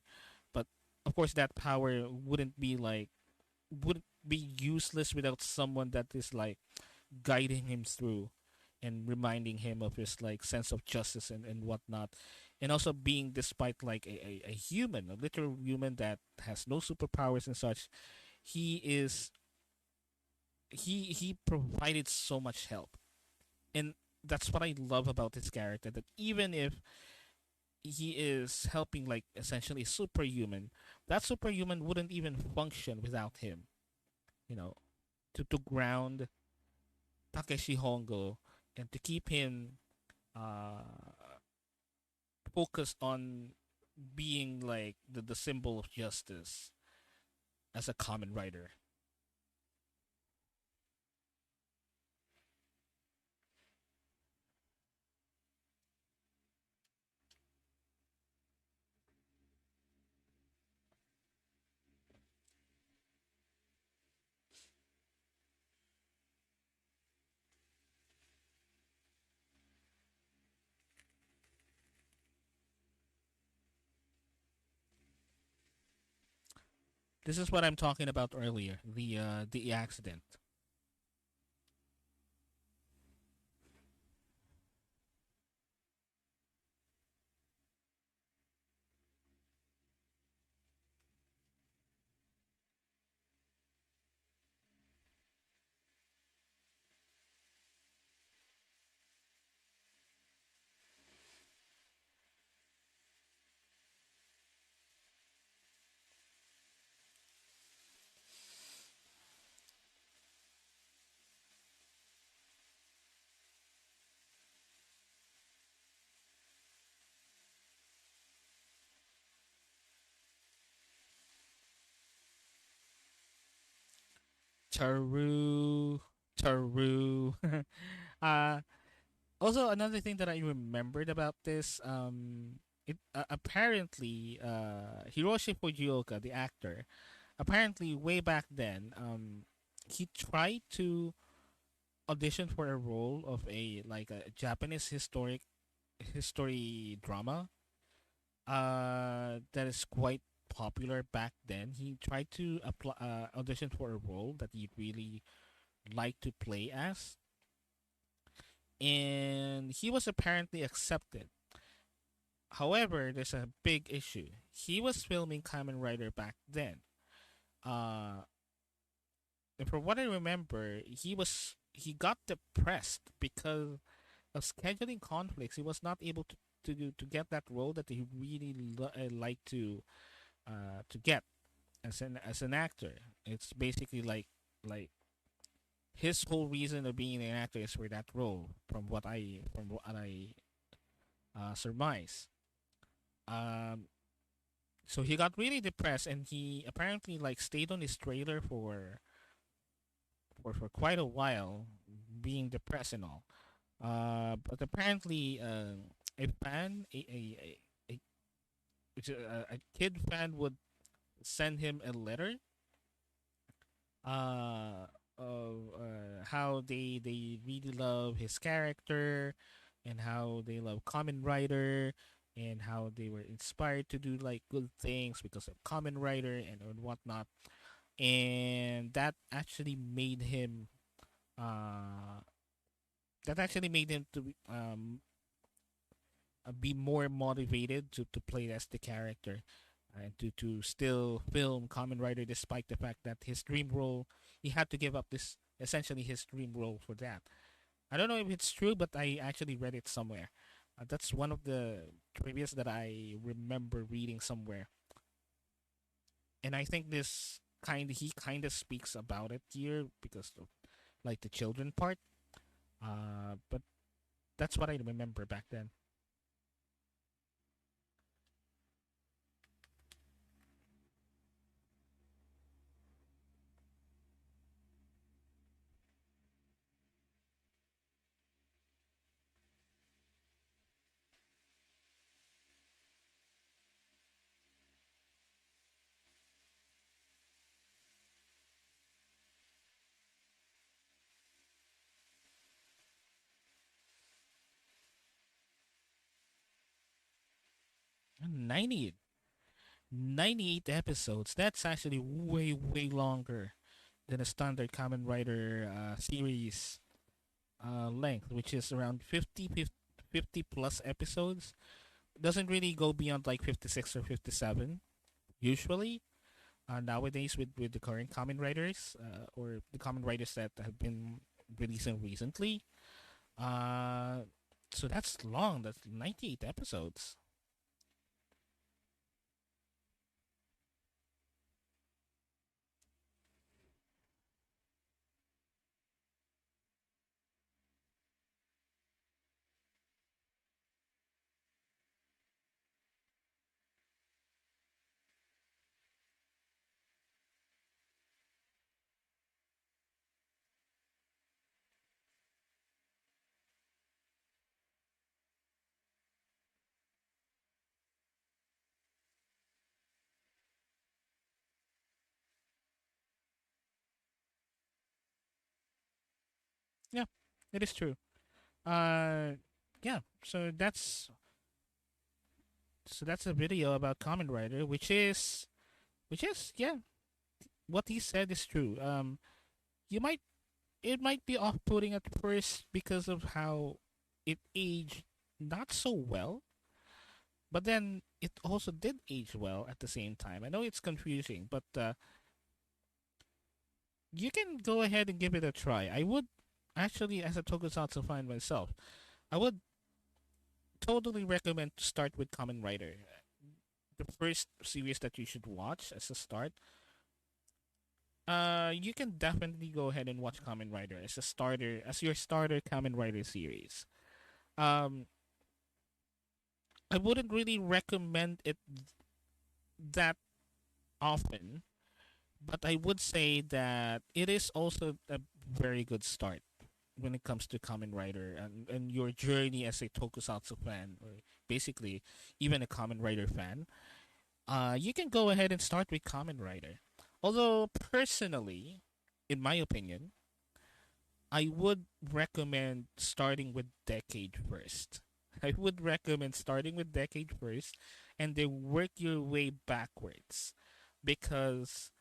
but of course that power wouldn't be useless without someone that is like guiding him through and reminding him of his like sense of justice and whatnot. and also being despite like a human, a literal human that has no superpowers and such, he is he provided so much help, and that's what I love about his character. That even if he is helping like essentially superhuman, that superhuman wouldn't even function without him. You know, to ground Takeshi Hongo and to keep him uh focused on being like the symbol of justice as a common writer. This is what I'm talking about earlier, the accident. Taru, Taru. uh, Also, another thing that I remembered about this, it apparently Hiroshi Fujioka, the actor, apparently way back then, he tried to audition for a role of a like a Japanese historic history drama, that is quite popular back then. He tried to apply audition for a role that he'd really like to play as, and he was apparently accepted. However, there's a big issue. He was filming Kamen Rider back then. Uh, and from what I remember, he got depressed because of scheduling conflicts. He was not able to get that role that he really liked to get as an actor. It's basically like his whole reason of being an actor is for that role. From what I surmise. Um, so he got really depressed, and he apparently like stayed on his trailer for quite a while, being depressed and all. But apparently, a fan, a, a kid fan would send him a letter of how they really love his character, and how they love Kamen Rider, and how they were inspired to do like good things because of Kamen Rider and whatnot. And uh that actually made him to be more motivated to play as the character, and to still film Kamen Rider despite the fact that his dream role, he had to give up this essentially his dream role for that. I don't know if it's true, but I actually read it somewhere. That's one of the trivias that I remember reading somewhere, and I think he kind of speaks about it here because of like the children part. But that's what I remember back then. 90, 98 episodes. That's actually way longer than a standard Kamen Rider series length, which is around 50 plus episodes. doesn't really go beyond like 56 or 57 usually. Nowadays with the current common writers or the common writers that have been releasing recently. Uh, so that's long. That's 98 episodes. Yeah, it is true. Uh, yeah. So that's a video about Kamen Rider, which is yeah, what he said is true. You might it might be off-putting at first because of how it aged not so well, but then it also did age well at the same time. I know it's confusing, but you can go ahead and give it a try. I would actually, as a tokusatsu fan myself, I would totally recommend to start with Kamen Rider. The first series that you should watch as a start. You can definitely go ahead and watch Kamen Rider as a starter, as your starter Kamen Rider series. Um, I wouldn't really recommend it that often, but I would say that it is also a very good start when it comes to Kamen Rider and your journey as a Tokusatsu fan, or basically even a Kamen Rider fan. You can go ahead and start with Kamen Rider. Although personally, in my opinion, I would recommend starting with Decade first. I would recommend starting with Decade first and then work your way backwards, because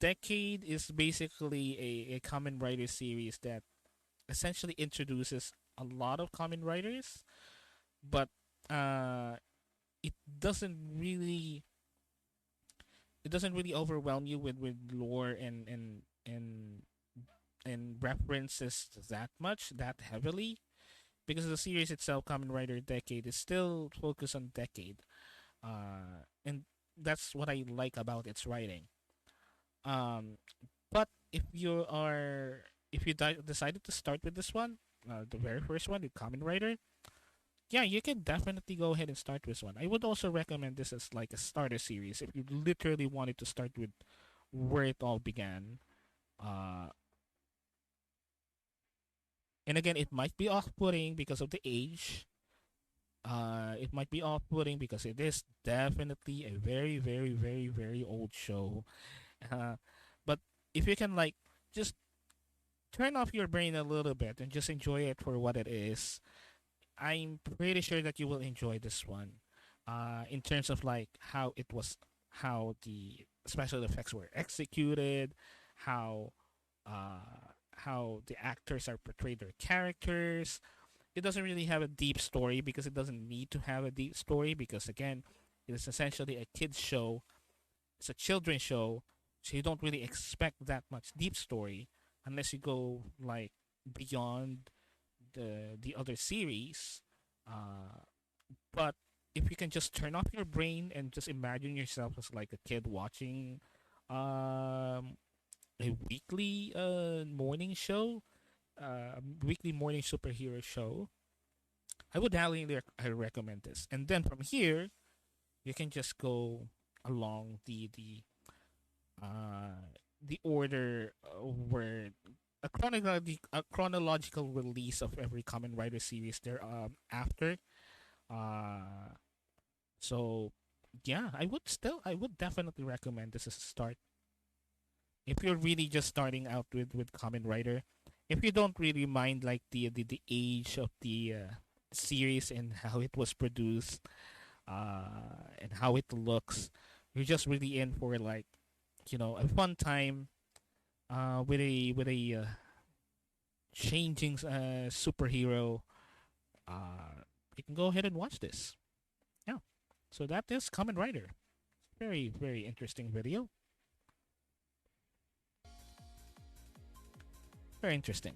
Decade is basically a Kamen Rider series that essentially introduces a lot of Kamen Riders, but uh, it doesn't really it doesn't really overwhelm you with lore and references that much that heavily, because the series itself, Kamen Rider Decade, is still focused on Decade, and that's what I like about its writing. But if you decided to start with this one, the very first one, the Kamen Rider, yeah, you can definitely go ahead and start with this one. I would also recommend this as like a starter series if you literally wanted to start with where it all began. Uh, and again, it might be off-putting because of the age. It might be off-putting because it is definitely a very, very, very, very old show. Uh, but if you can like just turn off your brain a little bit and just enjoy it for what it is, I'm pretty sure that you will enjoy this one. In terms of like how the special effects were executed, how how the actors are portrayed their characters. It doesn't really have a deep story because it doesn't need to have a deep story, because again, it is essentially a kids show. It's a children's show, so you don't really expect that much deep story unless you go like beyond the other series. Uh, but if you can just turn off your brain and just imagine yourself as like a kid watching um, a weekly morning show, weekly morning superhero show, I would highly recommend this. And then from here, you can just go along the order where a chronological release of every Kamen Rider series there after. Uh, so yeah, I would definitely recommend this as a start if you're really just starting out with Kamen Rider. If you don't really mind like the age of the series and how it was produced, and how it looks, you're just really in for like a fun time with a changing superhero. You can go ahead and watch this. Yeah. So that is Kamen Rider. Very, very interesting video. Very interesting.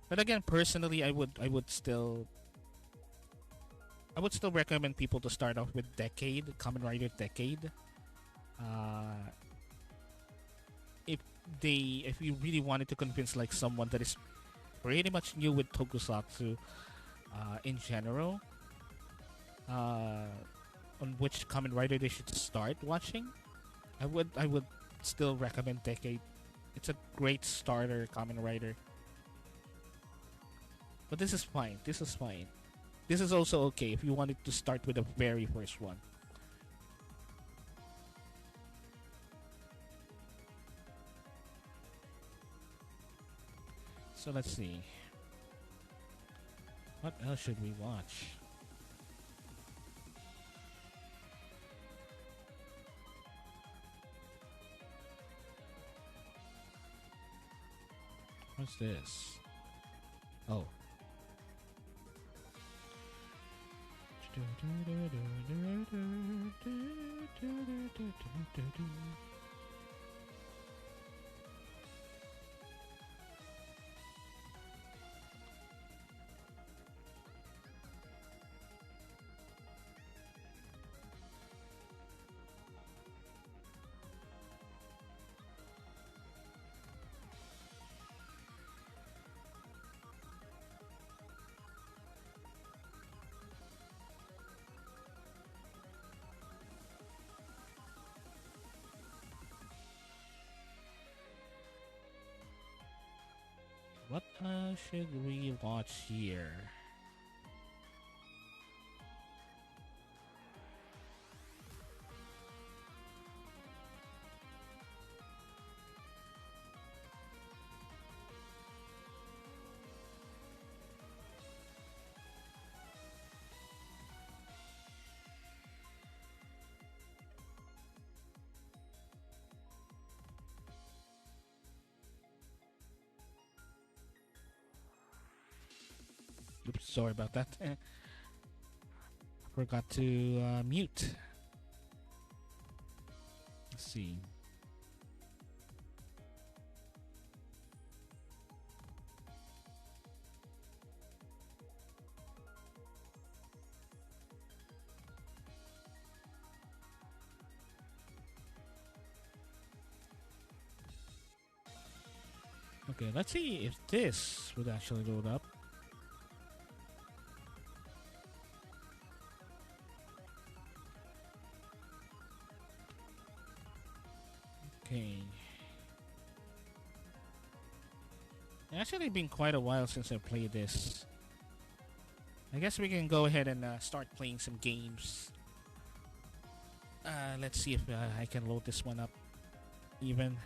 But again, personally, I would still recommend people to start off with Decade, Kamen Rider Decade. Uh, if you really wanted to convince like someone that is pretty much new with Tokusatsu, in general, on which Kamen Rider they should start watching, I would still recommend Decade. It's a great starter Kamen Rider. But this is fine. This is fine. This is also okay if you wanted to start with the very first one. So let's see. What else should we watch? What's this? Oh. What should we watch here? Oops, sorry about that. Forgot to mute. Let's see. Okay, let's see if this would actually load up. Okay. It's actually been quite a while since I played this. I guess we can go ahead and start playing some games. Let's see if I can load this one up even.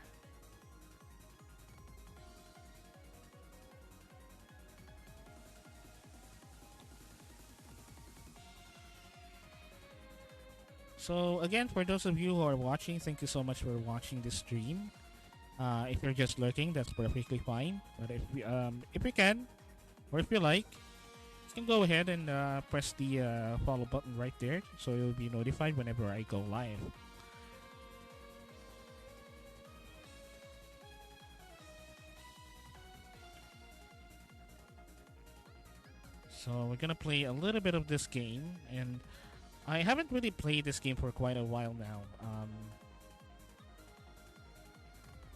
So again, for those of you who are watching, thank you so much for watching this stream. If you're just lurking, that's perfectly fine. But if you can, or if you like, you can go ahead and press the follow button right there, so you'll be notified whenever I go live. So we're gonna play a little bit of this game, and I haven't really played this game for quite a while now.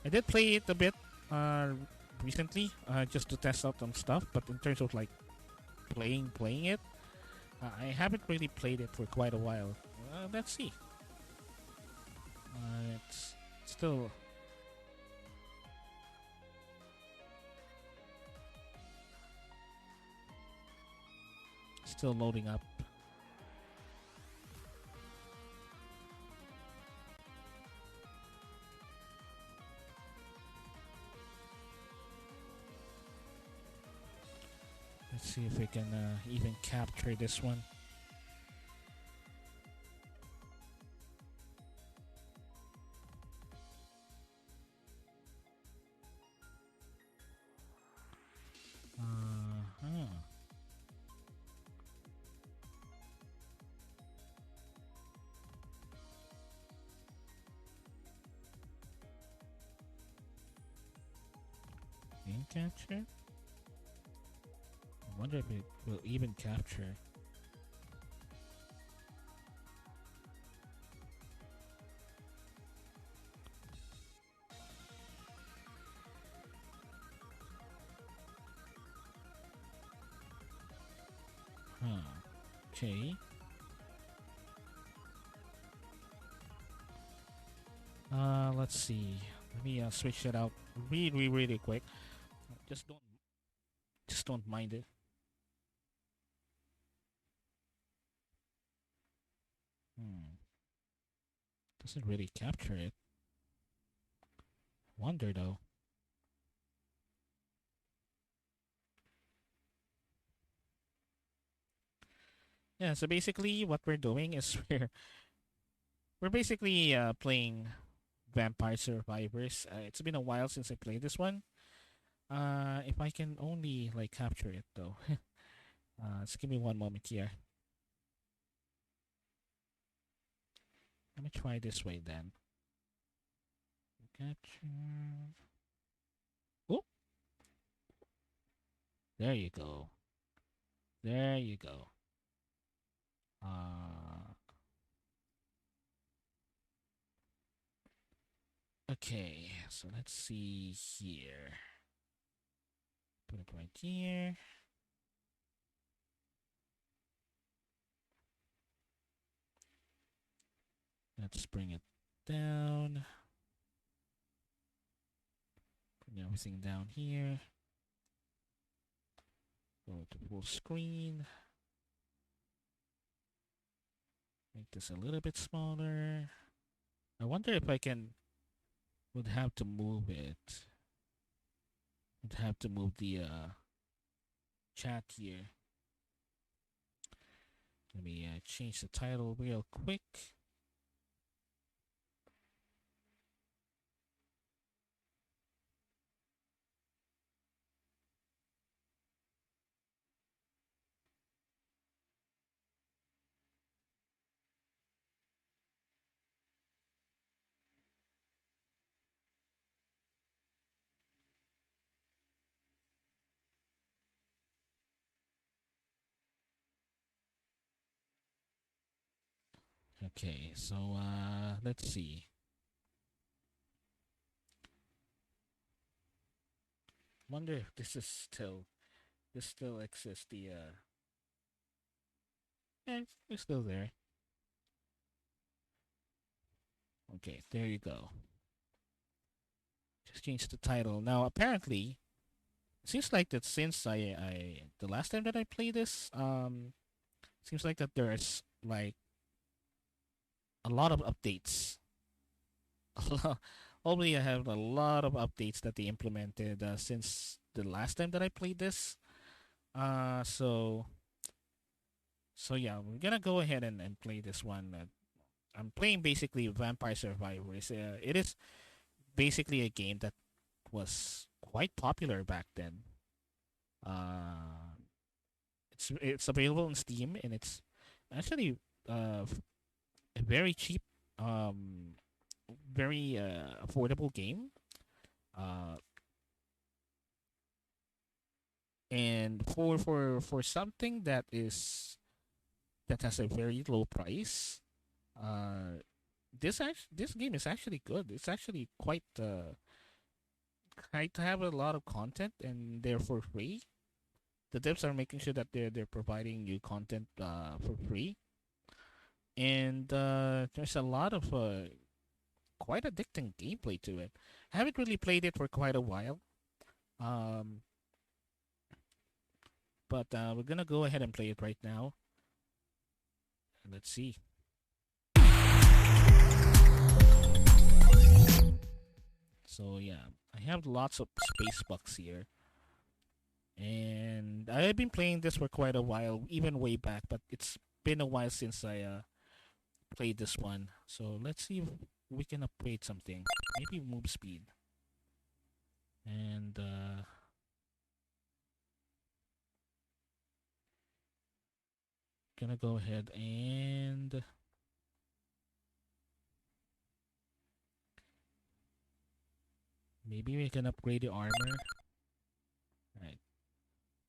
I did play it a bit recently, just to test out some stuff. But in terms of like playing it, I haven't really played it for quite a while. Let's see. It's still. Still loading up. Let's see if we can even capture this one. capture? I wonder if it will even capture. Huh. Okay. Let's see. Let me switch it out really, really quick. Just don't, just don't mind it. Hmm. Doesn't really capture it. Wonder though. Yeah. So basically, what we're doing is we're basically playing Vampire Survivors. It's been a while since I played this one. If I can only like capture it though. Just give me one moment here. Let me try this way then. Capture. Oh, there you go. There you go. Uh, okay. So let's see here. Put it right here. Let's bring it down. Bring everything down here. Go to full screen. Make this a little bit smaller. I wonder if I can. Would have to move it. Would have to move the chat here. Let me change the title real quick. Okay, so let's see. Wonder if this still exists. The it's still there. Okay, there you go. Just change the title. Now apparently, it seems like that since I the last time that I played this, seems like that there's like a lot of updates. Probably I have a lot of updates that they implemented since the last time that I played this. Uh, so so yeah, we're gonna go ahead and play this one. I'm playing basically Vampire Survivors. It is basically a game that was quite popular back then. Uh, it's available on Steam and it's actually a very cheap, um, very affordable game. Uh, and for something that has a very low price, this game is actually good. It's actually quite have a lot of content and they're for free. The devs are making sure that they're providing you content for free, and there's a lot of quite addicting gameplay to it. I haven't really played it for quite a while, um, but we're gonna go ahead and play it right now. Let's see. So yeah, I have lots of space bucks here, and I've been playing this for quite a while, even way back. But it's been a while since I played this one. So let's see if we can upgrade something. Maybe move speed, and gonna go ahead and maybe we can upgrade the armor. Right.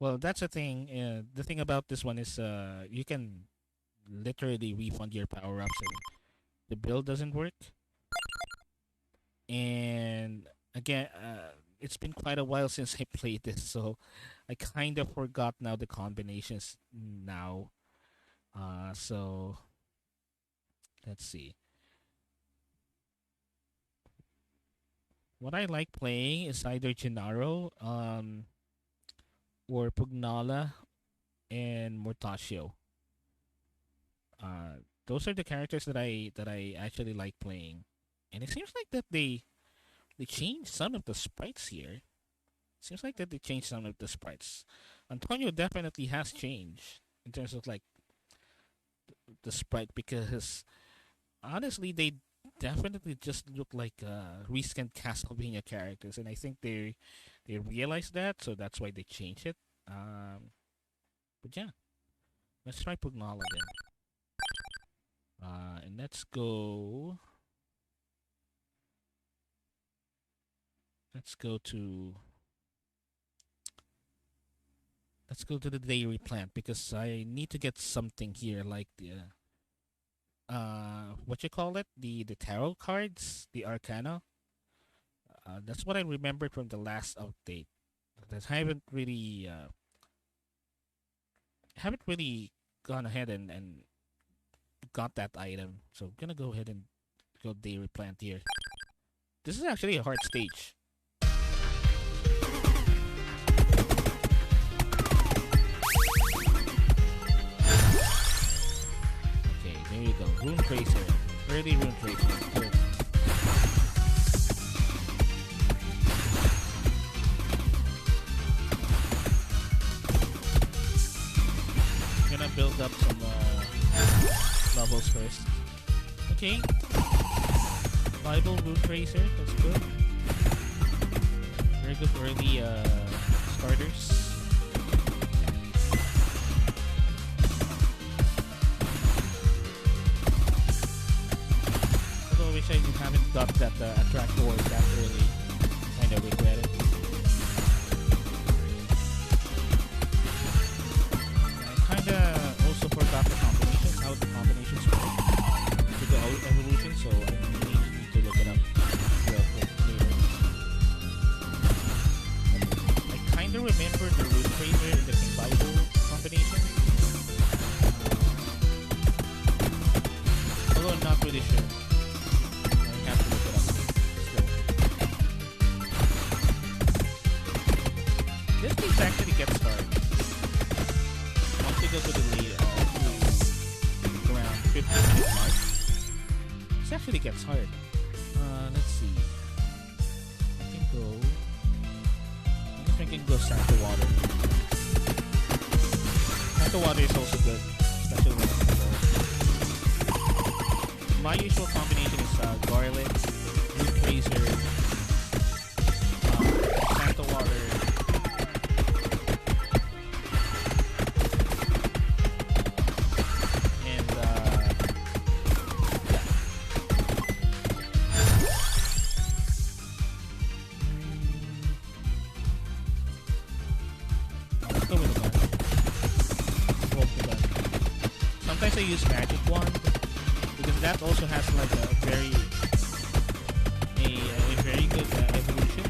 Well, that's the thing. The thing about this one is you can literally refund your power ups if the build doesn't work. And again, it's been quite a while since I played this, so I kind of forgot now the combinations now. So let's see. What I like playing is either Gennaro, or Pugnala and Mortasio. Uh, those are the characters that I actually like playing, and it seems like that they changed some of the sprites here. Seems like that they changed some of the sprites. Antonio definitely has changed in terms of like the sprite because honestly they definitely just look like recent Castlevania characters, and I think they realized that, so that's why they changed it. But yeah, let's try Pugnala then. And let's go to let's go to the dairy plant because I need to get something here like the what you call it, the tarot cards, the arcana. That's what I remembered from the last update. That I haven't really gone ahead and got that item, so I'm gonna go ahead and go dairy plant here. This is actually a hard stage. Okay, there you go. Rune Tracer. Early Rune Tracer. Good. Gonna build up some levels first. Okay. Bible Rune Tracer. That's good. Very good early starters. Although I wish I haven't got that attract board that early. Kinda regret it. I kinda also forgot the combinations, how the combinations work to the evolution, so I really need to look it up real quick later. I kinda remember the Rune Tracer and the King Bible combination. Although I'm not really sure. I have to look it up still. This piece actually gets hard. Once you go to the lead, to around 15-minute mark, this actually gets hard. Let's see. I can go. I guess I can go Santa Water. Santa Water is also good, especially when it's cold. My usual combination is garlic, Rune Tracer, Santa Water. And yeah. Let's go with the gun. Roll the gun. Sometimes I use magic wand because that also has like a very good evolution.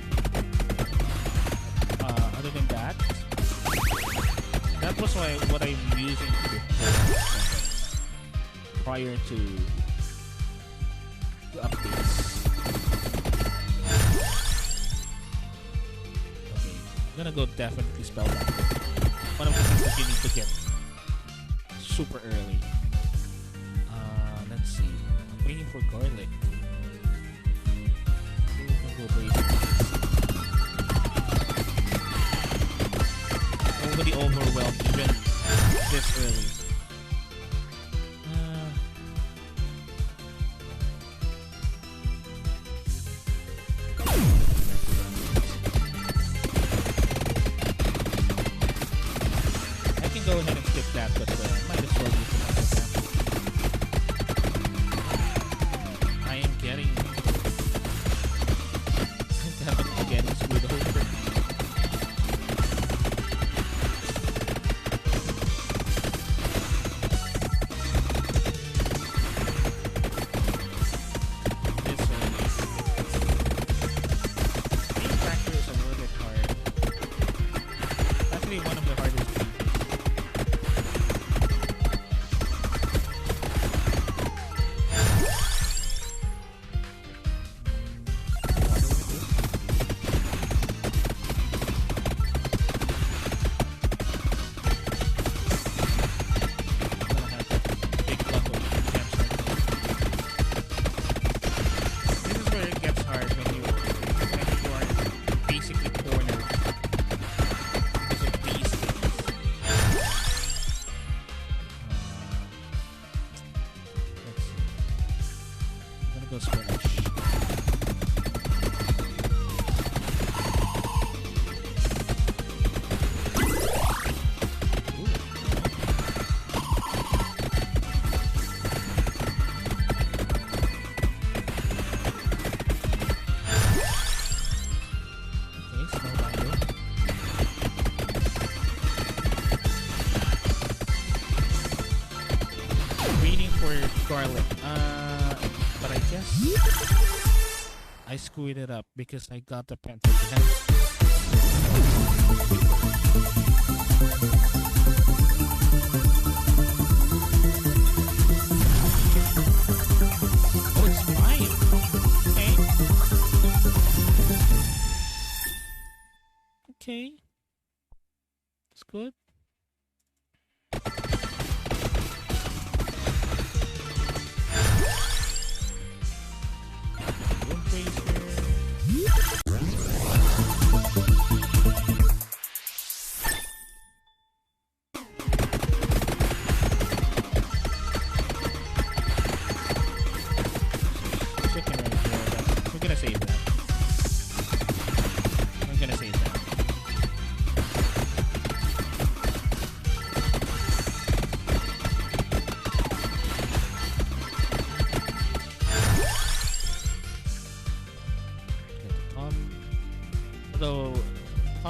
Other than that, that was what I'm using before, prior to the updates. Okay, I'm gonna go definitely spell that. One of the things that you need to get super early. Let's see. I'm waiting for garlic. Ooh, I can go basic. Already overwhelmed even this early. I can go ahead and skip that, but might as well use the micro sample. I am getting I'm definitely getting screwed over. no spinach. Garlic. But I guess I screwed it up because I got the pentagram. Oh, it's fine. Okay. Okay. It's good.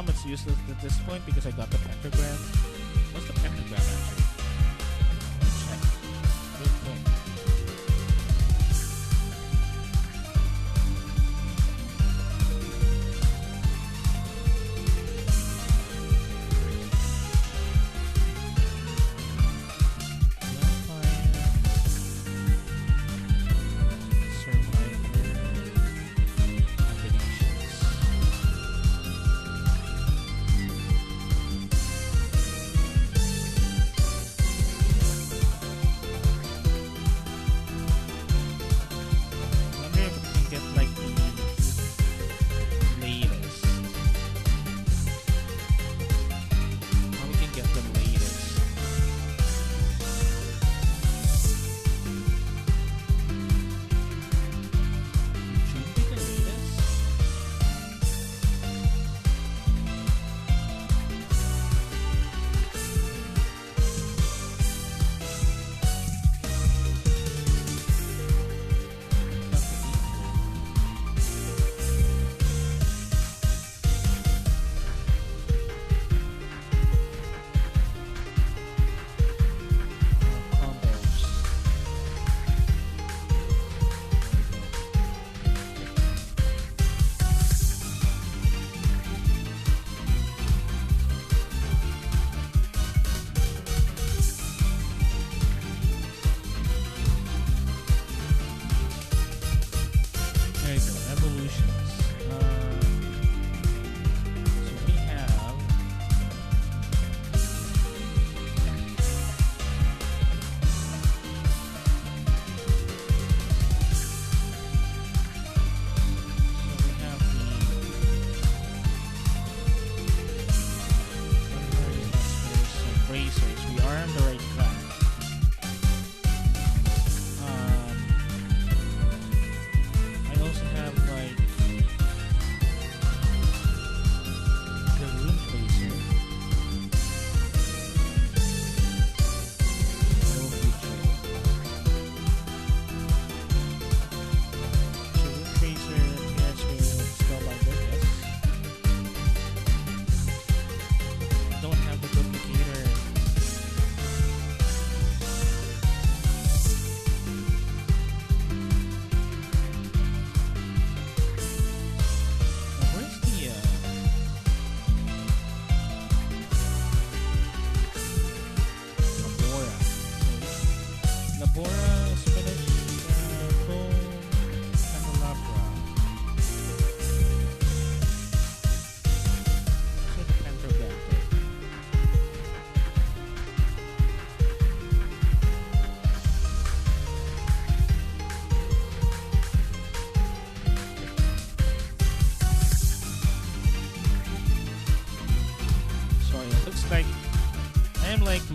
It's useless at this point because I got the pentagram. What's the pentagram actually? Check. Good point.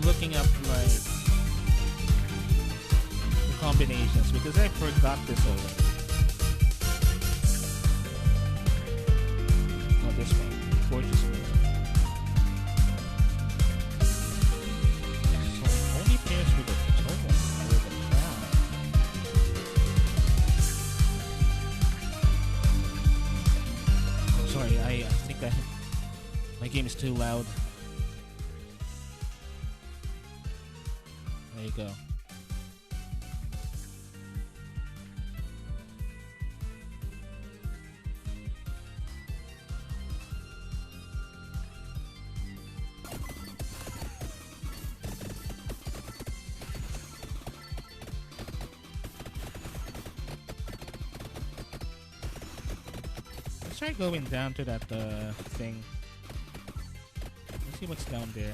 Looking up like the combinations because I forgot this already. this one. Gorgeous one. So only pairs with a total with a crown. Oh, sorry, I think my game is too loud. There you go. Let's try going down to that thing. Let's see what's down there.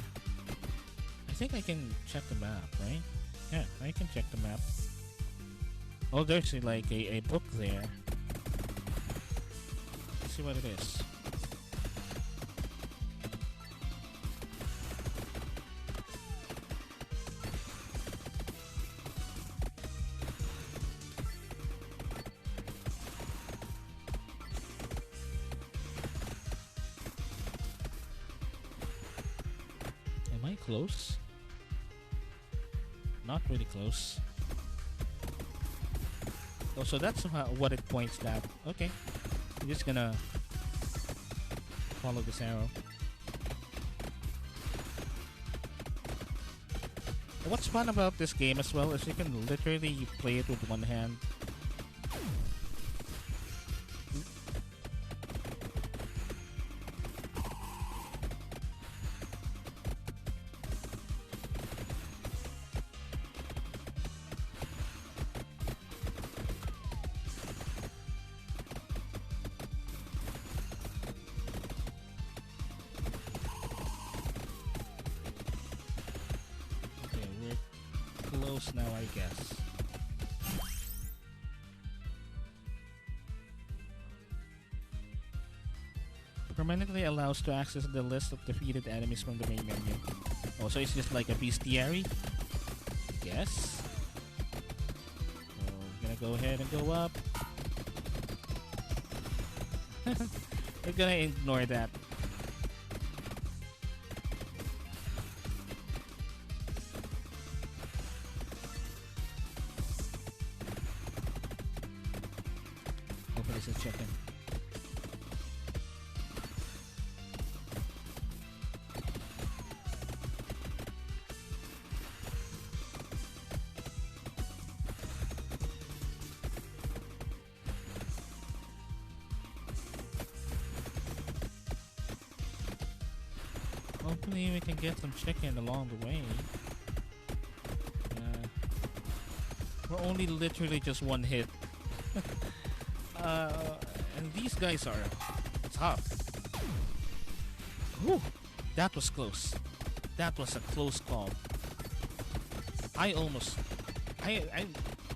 I think I can check the map, right? Yeah, I can check the map. Oh, there's like a book there. Let's see what it is. Am I close? Not really close. Oh, so that's what it points at. Okay. I'm just gonna follow this arrow. What's fun about this game as well is you can literally play it with one hand. Close now, I guess. Permanently allows to access the list of defeated enemies from the main menu. Oh, so it's just like a bestiary? Yes. So we're gonna go ahead and go up. We're gonna ignore that. Hopefully it's a chicken. Hopefully we can get some chicken along the way. We're only literally just one hit. And these guys are tough. Whew, that was close. That was a close call. I'm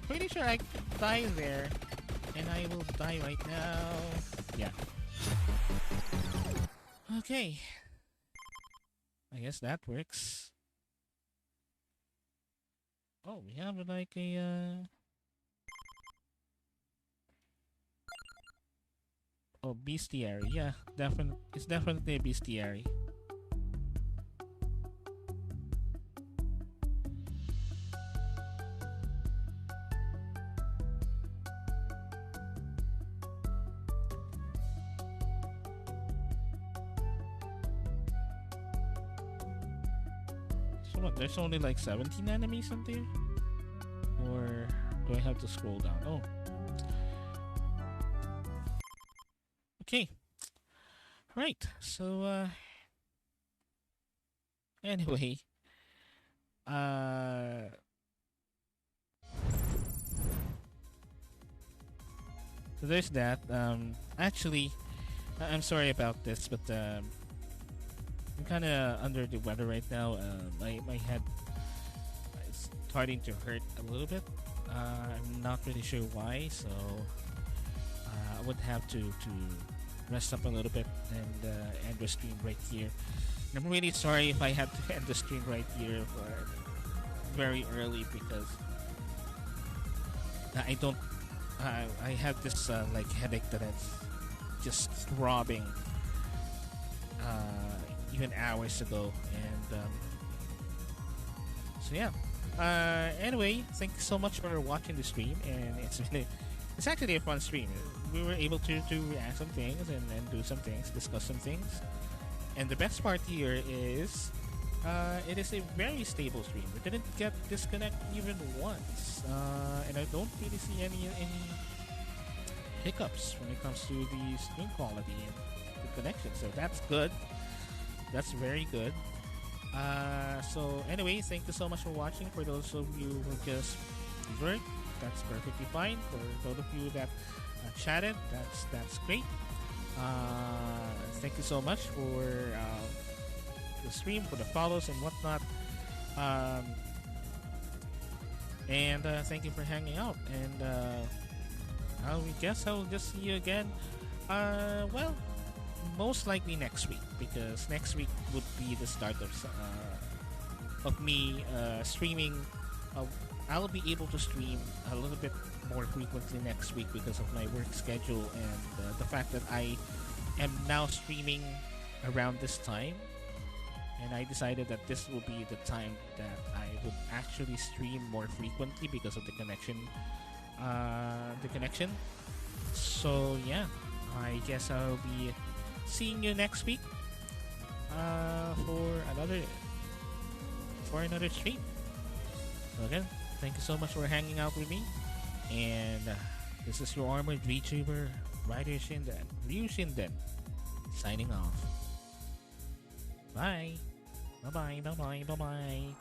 pretty sure I could die there. And I will die right now. Yeah. Okay. I guess that works. Oh, we have like a oh, bestiary. Yeah, it's definitely a bestiary. So what, there's only like 17 enemies in there? Or do I have to scroll down? Oh. Okay. Right. So anyway. So there's that. Actually, I'm sorry about this, but I'm kind of under the weather right now. My head is starting to hurt a little bit. I'm not really sure why, so I would have to rest up a little bit and end the stream right here. And I'm really sorry if I had to end the stream right here very early because I don't. I have this like headache that is just throbbing even hours ago. And so yeah. Anyway, thank you so much for watching the stream, and it's actually a fun stream. We were able to react some things and do some things, discuss some things. And the best part here is it is a very stable stream. We didn't get disconnect even once, and I don't really see any hiccups when it comes to the stream quality and the connection. So that's good. That's very good. So anyway, thank you so much for watching. For those of you who just convert, that's perfectly fine. For those of you that chatted, that's great. Thank you so much for the stream, for the follows and whatnot. And thank you for hanging out. And I guess I will just see you again. Well, most likely next week, because next week would be the start of me streaming. I'll be able to stream a little bit more frequently next week because of my work schedule and the fact that I am now streaming around this time. And I decided that this will be the time that I would actually stream more frequently because of the connection. So yeah, I guess I'll be seeing you next week for another stream. So again, thank you so much for hanging out with me. And this is your armored VTuber, Ryder Shinden, Ryu Shinden, signing off. Bye. Bye-bye, bye-bye, bye-bye.